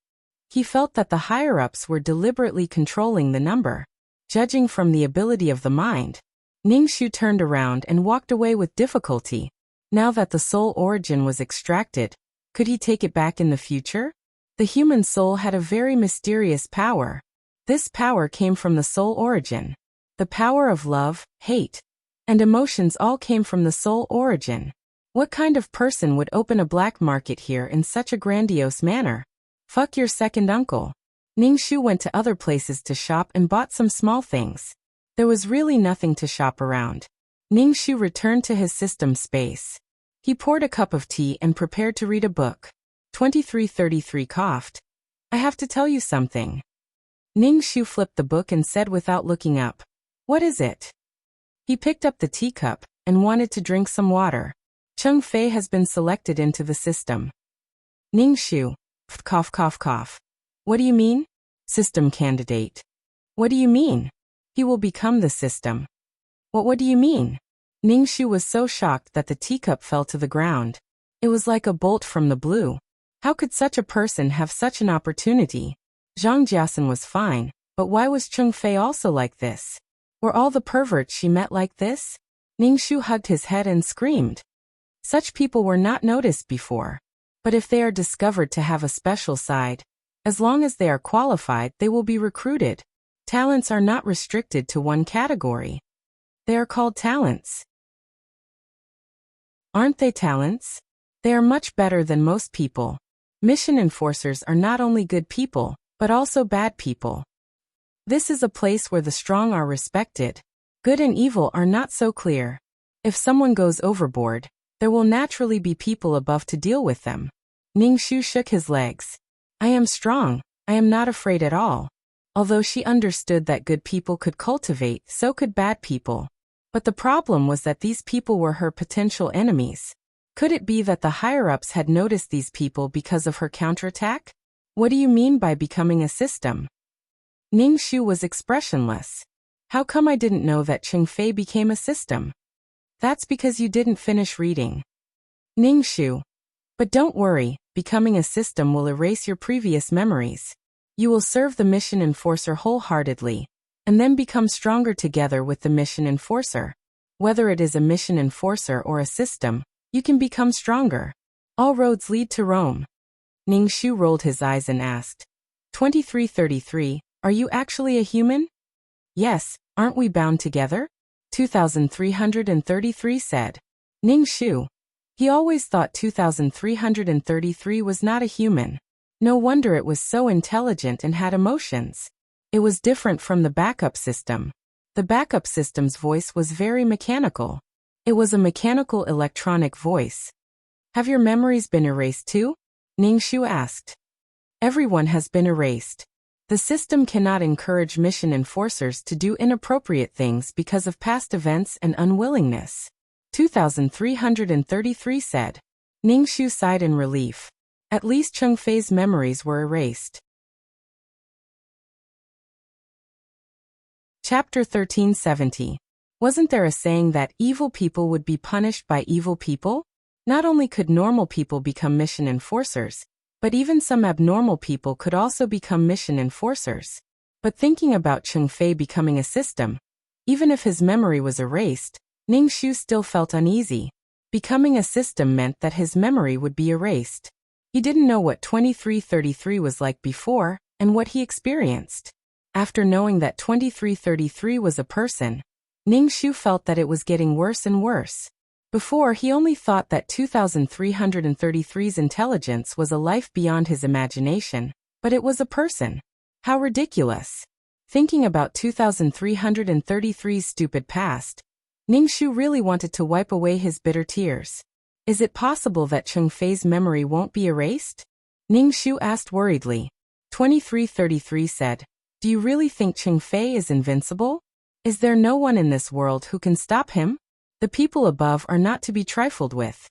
He felt that the higher-ups were deliberately controlling the number. Judging from the ability of the mind, Ningxu turned around and walked away with difficulty. Now that the soul origin was extracted, could he take it back in the future? The human soul had a very mysterious power. This power came from the soul origin. The power of love, hate, and emotions all came from the soul origin. What kind of person would open a black market here in such a grandiose manner? Fuck your second uncle. Ningxu went to other places to shop and bought some small things. There was really nothing to shop around. Ningxu returned to his system space. He poured a cup of tea and prepared to read a book. 2333 coughed. I have to tell you something. Ningxu flipped the book and said without looking up. What is it? He picked up the teacup and wanted to drink some water. Cheng Fei has been selected into the system. Ningxu. Cough, cough, cough. What do you mean? System candidate. What do you mean? He will become the system. What do you mean? Ningxu was so shocked that the teacup fell to the ground. It was like a bolt from the blue. How could such a person have such an opportunity? Zhang Jiasen was fine, but why was Cheng Fei also like this? Were all the perverts she met like this? Ningxu hugged his head and screamed. Such people were not noticed before. But if they are discovered to have a special side, as long as they are qualified, they will be recruited. Talents are not restricted to one category. They are called talents. Aren't they talents? They are much better than most people. Mission enforcers are not only good people, but also bad people. This is a place where the strong are respected. Good and evil are not so clear. If someone goes overboard, there will naturally be people above to deal with them. Ningxu shook his legs. I am strong. I am not afraid at all. Although she understood that good people could cultivate, so could bad people. But the problem was that these people were her potential enemies. Could it be that the higher-ups had noticed these people because of her counterattack? What do you mean by becoming a system? Ningxu was expressionless. How come I didn't know that Chengfei became a system? That's because you didn't finish reading. Ningxu. But don't worry, becoming a system will erase your previous memories. You will serve the mission enforcer wholeheartedly, and then become stronger together with the mission enforcer. Whether it is a mission enforcer or a system, you can become stronger. All roads lead to Rome. Ningxu rolled his eyes and asked, 2333, are you actually a human? Yes, aren't we bound together? 2333 said. Ningxu. He always thought 2333 was not a human. No wonder it was so intelligent and had emotions. It was different from the backup system. The backup system's voice was very mechanical. It was a mechanical electronic voice. Have your memories been erased too? Ningxu asked. Everyone has been erased. The system cannot encourage mission enforcers to do inappropriate things because of past events and unwillingness. 2333 said. Ningxu sighed in relief. At least Chengfei's memories were erased. Chapter 1370. Wasn't there a saying that evil people would be punished by evil people? Not only could normal people become mission enforcers, but even some abnormal people could also become mission enforcers. But thinking about Chengfei becoming a system, even if his memory was erased, Ningxu still felt uneasy. Becoming a system meant that his memory would be erased. He didn't know what 2333 was like before, and what he experienced. After knowing that 2333 was a person, Ningxu felt that it was getting worse and worse. Before, he only thought that 2333's intelligence was a life beyond his imagination, but it was a person. How ridiculous. Thinking about 2333's stupid past, Ningxu really wanted to wipe away his bitter tears. Is it possible that Chengfei's memory won't be erased? Ningxu asked worriedly. 2333 said, do you really think Chengfei is invincible? Is there no one in this world who can stop him? The people above are not to be trifled with.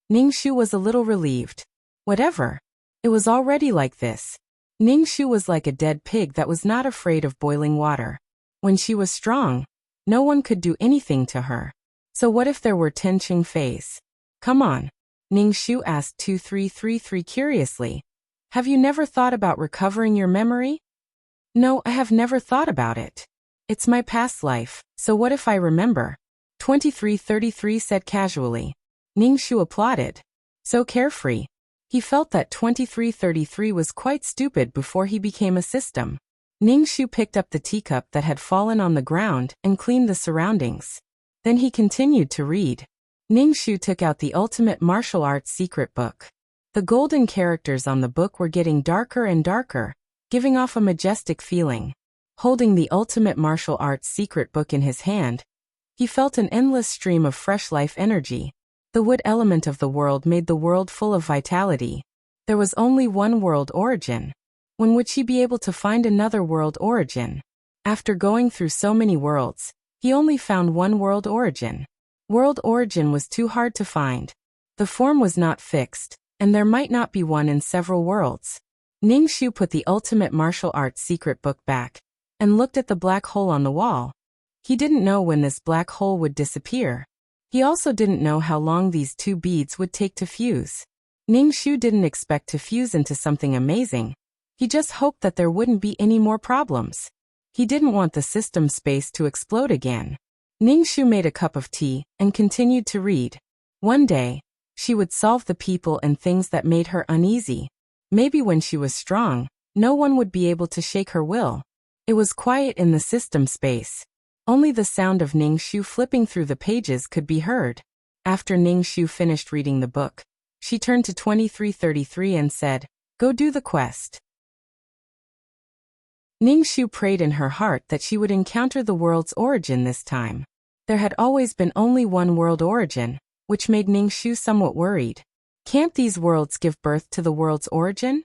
Ningxu was a little relieved. Whatever. It was already like this. Ningxu was like a dead pig that was not afraid of boiling water. When she was strong, no one could do anything to her. So what if there were 10 Chengfeis? Come on. Ningxu asked 2333 curiously. Have you never thought about recovering your memory? No, I have never thought about it. It's my past life, so what if I remember? 2333 said casually. Ningxu applauded. So carefree. He felt that 2333 was quite stupid before he became a system. Ningxu picked up the teacup that had fallen on the ground and cleaned the surroundings. Then he continued to read. Ningxu took out the Ultimate Martial Arts Secret Book. The golden characters on the book were getting darker and darker, giving off a majestic feeling. Holding the Ultimate Martial Arts Secret Book in his hand, he felt an endless stream of fresh life energy. The wood element of the world made the world full of vitality. There was only one world origin. When would she be able to find another world origin? After going through so many worlds, he only found one world origin. World origin was too hard to find. The form was not fixed, and there might not be one in several worlds. Ningxu put the Ultimate Martial Arts Secret Book back, and looked at the black hole on the wall. He didn't know when this black hole would disappear. He also didn't know how long these two beads would take to fuse. Ningxu didn't expect to fuse into something amazing. He just hoped that there wouldn't be any more problems. He didn't want the system space to explode again. Ningxu made a cup of tea and continued to read. One day, she would solve the people and things that made her uneasy. Maybe when she was strong, no one would be able to shake her will. It was quiet in the system space. Only the sound of Ningxu flipping through the pages could be heard. After Ningshu finished reading the book, she turned to 2333 and said, "Go do the quest." Ningshu prayed in her heart that she would encounter the world's origin this time. There had always been only one world origin, which made Ningshu somewhat worried. Can't these worlds give birth to the world's origin?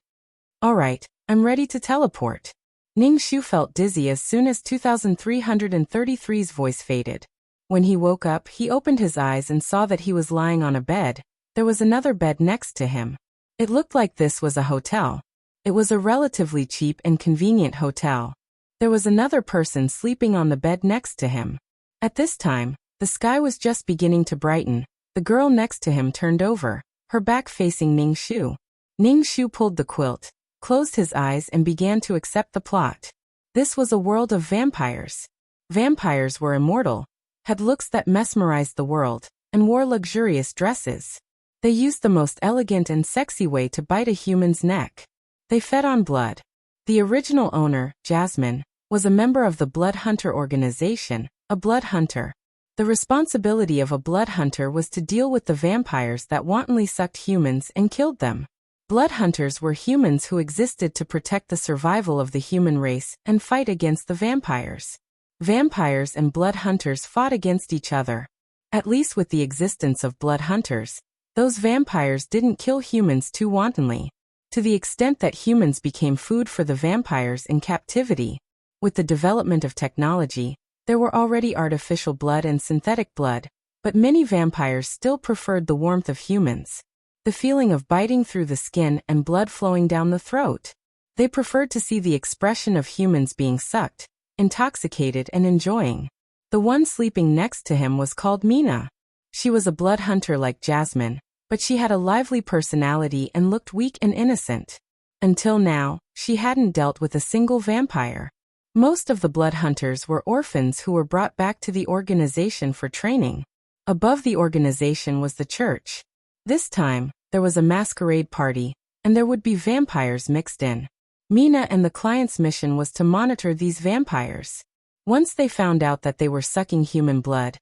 Alright, I'm ready to teleport. Ningshu felt dizzy as soon as 2333's voice faded. When he woke up, he opened his eyes and saw that he was lying on a bed. There was another bed next to him. It looked like this was a hotel. It was a relatively cheap and convenient hotel. There was another person sleeping on the bed next to him. At this time, the sky was just beginning to brighten. The girl next to him turned over, her back facing Ningshu. Ningshu pulled the quilt, closed his eyes and began to accept the plot. This was a world of vampires. Vampires were immortal, had looks that mesmerized the world, and wore luxurious dresses. They used the most elegant and sexy way to bite a human's neck. They fed on blood. The original owner, Jasmine, was a member of the Blood Hunter organization, a blood hunter. The responsibility of a blood hunter was to deal with the vampires that wantonly sucked humans and killed them. Blood hunters were humans who existed to protect the survival of the human race and fight against the vampires. Vampires and blood hunters fought against each other. At least with the existence of blood hunters, those vampires didn't kill humans too wantonly, to the extent that humans became food for the vampires in captivity. With the development of technology, there were already artificial blood and synthetic blood, but many vampires still preferred the warmth of humans. The feeling of biting through the skin and blood flowing down the throat. They preferred to see the expression of humans being sucked, intoxicated and enjoying. The one sleeping next to him was called Mina. She was a blood hunter like Jasmine, but she had a lively personality and looked weak and innocent. Until now, she hadn't dealt with a single vampire. Most of the blood hunters were orphans who were brought back to the organization for training. Above the organization was the church. This time, there was a masquerade party, and there would be vampires mixed in. Mina and the client's mission was to monitor these vampires. Once they found out that they were sucking human blood,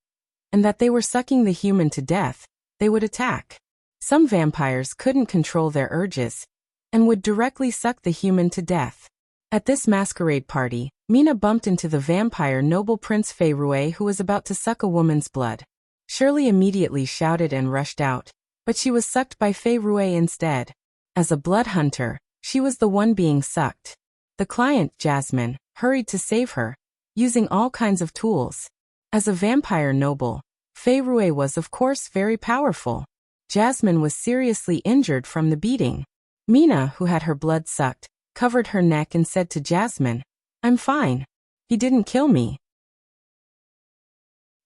and that they were sucking the human to death, they would attack. Some vampires couldn't control their urges, and would directly suck the human to death. At this masquerade party, Mina bumped into the vampire noble Prince Fei Rui who was about to suck a woman's blood. Shirley immediately shouted and rushed out, but she was sucked by Fei Rui instead. As a blood hunter, she was the one being sucked. The client, Jasmine, hurried to save her, using all kinds of tools. As a vampire noble, Fei Rui was of course very powerful. Jasmine was seriously injured from the beating. Mina, who had her blood sucked, covered her neck and said to Jasmine, "I'm fine. He didn't kill me.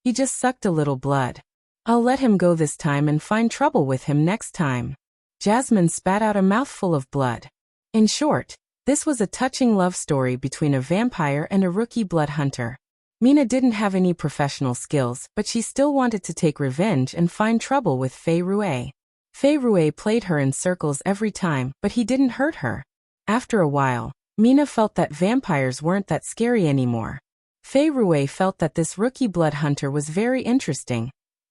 He just sucked a little blood. I'll let him go this time and find trouble with him next time." Jasmine spat out a mouthful of blood. In short, this was a touching love story between a vampire and a rookie blood hunter. Mina didn't have any professional skills, but she still wanted to take revenge and find trouble with Fei Rui. Fei Rui played her in circles every time, but he didn't hurt her. After a while, Mina felt that vampires weren't that scary anymore. Fei Rui felt that this rookie blood hunter was very interesting.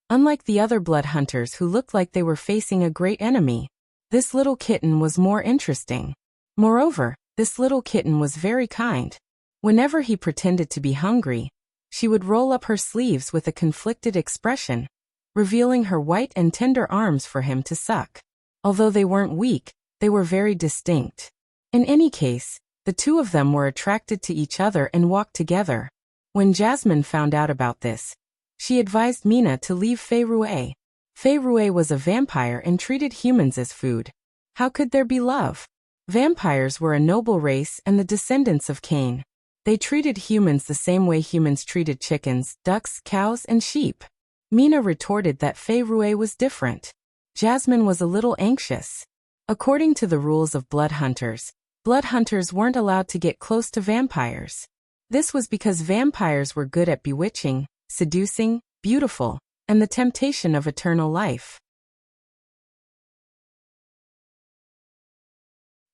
Unlike the other blood hunters who looked like they were facing a great enemy, this little kitten was more interesting. Moreover, this little kitten was very kind. Whenever he pretended to be hungry, she would roll up her sleeves with a conflicted expression, revealing her white and tender arms for him to suck. Although they weren't weak, they were very distinct. In any case, the two of them were attracted to each other and walked together. When Jasmine found out about this, she advised Mina to leave Fei Rui. Fei Rui was a vampire and treated humans as food. How could there be love? Vampires were a noble race and the descendants of Cain. They treated humans the same way humans treated chickens, ducks, cows, and sheep. Mina retorted that Fei Rui was different. Jasmine was a little anxious. According to the rules of blood hunters weren't allowed to get close to vampires. This was because vampires were good at bewitching, seducing, beautiful, and the temptation of eternal life.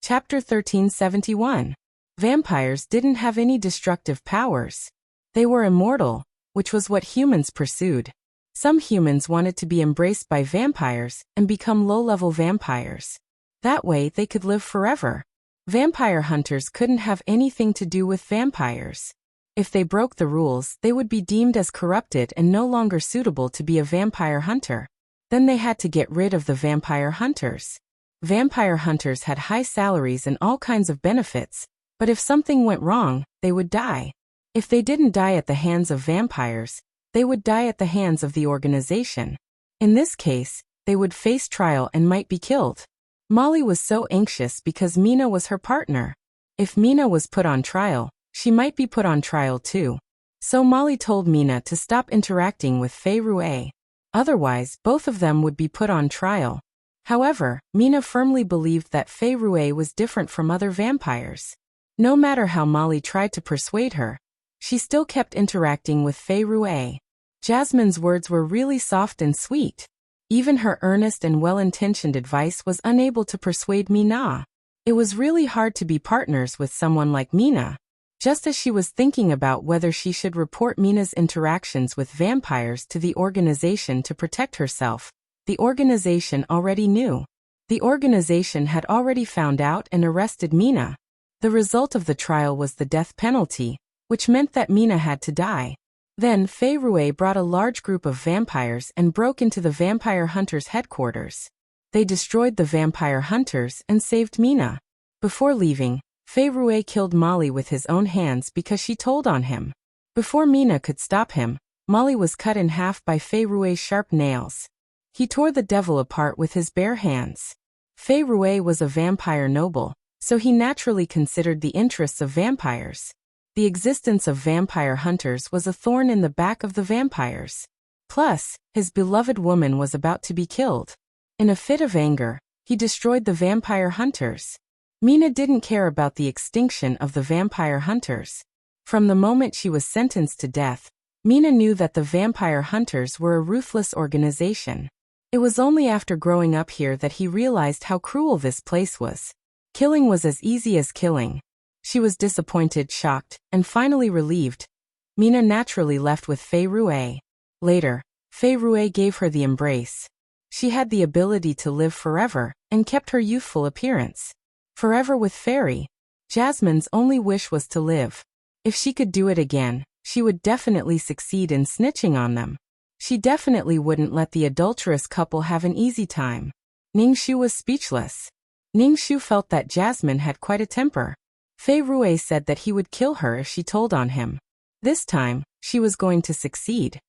Chapter 1371. Vampires didn't have any destructive powers. They were immortal, which was what humans pursued. Some humans wanted to be embraced by vampires and become low-level vampires. That way they could live forever. Vampire hunters couldn't have anything to do with vampires. If they broke the rules, they would be deemed as corrupted and no longer suitable to be a vampire hunter. Then they had to get rid of the vampire hunters. Vampire hunters had high salaries and all kinds of benefits, but if something went wrong, they would die. If they didn't die at the hands of vampires, they would die at the hands of the organization. In this case, they would face trial and might be killed. Molly was so anxious because Mina was her partner. If Mina was put on trial, she might be put on trial too. So Molly told Mina to stop interacting with Fei Rue. Otherwise, both of them would be put on trial. However, Mina firmly believed that Fei Rue was different from other vampires. No matter how Molly tried to persuade her, she still kept interacting with Fei Rue. Jasmine's words were really soft and sweet. Even her earnest and well-intentioned advice was unable to persuade Mina. It was really hard to be partners with someone like Mina. Just as she was thinking about whether she should report Mina's interactions with vampires to the organization to protect herself, the organization already knew. The organization had already found out and arrested Mina. The result of the trial was the death penalty, which meant that Mina had to die. Then Fei Rue brought a large group of vampires and broke into the vampire hunters' headquarters. They destroyed the vampire hunters and saved Mina. Before leaving, Fei Rue killed Molly with his own hands because she told on him. Before Mina could stop him, Molly was cut in half by Fei Rue's sharp nails. He tore the devil apart with his bare hands. Fei Rue was a vampire noble, so he naturally considered the interests of vampires. The existence of vampire hunters was a thorn in the back of the vampires. Plus, his beloved woman was about to be killed. In a fit of anger, he destroyed the vampire hunters. Mina didn't care about the extinction of the vampire hunters. From the moment she was sentenced to death, Mina knew that the vampire hunters were a ruthless organization. It was only after growing up here that he realized how cruel this place was. Killing was as easy as killing. She was disappointed, shocked, and finally relieved. Mina naturally left with Fei Rue. Later, Fei Rue gave her the embrace. She had the ability to live forever, and kept her youthful appearance. Forever with Fairy. Jasmine's only wish was to live. If she could do it again, she would definitely succeed in snitching on them. She definitely wouldn't let the adulterous couple have an easy time. Ningxu was speechless. Ningxu felt that Jasmine had quite a temper. Fei Rue said that he would kill her if she told on him. This time, she was going to succeed.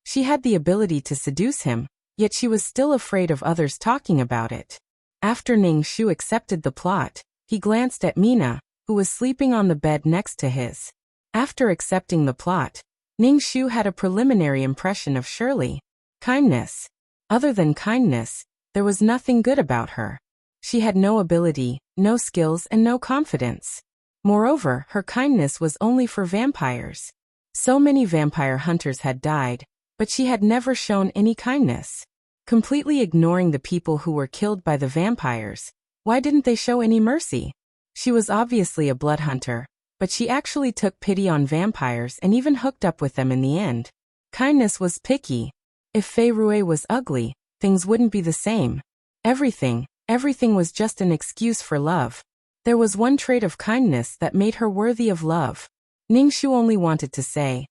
She had the ability to seduce him, yet she was still afraid of others talking about it. After Ningxu accepted the plot, he glanced at Mina, who was sleeping on the bed next to his. After accepting the plot, Ningxu had a preliminary impression of Shirley. Kindness. Other than kindness, there was nothing good about her. She had no ability, no skills, and no confidence. Moreover, her kindness was only for vampires. So many vampire hunters had died, but she had never shown any kindness. Completely ignoring the people who were killed by the vampires, why didn't they show any mercy? She was obviously a blood hunter, but she actually took pity on vampires and even hooked up with them in the end. Kindness was picky. If Fei Rue was ugly, things wouldn't be the same. Everything was just an excuse for love. There was one trait of kindness that made her worthy of love. Ningxu only wanted to say,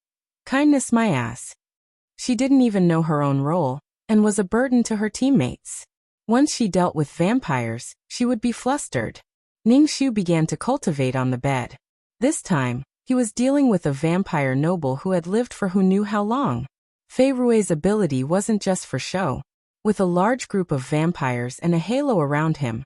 "Kindness my ass." She didn't even know her own role, and was a burden to her teammates. Once she dealt with vampires, she would be flustered. Ningxu began to cultivate on the bed. This time, he was dealing with a vampire noble who had lived for who knew how long. Fei Rue's ability wasn't just for show. With a large group of vampires and a halo around him,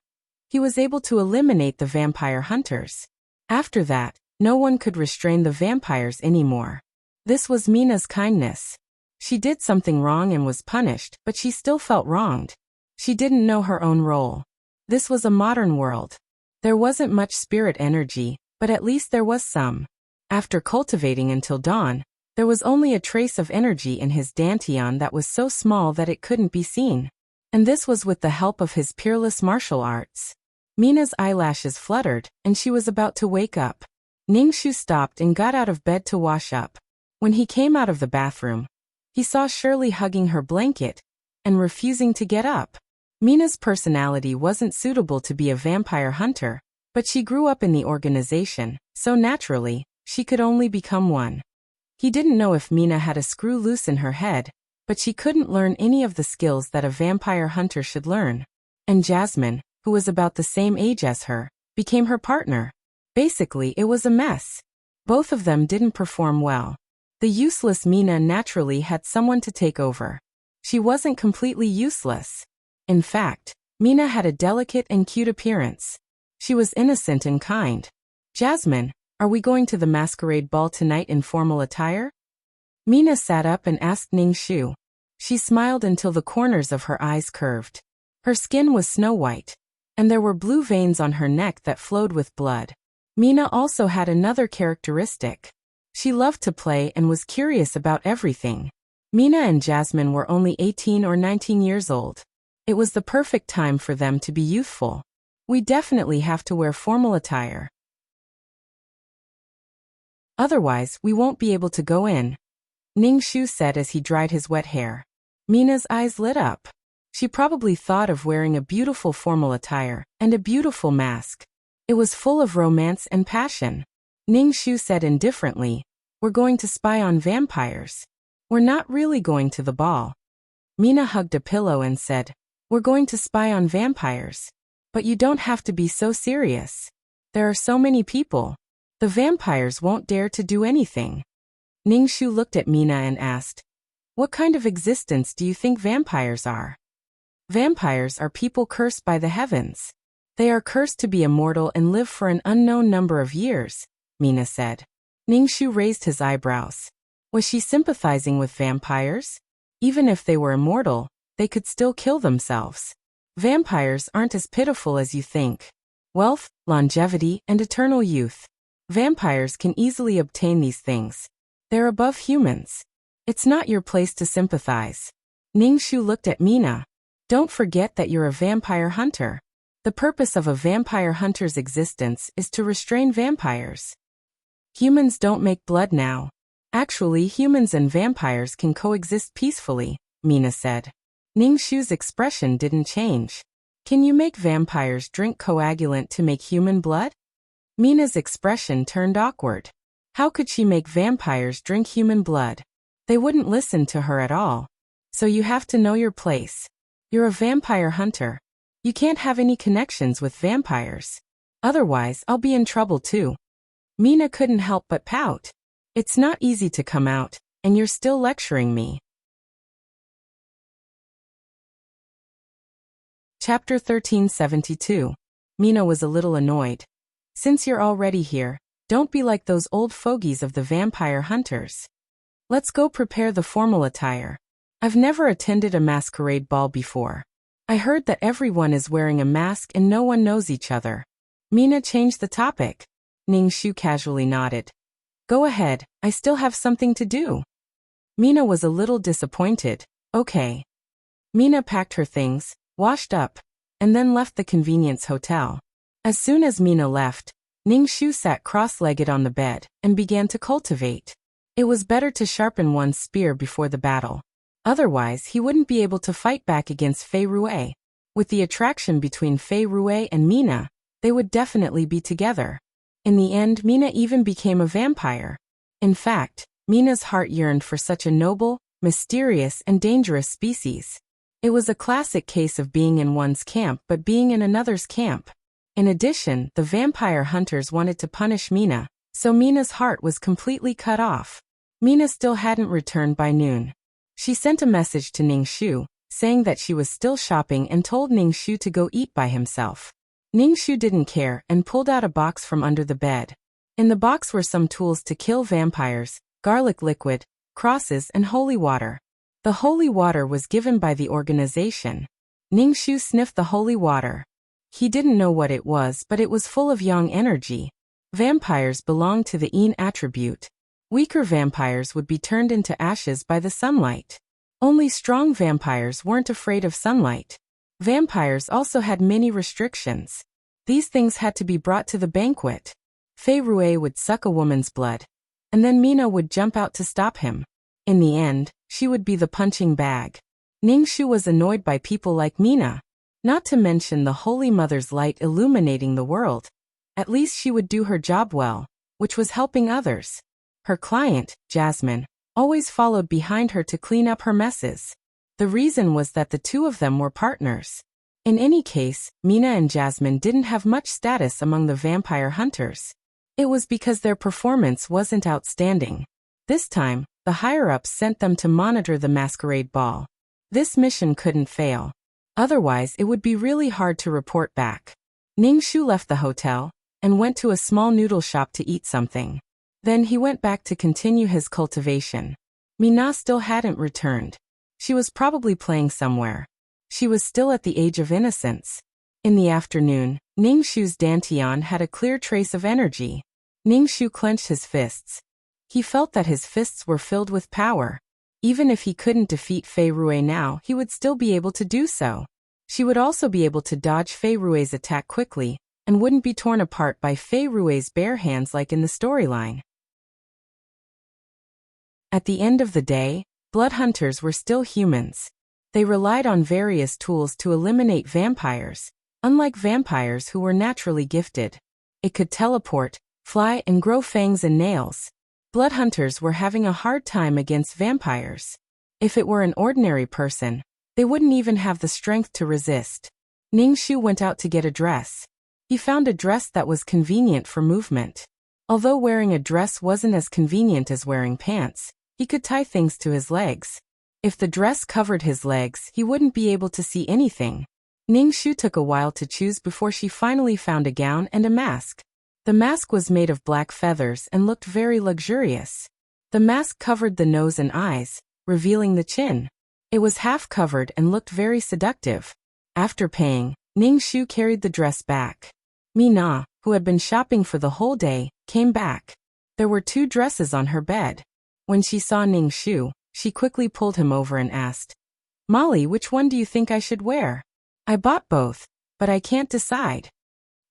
he was able to eliminate the vampire hunters. After that, no one could restrain the vampires anymore. This was Mina's kindness. She did something wrong and was punished, but she still felt wronged. She didn't know her own role. This was a modern world. There wasn't much spirit energy, but at least there was some. After cultivating until dawn, there was only a trace of energy in his dantian that was so small that it couldn't be seen. And this was with the help of his peerless martial arts. Mina's eyelashes fluttered, and she was about to wake up. Ningxu stopped and got out of bed to wash up. When he came out of the bathroom, he saw Shirley hugging her blanket and refusing to get up. Mina's personality wasn't suitable to be a vampire hunter, but she grew up in the organization, so naturally, she could only become one. He didn't know if Mina had a screw loose in her head, but she couldn't learn any of the skills that a vampire hunter should learn. And Jasmine, who was about the same age as her, became her partner. Basically, it was a mess. Both of them didn't perform well. The useless Mina naturally had someone to take over. She wasn't completely useless. In fact, Mina had a delicate and cute appearance. She was innocent and kind. Jasmine, are we going to the masquerade ball tonight in formal attire? Mina sat up and asked Ningshu. She smiled until the corners of her eyes curved. Her skin was snow white, and there were blue veins on her neck that flowed with blood. Mina also had another characteristic. She loved to play and was curious about everything. Mina and Jasmine were only 18 or 19 years old. It was the perfect time for them to be youthful. We definitely have to wear formal attire. Otherwise, we won't be able to go in, Ningshu said as he dried his wet hair. Mina's eyes lit up. She probably thought of wearing a beautiful formal attire and a beautiful mask. It was full of romance and passion. Ningshu said indifferently, "We're going to spy on vampires. We're not really going to the ball." Mina hugged a pillow and said, "We're going to spy on vampires. But you don't have to be so serious. There are so many people. The vampires won't dare to do anything." Ningshu looked at Mina and asked, "What kind of existence do you think vampires are?" "Vampires are people cursed by the heavens. They are cursed to be immortal and live for an unknown number of years," Mina said. Ningshu raised his eyebrows. Was she sympathizing with vampires? Even if they were immortal, they could still kill themselves. Vampires aren't as pitiful as you think. Wealth, longevity, and eternal youth. Vampires can easily obtain these things. They're above humans. It's not your place to sympathize. Ningshu looked at Mina. Don't forget that you're a vampire hunter. The purpose of a vampire hunter's existence is to restrain vampires. Humans don't make blood now. Actually, humans and vampires can coexist peacefully, Mina said. Ningshu's expression didn't change. Can you make vampires drink coagulant to make human blood? Mina's expression turned awkward. How could she make vampires drink human blood? They wouldn't listen to her at all. So you have to know your place. You're a vampire hunter. You can't have any connections with vampires. Otherwise, I'll be in trouble too. Mina couldn't help but pout. It's not easy to come out, and you're still lecturing me. Chapter 1372. Mina was a little annoyed. Since you're already here, don't be like those old fogies of the vampire hunters. Let's go prepare the formal attire. I've never attended a masquerade ball before. I heard that everyone is wearing a mask and no one knows each other. Mina changed the topic. Ningshu casually nodded. Go ahead, I still have something to do. Mina was a little disappointed. Okay. Mina packed her things, washed up, and then left the convenience hotel. As soon as Mina left, Ningshu sat cross-legged on the bed and began to cultivate. It was better to sharpen one's spear before the battle. Otherwise, he wouldn't be able to fight back against Fei Rue. With the attraction between Fei Rue and Mina, they would definitely be together. In the end, Mina even became a vampire. In fact, Mina's heart yearned for such a noble, mysterious, and dangerous species. It was a classic case of being in one's camp but being in another's camp. In addition, the vampire hunters wanted to punish Mina, so Mina's heart was completely cut off. Mina still hadn't returned by noon. She sent a message to Ningshu, saying that she was still shopping and told Ningshu to go eat by himself. Ningshu didn't care and pulled out a box from under the bed. In the box were some tools to kill vampires, garlic liquid, crosses, and holy water. The holy water was given by the organization. Ningshu sniffed the holy water. He didn't know what it was, but it was full of yang energy. Vampires belonged to the yin attribute. Weaker vampires would be turned into ashes by the sunlight. Only strong vampires weren't afraid of sunlight. Vampires also had many restrictions. These things had to be brought to the banquet. Fei Rue would suck a woman's blood. and then Mina would jump out to stop him. In the end, she would be the punching bag. Ningxu was annoyed by people like Mina. Not to mention the Holy Mother's light illuminating the world. At least she would do her job well, which was helping others. Her client, Jasmine, always followed behind her to clean up her messes. The reason was that the two of them were partners. In any case, Mina and Jasmine didn't have much status among the vampire hunters. It was because their performance wasn't outstanding. This time, the higher-ups sent them to monitor the masquerade ball. This mission couldn't fail. Otherwise, it would be really hard to report back. Ningxu left the hotel and went to a small noodle shop to eat something. Then he went back to continue his cultivation. Mina still hadn't returned. She was probably playing somewhere. She was still at the age of innocence. In the afternoon, Ningxu's dantian had a clear trace of energy. Ningxu clenched his fists. He felt that his fists were filled with power. Even if he couldn't defeat Fei Rui now, he would still be able to do so. She would also be able to dodge Fei Rui's attack quickly, and wouldn't be torn apart by Fei Rui's bare hands like in the storyline. At the end of the day, blood hunters were still humans. They relied on various tools to eliminate vampires, unlike vampires who were naturally gifted. It could teleport, fly, and grow fangs and nails. Blood hunters were having a hard time against vampires. If it were an ordinary person, they wouldn't even have the strength to resist. Ningxu went out to get a dress. He found a dress that was convenient for movement. Although wearing a dress wasn't as convenient as wearing pants, he could tie things to his legs. If the dress covered his legs, he wouldn't be able to see anything. Ningxu took a while to choose before she finally found a gown and a mask. The mask was made of black feathers and looked very luxurious. The mask covered the nose and eyes, revealing the chin. It was half covered and looked very seductive. After paying, Ningxu carried the dress back. Mina, who had been shopping for the whole day, came back. There were 2 dresses on her bed. When she saw Ningxu, she quickly pulled him over and asked, "Molly, which one do you think I should wear? I bought both, but I can't decide."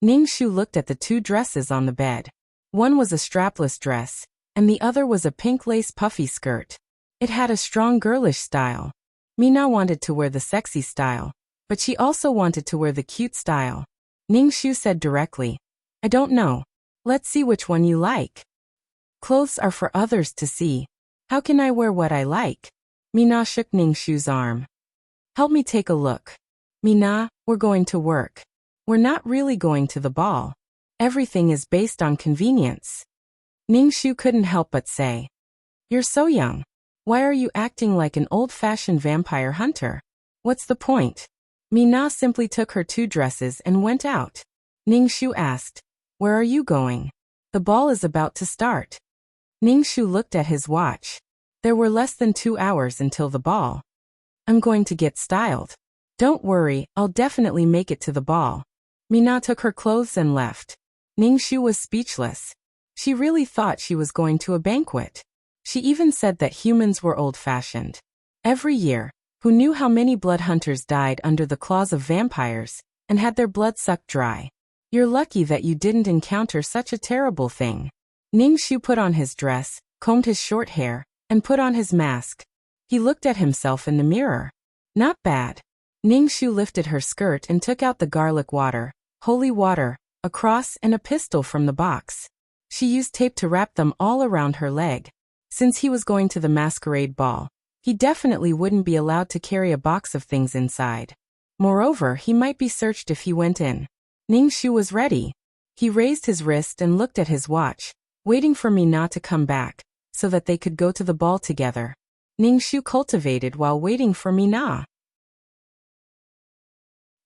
Ningxu looked at the 2 dresses on the bed. One was a strapless dress, and the other was a pink lace puffy skirt. It had a strong girlish style. Mina wanted to wear the sexy style, but she also wanted to wear the cute style. Ningxu said directly, "I don't know. Let's see which one you like." Clothes are for others to see. How can I wear what I like? Mina shook Ningxu's arm. "Help me take a look." "Mina, we're going to work. We're not really going to the ball. Everything is based on convenience." Ningxu couldn't help but say, "You're so young. Why are you acting like an old-fashioned vampire hunter? What's the point?" Mina simply took her 2 dresses and went out. Ningxu asked, "Where are you going?" "The ball is about to start." Ningxu looked at his watch. There were less than 2 hours until the ball. "I'm going to get styled." "Don't worry, I'll definitely make it to the ball." Mina took her clothes and left. Ningxu was speechless. She really thought she was going to a banquet. She even said that humans were old-fashioned. Every year, who knew how many blood hunters died under the claws of vampires and had their blood sucked dry? You're lucky that you didn't encounter such a terrible thing. Ningxu put on his dress, combed his short hair, and put on his mask. He looked at himself in the mirror. Not bad. Ningxu lifted her skirt and took out the garlic water, holy water, a cross, and a pistol from the box. She used tape to wrap them all around her leg. Since he was going to the masquerade ball, he definitely wouldn't be allowed to carry a box of things inside. Moreover, he might be searched if he went in. Ningxu was ready. He raised his wrist and looked at his watch, waiting for Mina to come back, so that they could go to the ball together. Ningxu cultivated while waiting for Mina.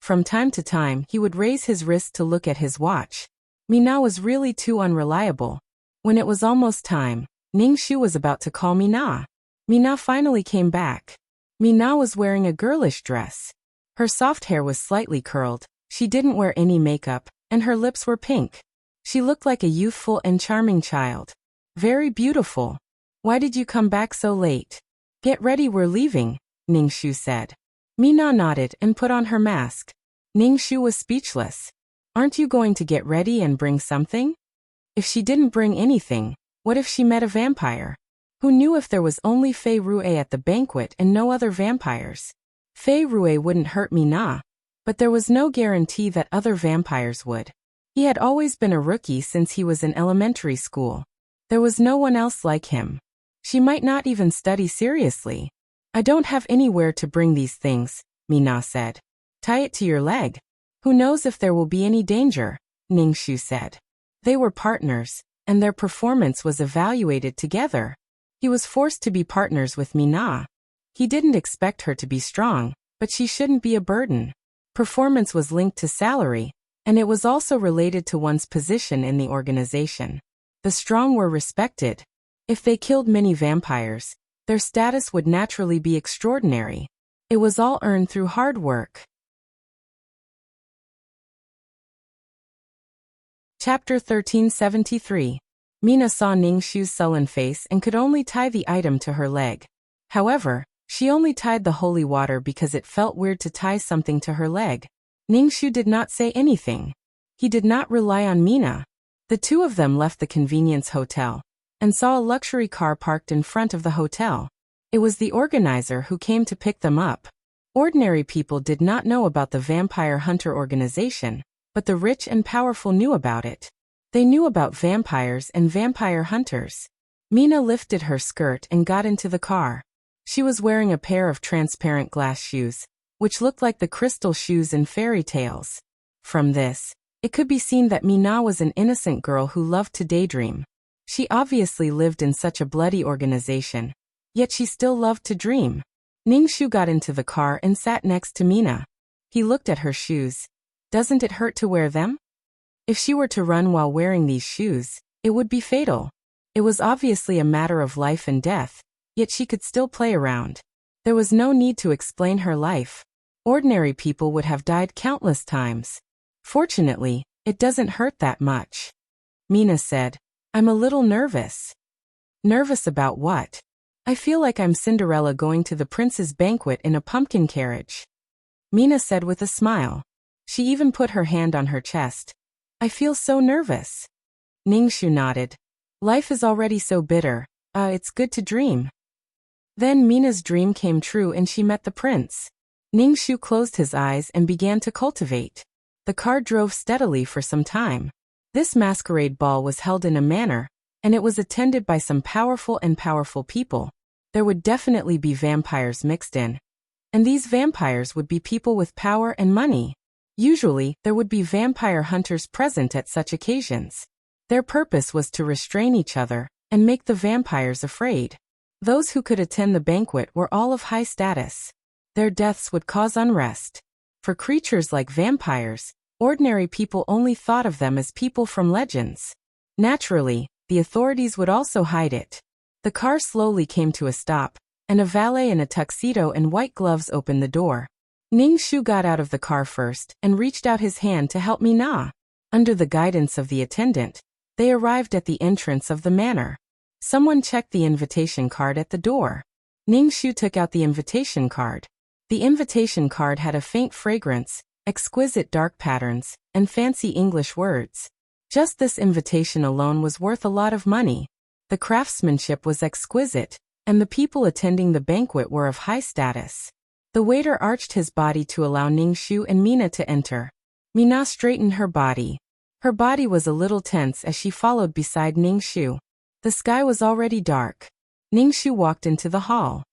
From time to time, he would raise his wrist to look at his watch. Mina was really too unreliable. When it was almost time, Ningxu was about to call Mina. Mina finally came back. Mina was wearing a girlish dress. Her soft hair was slightly curled, she didn't wear any makeup, and her lips were pink. She looked like a youthful and charming child. Very beautiful. "Why did you come back so late?" "Get ready, we're leaving," Ningxu said. Mina nodded and put on her mask. Ningxu was speechless. "Aren't you going to get ready and bring something?" If she didn't bring anything, What if she met a vampire? Who knew if there was only Fei Rue at the banquet and no other vampires? Fei Rue wouldn't hurt Mina, but there was no guarantee that other vampires would. He had always been a rookie since he was in elementary school. There was no one else like him. She might not even study seriously. I don't have anywhere to bring these things, Mina said. Tie it to your leg. Who knows if there will be any danger, Ningxu said. They were partners, and their performance was evaluated together. He was forced to be partners with Mina. He didn't expect her to be strong, but she shouldn't be a burden. Performance was linked to salary, and it was also related to one's position in the organization. The strong were respected. If they killed many vampires, their status would naturally be extraordinary. It was all earned through hard work. Chapter 1373. Mina saw Ningxu's sullen face and could only tie the item to her leg. However, she only tied the holy water because it felt weird to tie something to her leg. Ningxu did not say anything. He did not rely on Mina. The two of them left the convenience hotel and saw a luxury car parked in front of the hotel. It was the organizer who came to pick them up. Ordinary people did not know about the vampire hunter organization, but the rich and powerful knew about it. They knew about vampires and vampire hunters. Mina lifted her skirt and got into the car. She was wearing a pair of transparent glass shoes, which looked like the crystal shoes in fairy tales. From this, it could be seen that Mina was an innocent girl who loved to daydream. She obviously lived in such a bloody organization, yet she still loved to dream. Ningxu got into the car and sat next to Mina. He looked at her shoes. Doesn't it hurt to wear them? If she were to run while wearing these shoes, it would be fatal. It was obviously a matter of life and death, yet she could still play around. There was no need to explain her life. Ordinary people would have died countless times. Fortunately, it doesn't hurt that much. Mina said, I'm a little nervous. Nervous about what? I feel like I'm Cinderella going to the prince's banquet in a pumpkin carriage. Mina said with a smile. She even put her hand on her chest. I feel so nervous. Ningxu nodded. Life is already so bitter. It's good to dream. Then Mina's dream came true and she met the prince. Ningxu closed his eyes and began to cultivate. The car drove steadily for some time. This masquerade ball was held in a manor, and it was attended by some powerful people. There would definitely be vampires mixed in. And these vampires would be people with power and money. Usually, there would be vampire hunters present at such occasions. Their purpose was to restrain each other and make the vampires afraid. Those who could attend the banquet were all of high status. Their deaths would cause unrest. For creatures like vampires, ordinary people only thought of them as people from legends. Naturally, the authorities would also hide it. The car slowly came to a stop, and a valet in a tuxedo and white gloves opened the door. Ningxu got out of the car first and reached out his hand to help Mina. Under the guidance of the attendant, they arrived at the entrance of the manor. Someone checked the invitation card at the door. Ningxu took out the invitation card. The invitation card had a faint fragrance, exquisite dark patterns, and fancy English words. Just this invitation alone was worth a lot of money. The craftsmanship was exquisite, and the people attending the banquet were of high status. The waiter arched his body to allow Ningxu and Mina to enter. Mina straightened her body. Her body was a little tense as she followed beside Ningxu. The sky was already dark. Ningxu walked into the hall.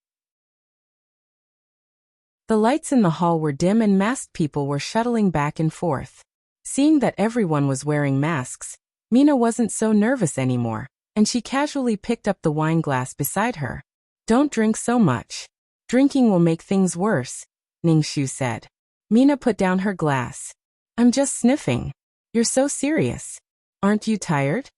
The lights in the hall were dim and masked people were shuttling back and forth. Seeing that everyone was wearing masks, Mina wasn't so nervous anymore, and she casually picked up the wine glass beside her. Don't drink so much. Drinking will make things worse, Ningxu said. Mina put down her glass. I'm just sniffing. You're so serious. Aren't you tired?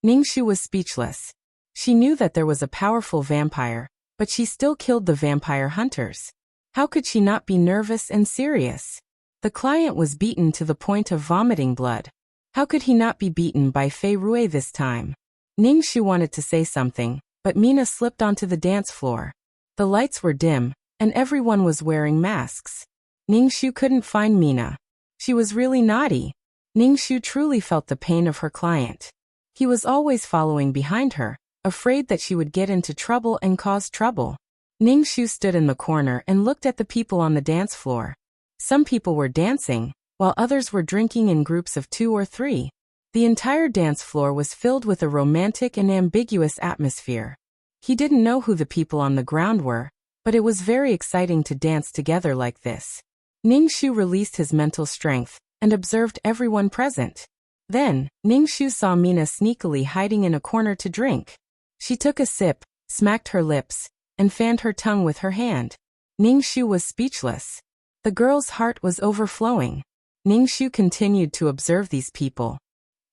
Ningxu was speechless. She knew that there was a powerful vampire, but she still killed the vampire hunters. How could she not be nervous and serious? The client was beaten to the point of vomiting blood. How could he not be beaten by Fei Rue this time? Ningxu wanted to say something, but Mina slipped onto the dance floor. The lights were dim, and everyone was wearing masks. Ningxu couldn't find Mina. She was really naughty. Ningxu truly felt the pain of her client. He was always following behind her, afraid that she would get into trouble and cause trouble. Ningxu stood in the corner and looked at the people on the dance floor. Some people were dancing, while others were drinking in groups of 2 or 3. The entire dance floor was filled with a romantic and ambiguous atmosphere. He didn't know who the people on the ground were, but it was very exciting to dance together like this. Ningxu released his mental strength and observed everyone present. Then, Ningxu saw Mina sneakily hiding in a corner to drink. She took a sip, smacked her lips, and fanned her tongue with her hand. Ningxu was speechless. The girl's heart was overflowing. Ningxu continued to observe these people.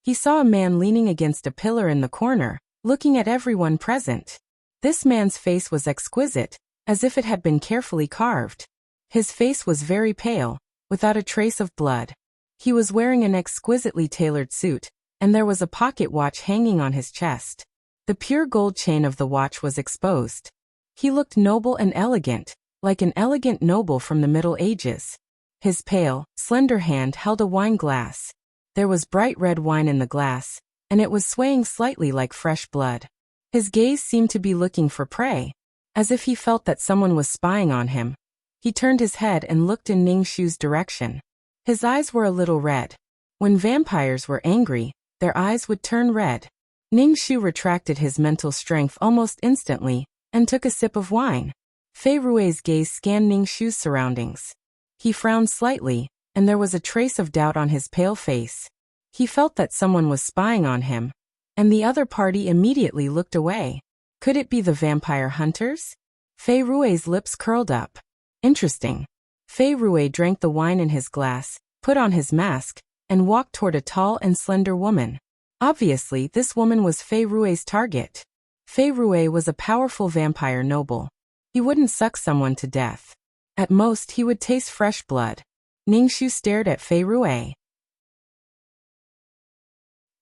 He saw a man leaning against a pillar in the corner, looking at everyone present. This man's face was exquisite, as if it had been carefully carved. His face was very pale, without a trace of blood. He was wearing an exquisitely tailored suit, and there was a pocket watch hanging on his chest. The pure gold chain of the watch was exposed. He looked noble and elegant, like an elegant noble from the Middle Ages. His pale, slender hand held a wine glass. There was bright red wine in the glass, and it was swaying slightly like fresh blood. His gaze seemed to be looking for prey, as if he felt that someone was spying on him. He turned his head and looked in Ningxu's direction. His eyes were a little red. When vampires were angry, their eyes would turn red. Ningxu retracted his mental strength almost instantly, and took a sip of wine. Fei Rui's gaze scanned Ningxu's surroundings. He frowned slightly, and there was a trace of doubt on his pale face. He felt that someone was spying on him, and the other party immediately looked away. Could it be the vampire hunters? Fei Rui's lips curled up. Interesting. Fei Rui drank the wine in his glass, put on his mask, and walked toward a tall and slender woman. Obviously, this woman was Fei Rui's target. Fei Rui was a powerful vampire noble. He wouldn't suck someone to death. At most, he would taste fresh blood. Ningxu stared at Fei Rui.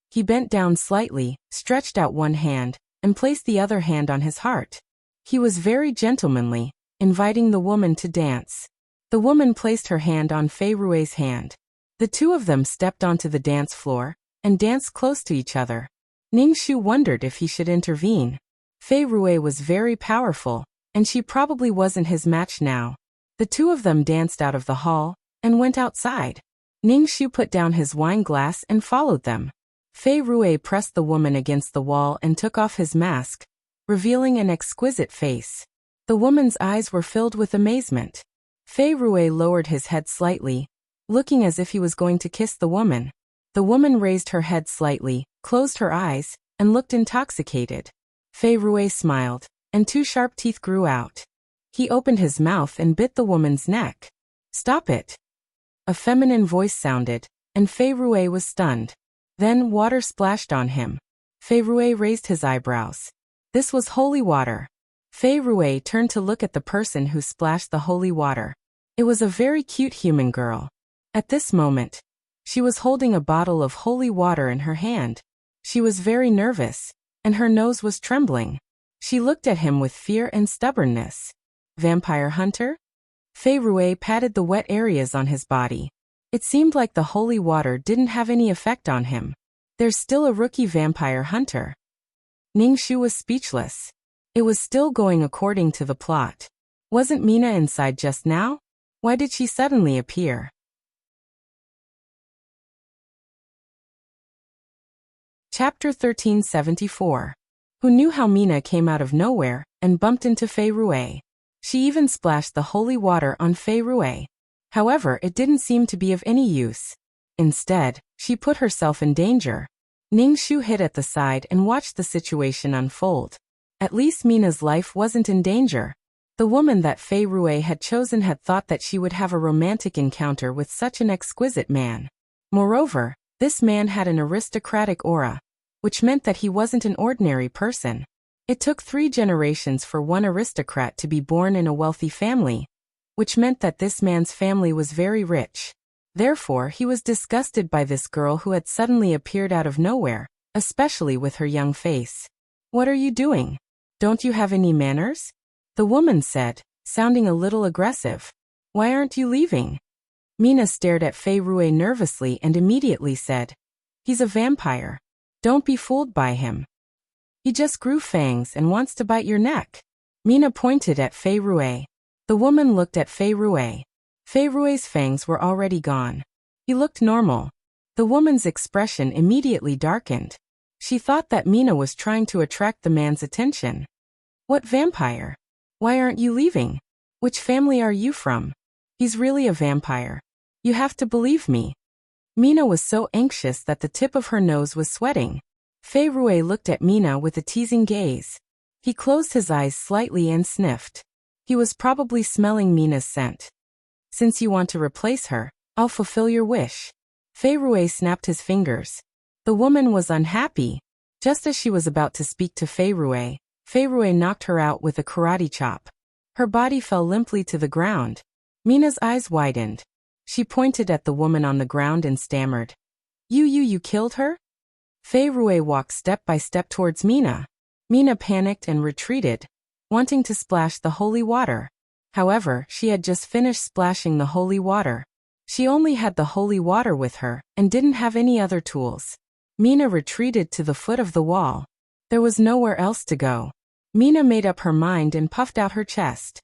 He bent down slightly, stretched out one hand, and placed the other hand on his heart. He was very gentlemanly, inviting the woman to dance. The woman placed her hand on Fei Rui's hand. The two of them stepped onto the dance floor and danced close to each other. Ningxu wondered if he should intervene. Fei Rui was very powerful, and she probably wasn't his match now. The two of them danced out of the hall and went outside. Ningxu put down his wine glass and followed them. Fei Rui pressed the woman against the wall and took off his mask, revealing an exquisite face. The woman's eyes were filled with amazement. Fei Rui lowered his head slightly, looking as if he was going to kiss the woman. The woman raised her head slightly, closed her eyes, and looked intoxicated. Fei Rui smiled, and 2 sharp teeth grew out. He opened his mouth and bit the woman's neck. "Stop it!" A feminine voice sounded, and Fei Rui was stunned. Then water splashed on him. Fei Rui raised his eyebrows. This was holy water. Fei Rui turned to look at the person who splashed the holy water. It was a very cute human girl. At this moment, she was holding a bottle of holy water in her hand. She was very nervous, and her nose was trembling. She looked at him with fear and stubbornness. "Vampire hunter?" Fei Rui patted the wet areas on his body. It seemed like the holy water didn't have any effect on him. There's still a rookie vampire hunter. Ningxu was speechless. It was still going according to the plot. Wasn't Mina inside just now? Why did she suddenly appear? Chapter 1374. Who knew how Mina came out of nowhere and bumped into Fei Rui? She even splashed the holy water on Fei Rui. However, it didn't seem to be of any use. Instead, she put herself in danger. Ningxu hid at the side and watched the situation unfold. At least Mina's life wasn't in danger. The woman that Fei Rui had chosen had thought that she would have a romantic encounter with such an exquisite man. Moreover, this man had an aristocratic aura, which meant that he wasn't an ordinary person. It took 3 generations for one aristocrat to be born in a wealthy family, which meant that this man's family was very rich. Therefore, he was disgusted by this girl who had suddenly appeared out of nowhere, especially with her young face. "What are you doing? Don't you have any manners?" the woman said, sounding a little aggressive. "Why aren't you leaving?" Mina stared at Fei Rui nervously and immediately said, "He's a vampire." Don't be fooled by him. He just grew fangs and wants to bite your neck. Mina pointed at Fei Rui. The woman looked at Fei Rui. Fei Rui's fangs were already gone. He looked normal. The woman's expression immediately darkened. She thought that Mina was trying to attract the man's attention. What vampire? Why aren't you leaving? Which family are you from? He's really a vampire. You have to believe me. Mina was so anxious that the tip of her nose was sweating. Fei Rui looked at Mina with a teasing gaze. He closed his eyes slightly and sniffed. He was probably smelling Mina's scent. Since you want to replace her, I'll fulfill your wish. Fei Rui snapped his fingers. The woman was unhappy. Just as she was about to speak to Fei Rui knocked her out with a karate chop. Her body fell limply to the ground. Mina's eyes widened. She pointed at the woman on the ground and stammered. You killed her? Fei Rui walked step by step towards Mina. Mina panicked and retreated, wanting to splash the holy water. However, she had just finished splashing the holy water. She only had the holy water with her and didn't have any other tools. Mina retreated to the foot of the wall. There was nowhere else to go. Mina made up her mind and puffed out her chest.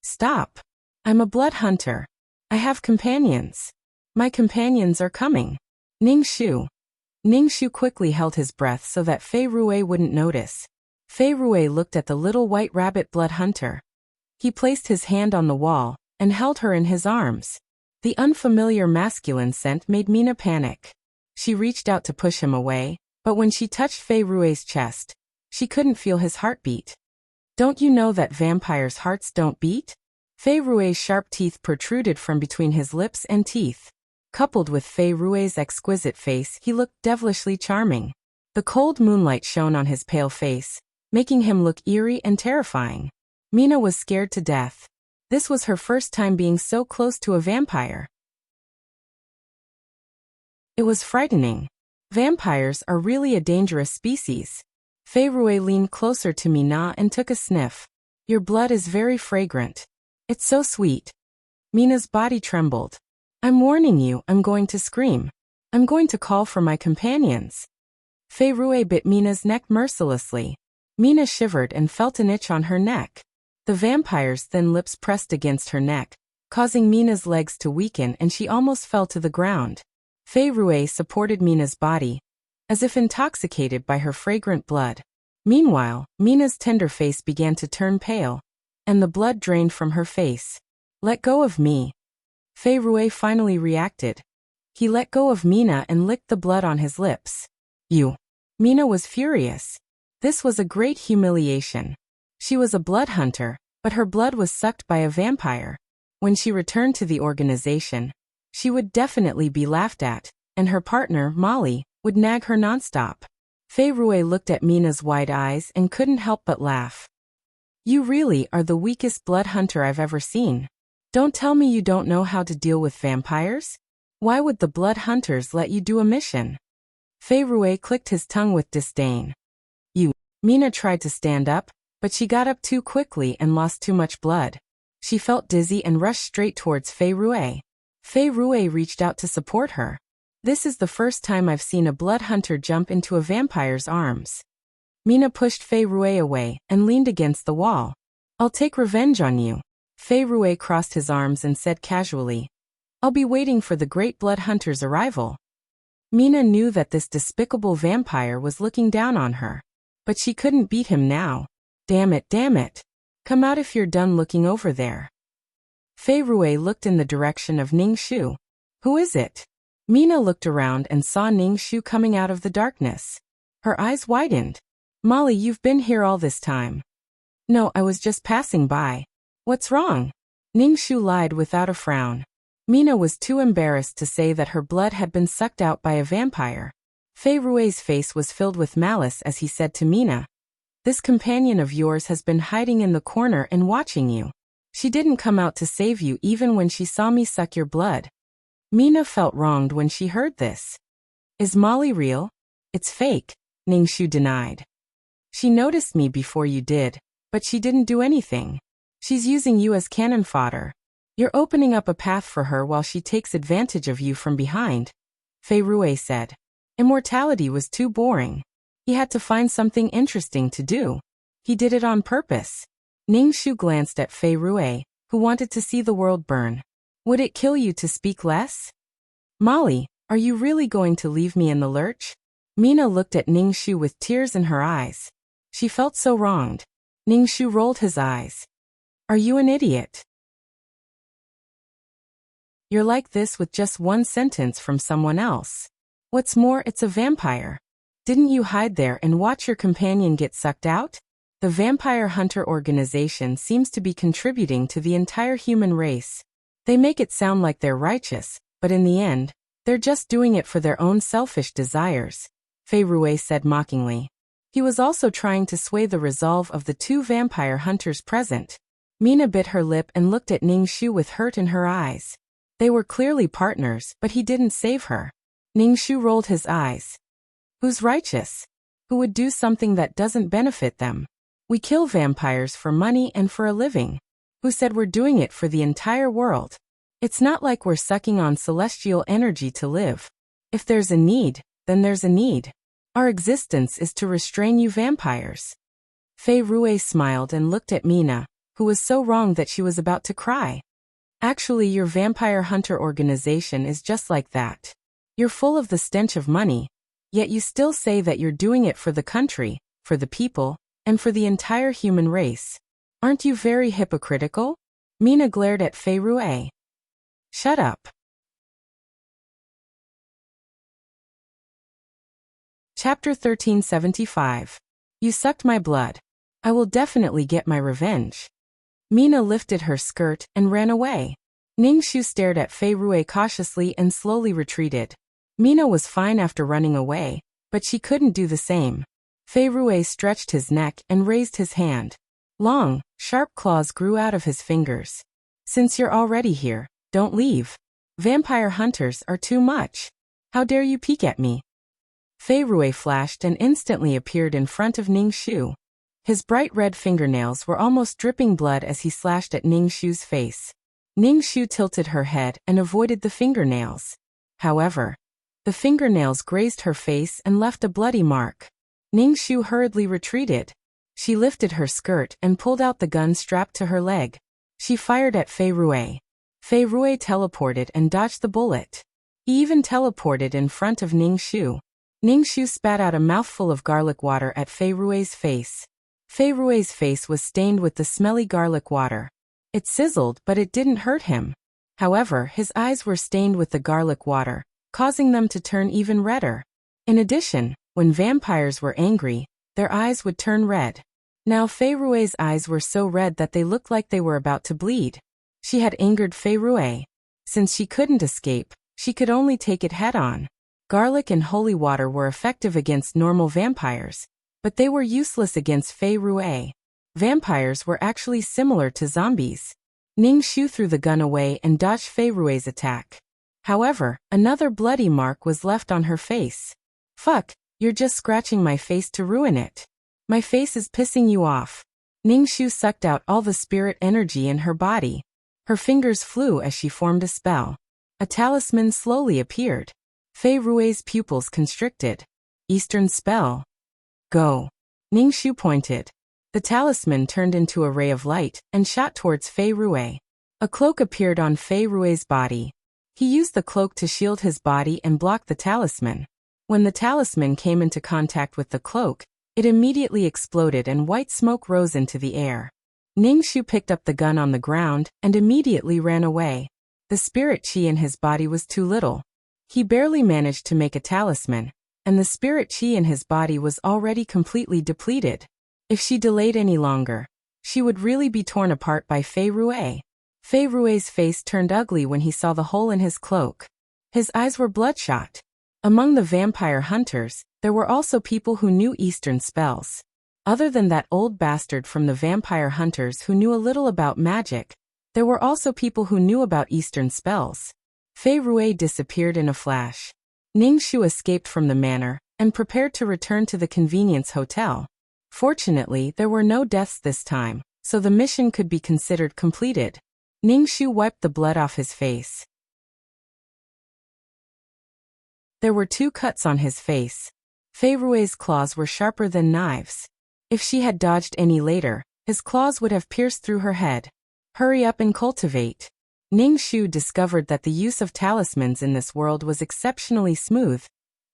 Stop. I'm a blood hunter. I have companions. My companions are coming. Ningshu. Ningshu quickly held his breath so that Fei Rui wouldn't notice. Fei Rui looked at the little white rabbit blood hunter. He placed his hand on the wall and held her in his arms. The unfamiliar masculine scent made Mina panic. She reached out to push him away, but when she touched Fei Rui's chest, she couldn't feel his heartbeat. Don't you know that vampires' hearts don't beat? Fei Rui's sharp teeth protruded from between his lips and teeth. Coupled with Fei Rui's exquisite face, he looked devilishly charming. The cold moonlight shone on his pale face, making him look eerie and terrifying. Mina was scared to death. This was her first time being so close to a vampire. It was frightening. Vampires are really a dangerous species. Fei Rui leaned closer to Mina and took a sniff. Your blood is very fragrant. It's so sweet. Mina's body trembled. I'm warning you, I'm going to scream. I'm going to call for my companions. Fei Rui bit Mina's neck mercilessly. Mina shivered and felt an itch on her neck. The vampire's thin lips pressed against her neck, causing Mina's legs to weaken and she almost fell to the ground. Fei Rui supported Mina's body, as if intoxicated by her fragrant blood. Meanwhile, Mina's tender face began to turn pale, and the blood drained from her face. Let go of me. Fei Rui finally reacted. He let go of Mina and licked the blood on his lips. You. Mina was furious. This was a great humiliation. She was a blood hunter, but her blood was sucked by a vampire. When she returned to the organization, she would definitely be laughed at, and her partner, Molly, would nag her nonstop. Fei Rui looked at Mina's wide eyes and couldn't help but laugh. You really are the weakest blood hunter I've ever seen. Don't tell me you don't know how to deal with vampires? Why would the blood hunters let you do a mission? Fei Rui clicked his tongue with disdain. You. Mina tried to stand up, but she got up too quickly and lost too much blood. She felt dizzy and rushed straight towards Fei Rui. Fei Rui reached out to support her. This is the first time I've seen a blood hunter jump into a vampire's arms. Mina pushed Fei Rui away and leaned against the wall. I'll take revenge on you. Fei Rui crossed his arms and said casually, I'll be waiting for the great blood hunter's arrival. Mina knew that this despicable vampire was looking down on her. But she couldn't beat him now. Damn it. Come out if you're done looking over there. Fei Rui looked in the direction of Ningshu. Who is it? Mina looked around and saw Ningshu coming out of the darkness. Her eyes widened. Molly, you've been here all this time. No, I was just passing by. What's wrong? Ningshu lied without a frown. Mina was too embarrassed to say that her blood had been sucked out by a vampire. Fei Rui's face was filled with malice as he said to Mina, This companion of yours has been hiding in the corner and watching you. She didn't come out to save you even when she saw me suck your blood. Mina felt wronged when she heard this. Is Molly real? It's fake, Ningshu denied. She noticed me before you did, but she didn't do anything. She's using you as cannon fodder. You're opening up a path for her while she takes advantage of you from behind, Fei Rui said. Immortality was too boring. He had to find something interesting to do. He did it on purpose. Ningshu glanced at Fei Rui, who wanted to see the world burn. Would it kill you to speak less? Molly, are you really going to leave me in the lurch? Mina looked at Ningshu with tears in her eyes. She felt so wronged. Ningshu rolled his eyes. Are you an idiot? You're like this with just one sentence from someone else. What's more, it's a vampire. Didn't you hide there and watch your companion get sucked out? The Vampire Hunter organization seems to be contributing to the entire human race. They make it sound like they're righteous, but in the end, they're just doing it for their own selfish desires, Fei Rui said mockingly. He was also trying to sway the resolve of the two vampire hunters present. Mina bit her lip and looked at Ningshu with hurt in her eyes. They were clearly partners, but he didn't save her. Ningshu rolled his eyes. Who's righteous? Who would do something that doesn't benefit them? We kill vampires for money and for a living. Who said we're doing it for the entire world? It's not like we're sucking on celestial energy to live. If there's a need, then there's a need. Our existence is to restrain you vampires. Fei Rui smiled and looked at Mina, who was so wrong that she was about to cry. Actually, your vampire hunter organization is just like that. You're full of the stench of money, yet you still say that you're doing it for the country, for the people, and for the entire human race. Aren't you very hypocritical? Mina glared at Fei Rui. Shut up. Chapter 1375. You sucked my blood. I will definitely get my revenge. Mina lifted her skirt and ran away. Ningshu stared at Fei Rui cautiously and slowly retreated. Mina was fine after running away, but she couldn't do the same. Fei Rui stretched his neck and raised his hand. Long, sharp claws grew out of his fingers. Since you're already here, don't leave. Vampire hunters are too much. How dare you peek at me? Fei Rui flashed and instantly appeared in front of Ningshu. His bright red fingernails were almost dripping blood as he slashed at Ningshu's face. Ningshu tilted her head and avoided the fingernails. However, the fingernails grazed her face and left a bloody mark. Ningshu hurriedly retreated. She lifted her skirt and pulled out the gun strapped to her leg. She fired at Fei Rui. Fei Rui teleported and dodged the bullet. He even teleported in front of Ningshu. Ningshu spat out a mouthful of garlic water at Fei Rui's face. Fei Rui's face was stained with the smelly garlic water. It sizzled, but it didn't hurt him. However, his eyes were stained with the garlic water, causing them to turn even redder. In addition, when vampires were angry, their eyes would turn red. Now Fei Rui's eyes were so red that they looked like they were about to bleed. She had angered Fei Rui. Since she couldn't escape, she could only take it head-on. Garlic and holy water were effective against normal vampires, but they were useless against Fei Rui. Vampires were actually similar to zombies. Ningshu threw the gun away and dodged Fei Rui's attack. However, another bloody mark was left on her face. Fuck, you're just scratching my face to ruin it. My face is pissing you off. Ningshu sucked out all the spirit energy in her body. Her fingers flew as she formed a spell. A talisman slowly appeared. Fei Rui's pupils constricted. Eastern spell. Go. Ningshu pointed. The talisman turned into a ray of light and shot towards Fei Rui. A cloak appeared on Fei Rui's body. He used the cloak to shield his body and block the talisman. When the talisman came into contact with the cloak, it immediately exploded and white smoke rose into the air. Ningshu picked up the gun on the ground and immediately ran away. The spirit chi in his body was too little. He barely managed to make a talisman, and the spirit chi in his body was already completely depleted. If she delayed any longer, she would really be torn apart by Fei Rui. Fei Rui's face turned ugly when he saw the hole in his cloak. His eyes were bloodshot. Among the vampire hunters, there were also people who knew Eastern spells. Other than that old bastard from the vampire hunters who knew a little about magic, there were also people who knew about Eastern spells. Fei Rui disappeared in a flash. Ningshu escaped from the manor and prepared to return to the convenience hotel. Fortunately, there were no deaths this time, so the mission could be considered completed. Ningshu wiped the blood off his face. There were 2 cuts on his face. Fei Rui's claws were sharper than knives. If she had dodged any later, his claws would have pierced through her head. Hurry up and cultivate. Ning Shu discovered that the use of talismans in this world was exceptionally smooth,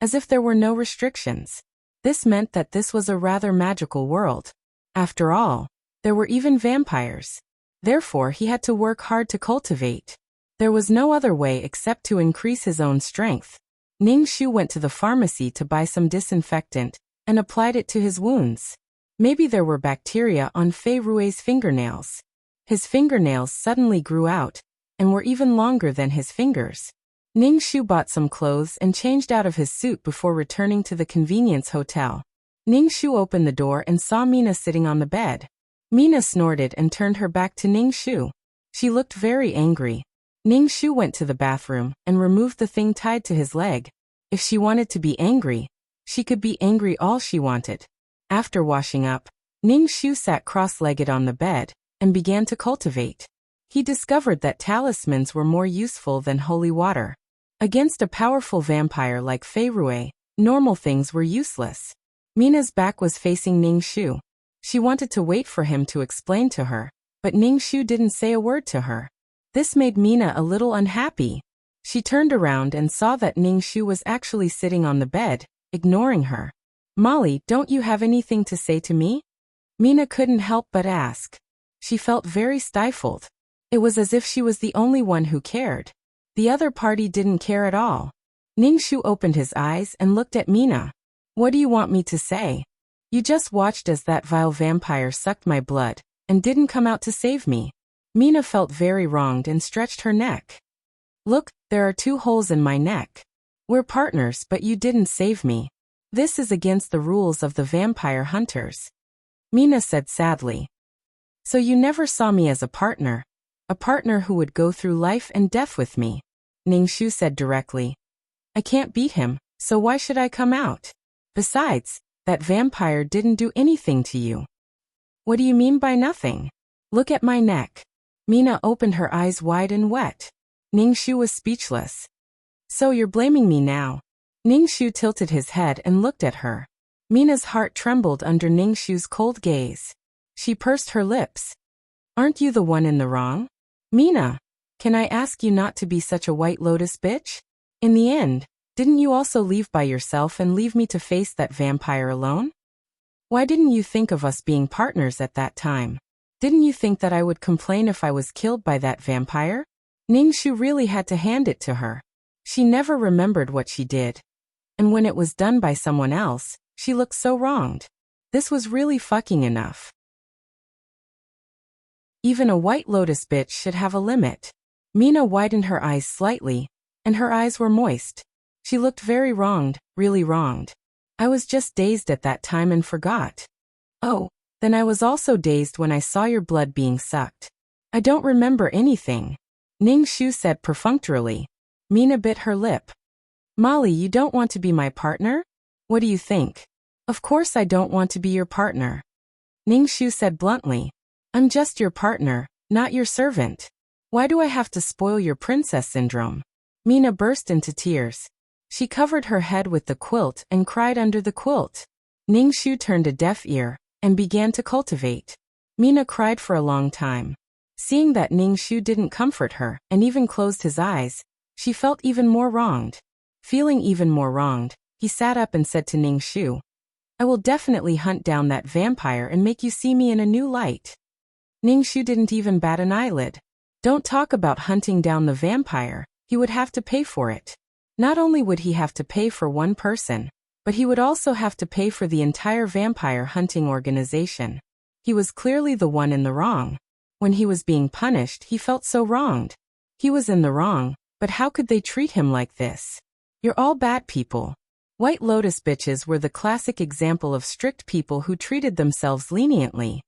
as if there were no restrictions. This meant that this was a rather magical world. After all, there were even vampires. Therefore, he had to work hard to cultivate. There was no other way except to increase his own strength. Ning Shu went to the pharmacy to buy some disinfectant and applied it to his wounds. Maybe there were bacteria on Fei Rui's fingernails. His fingernails suddenly grew out and were even longer than his fingers. Ning Shu bought some clothes and changed out of his suit before returning to the convenience hotel. Ning Shu opened the door and saw Mina sitting on the bed. Mina snorted and turned her back to Ning Shu. She looked very angry. Ning Shu went to the bathroom and removed the thing tied to his leg. If she wanted to be angry, she could be angry all she wanted. After washing up, Ning Shu sat cross-legged on the bed and began to cultivate. He discovered that talismans were more useful than holy water. Against a powerful vampire like Fei Rui, normal things were useless. Mina's back was facing Ning Shu. She wanted to wait for him to explain to her, but Ning Shu didn't say a word to her. This made Mina a little unhappy. She turned around and saw that Ning Shu was actually sitting on the bed, ignoring her. "Molly, don't you have anything to say to me?" Mina couldn't help but ask. She felt very stifled. It was as if she was the only one who cared. The other party didn't care at all. Ning Shu opened his eyes and looked at Mina. "What do you want me to say? You just watched as that vile vampire sucked my blood and didn't come out to save me." Mina felt very wronged and stretched her neck. "Look, there are 2 holes in my neck. We're partners, but you didn't save me. This is against the rules of the vampire hunters." Mina said sadly. "So you never saw me as a partner who would go through life and death with me?" Ning Shu said directly. "I can't beat him, so why should I come out? Besides, that vampire didn't do anything to you." "What do you mean by nothing? Look at my neck." Mina opened her eyes wide and wet. Ning Shu was speechless. "So you're blaming me now?" Ning Shu tilted his head and looked at her. Mina's heart trembled under Ning Shu's cold gaze. She pursed her lips. "Aren't you the one in the wrong? Mina, can I ask you not to be such a White Lotus bitch? In the end, didn't you also leave by yourself and leave me to face that vampire alone? Why didn't you think of us being partners at that time? Didn't you think that I would complain if I was killed by that vampire?" Ning Shu really had to hand it to her. She never remembered what she did. And when it was done by someone else, she looked so wronged. This was really fucking enough. Even a White Lotus bitch should have a limit. Mina widened her eyes slightly, and her eyes were moist. She looked very wronged, really wronged. "I was just dazed at that time and forgot." "Oh, then I was also dazed when I saw your blood being sucked. I don't remember anything," Ning Shu said perfunctorily. Mina bit her lip. "Molly, you don't want to be my partner? What do you think?" "Of course I don't want to be your partner," Ning Shu said bluntly. "I'm just your partner, not your servant. Why do I have to spoil your princess syndrome?" Mina burst into tears. She covered her head with the quilt and cried under the quilt. Ning Shu turned a deaf ear and began to cultivate. Mina cried for a long time. Seeing that Ning Shu didn't comfort her and even closed his eyes, she felt even more wronged. Feeling even more wronged, he sat up and said to Ning Shu, "I will definitely hunt down that vampire and make you see me in a new light." Ning Shu didn't even bat an eyelid. Don't talk about hunting down the vampire, he would have to pay for it. Not only would he have to pay for one person, but he would also have to pay for the entire vampire hunting organization. He was clearly the one in the wrong. When he was being punished, he felt so wronged. He was in the wrong, but how could they treat him like this? "You're all bad people." White Lotus bitches were the classic example of strict people who treated themselves leniently.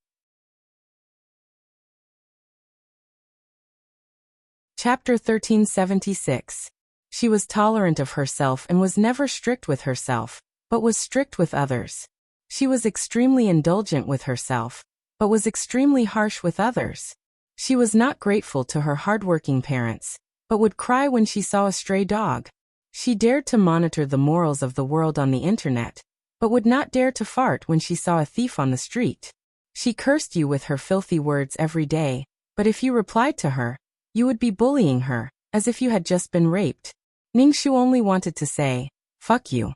Chapter 1376. She was tolerant of herself and was never strict with herself, but was strict with others. She was extremely indulgent with herself, but was extremely harsh with others. She was not grateful to her hardworking parents, but would cry when she saw a stray dog. She dared to monitor the morals of the world on the internet, but would not dare to fart when she saw a thief on the street. She cursed you with her filthy words every day, but if you replied to her, you would be bullying her, as if you had just been raped. Ningxu only wanted to say, fuck you.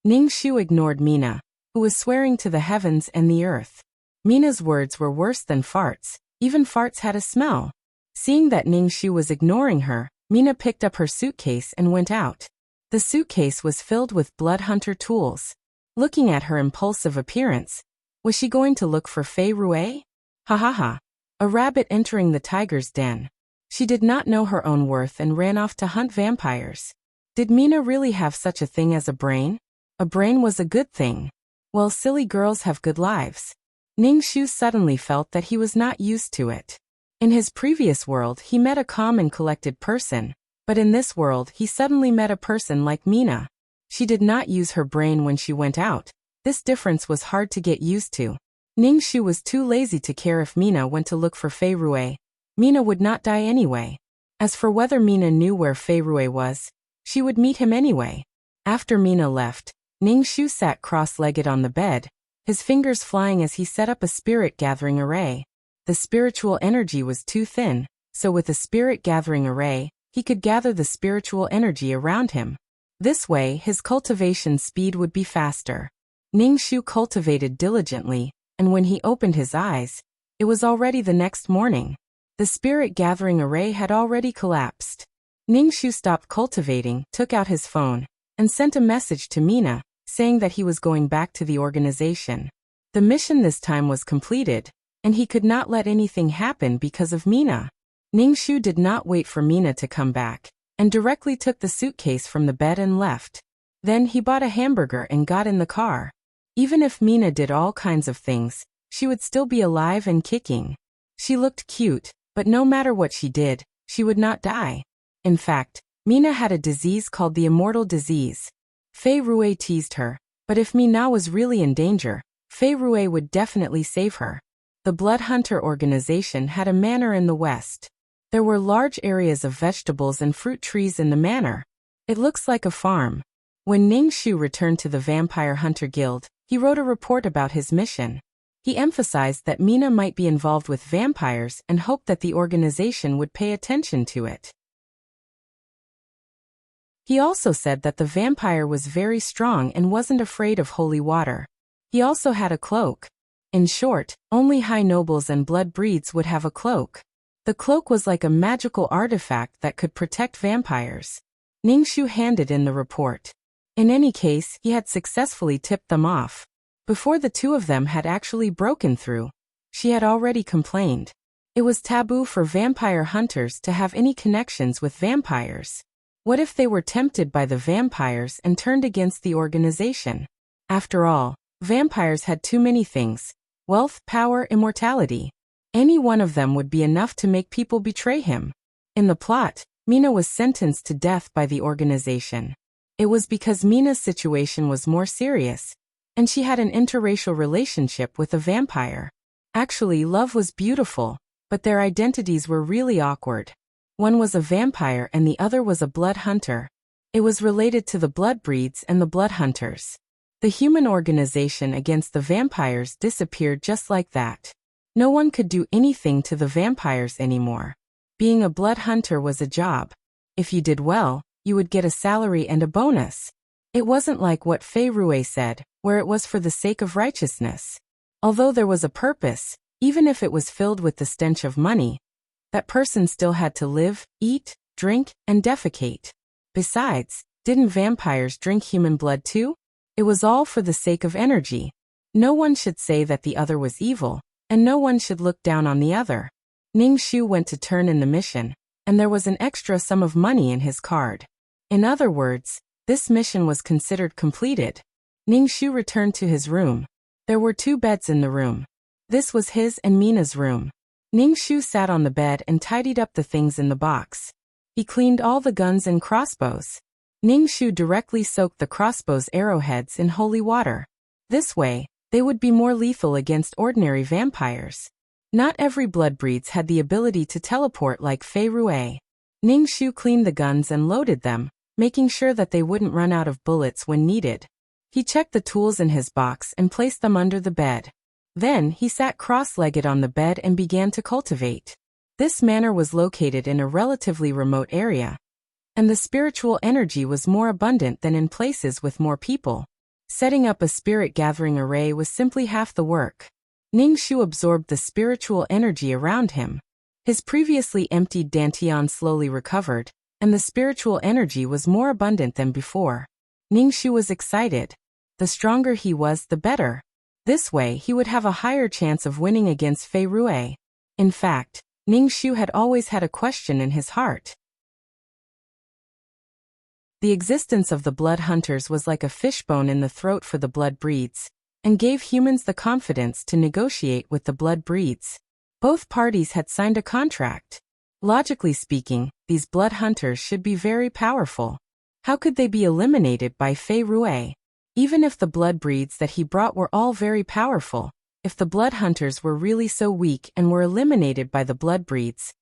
Ningxu ignored Mina, who was swearing to the heavens and the earth. Mina's words were worse than farts, even farts had a smell. Seeing that Ningxu was ignoring her, Mina picked up her suitcase and went out. The suitcase was filled with blood hunter tools. Looking at her impulsive appearance, was she going to look for Fei Rui? Ha ha ha. A rabbit entering the tiger's den. She did not know her own worth and ran off to hunt vampires. Did Mina really have such a thing as a brain? A brain was a good thing. Well, silly girls have good lives. Ningxu suddenly felt that he was not used to it. In his previous world he met a calm and collected person, but in this world he suddenly met a person like Mina. She did not use her brain when she went out. This difference was hard to get used to. Ningxu was too lazy to care if Mina went to look for Fei Rui. Mina would not die anyway. As for whether Mina knew where Fei Rui was, she would meet him anyway. After Mina left, Ningxu sat cross-legged on the bed, his fingers flying as he set up a spirit-gathering array. The spiritual energy was too thin, so with a spirit-gathering array, he could gather the spiritual energy around him. This way his cultivation speed would be faster. Ningxu cultivated diligently, and when he opened his eyes, it was already the next morning. The spirit-gathering array had already collapsed. Ningxu stopped cultivating, took out his phone, and sent a message to Mina, saying that he was going back to the organization. The mission this time was completed, and he could not let anything happen because of Mina. Ningxu did not wait for Mina to come back, and directly took the suitcase from the bed and left. Then he bought a hamburger and got in the car. Even if Mina did all kinds of things, she would still be alive and kicking. She looked cute, but no matter what she did, she would not die. In fact, Mina had a disease called the immortal disease. Fei Rui teased her, but if Mina was really in danger, Fei Rui would definitely save her. The Blood Hunter organization had a manor in the west. There were large areas of vegetables and fruit trees in the manor. It looks like a farm. When Ningxu returned to the Vampire Hunter Guild, he wrote a report about his mission. He emphasized that Mina might be involved with vampires and hoped that the organization would pay attention to it. He also said that the vampire was very strong and wasn't afraid of holy water. He also had a cloak. In short, only high nobles and blood breeds would have a cloak. The cloak was like a magical artifact that could protect vampires. Ningxu handed in the report. In any case, he had successfully tipped them off. Before the two of them had actually broken through, she had already complained. It was taboo for vampire hunters to have any connections with vampires. What if they were tempted by the vampires and turned against the organization? After all, vampires had too many things: wealth, power, immortality. Any one of them would be enough to make people betray him. In the plot, Mina was sentenced to death by the organization. It was because Mina's situation was more serious, and she had an interracial relationship with a vampire. Actually, love was beautiful, but their identities were really awkward. One was a vampire and the other was a blood hunter. It was related to the blood breeds and the blood hunters. The human organization against the vampires disappeared just like that. No one could do anything to the vampires anymore. Being a blood hunter was a job. If you did well, you would get a salary and a bonus. It wasn't like what Fei Rui said, where it was for the sake of righteousness. Although there was a purpose, even if it was filled with the stench of money, that person still had to live, eat, drink, and defecate. Besides, didn't vampires drink human blood too? It was all for the sake of energy. No one should say that the other was evil, and no one should look down on the other. Ningxu went to turn in the mission, and there was an extra sum of money in his card. In other words, this mission was considered completed. Ningxu returned to his room. There were 2 beds in the room. This was his and Mina's room. Ningxu sat on the bed and tidied up the things in the box. He cleaned all the guns and crossbows. Ningxu directly soaked the crossbows' arrowheads in holy water. This way, they would be more lethal against ordinary vampires. Not every blood breeds had the ability to teleport like Fei Rui. Ningxu cleaned the guns and loaded them, making sure that they wouldn't run out of bullets when needed. He checked the tools in his box and placed them under the bed. Then, he sat cross-legged on the bed and began to cultivate. This manor was located in a relatively remote area, and the spiritual energy was more abundant than in places with more people. Setting up a spirit gathering array was simply half the work. Ningxu absorbed the spiritual energy around him. His previously emptied dantian slowly recovered, and the spiritual energy was more abundant than before. Ningxu was excited. The stronger he was, the better. This way, he would have a higher chance of winning against Fei Rui. In fact, Ningxu had always had a question in his heart. The existence of the blood hunters was like a fishbone in the throat for the blood breeds, and gave humans the confidence to negotiate with the blood breeds. Both parties had signed a contract. Logically speaking, these blood hunters should be very powerful. How could they be eliminated by Fei Rui? Even if the blood breeds that he brought were all very powerful, if the blood hunters were really so weak and were eliminated by the blood breeds,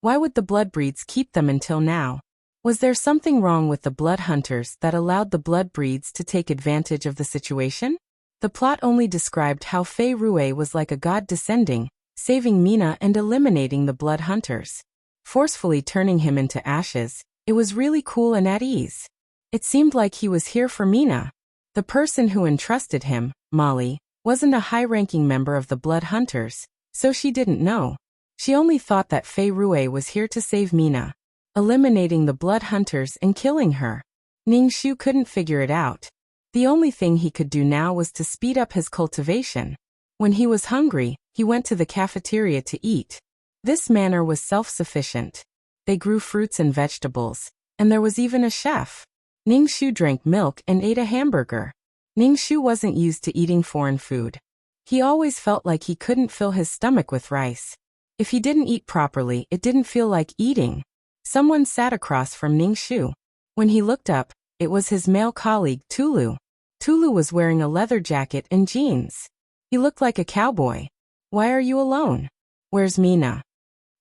why would the blood breeds keep them until now? Was there something wrong with the blood hunters that allowed the blood breeds to take advantage of the situation? The plot only described how Fei Rui was like a god descending, saving Mina and eliminating the blood hunters, forcefully turning him into ashes. It was really cool and at ease. It seemed like he was here for Mina. The person who entrusted him, Molly, wasn't a high-ranking member of the blood hunters, so she didn't know. She only thought that Fei Rui was here to save Mina, eliminating the blood hunters and killing her. Ningxu couldn't figure it out. The only thing he could do now was to speed up his cultivation. When he was hungry, he went to the cafeteria to eat. This manor was self-sufficient. They grew fruits and vegetables, and there was even a chef. Ningxu drank milk and ate a hamburger. Ningxu wasn't used to eating foreign food. He always felt like he couldn't fill his stomach with rice. If he didn't eat properly, it didn't feel like eating. Someone sat across from Ningxu. When he looked up, it was his male colleague, Tulu. Tulu was wearing a leather jacket and jeans. He looked like a cowboy. Why are you alone? Where's Mina?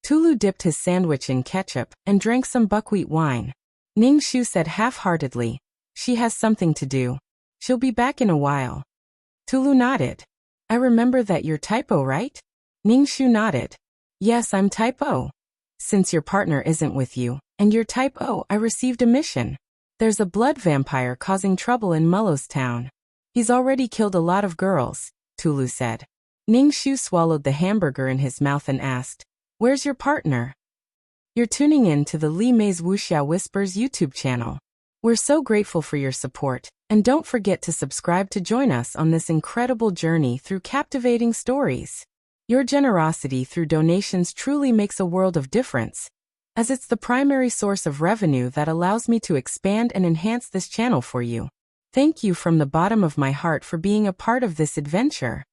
Tulu dipped his sandwich in ketchup and drank some buckwheat wine. Ningxu said half-heartedly, "She has something to do. She'll be back in a while." Tulu nodded. "I remember that you're Typo, right?" Ningxu nodded. "Yes, I'm Typo. Since your partner isn't with you, and you're Typo, I received a mission. There's a blood vampire causing trouble in Mullo's town. He's already killed a lot of girls," Tulu said. Ningxu swallowed the hamburger in his mouth and asked, "Where's your partner?" You're tuning in to the Li Mei's Wuxia Whispers YouTube channel. We're so grateful for your support, and don't forget to subscribe to join us on this incredible journey through captivating stories. Your generosity through donations truly makes a world of difference, as it's the primary source of revenue that allows me to expand and enhance this channel for you. Thank you from the bottom of my heart for being a part of this adventure.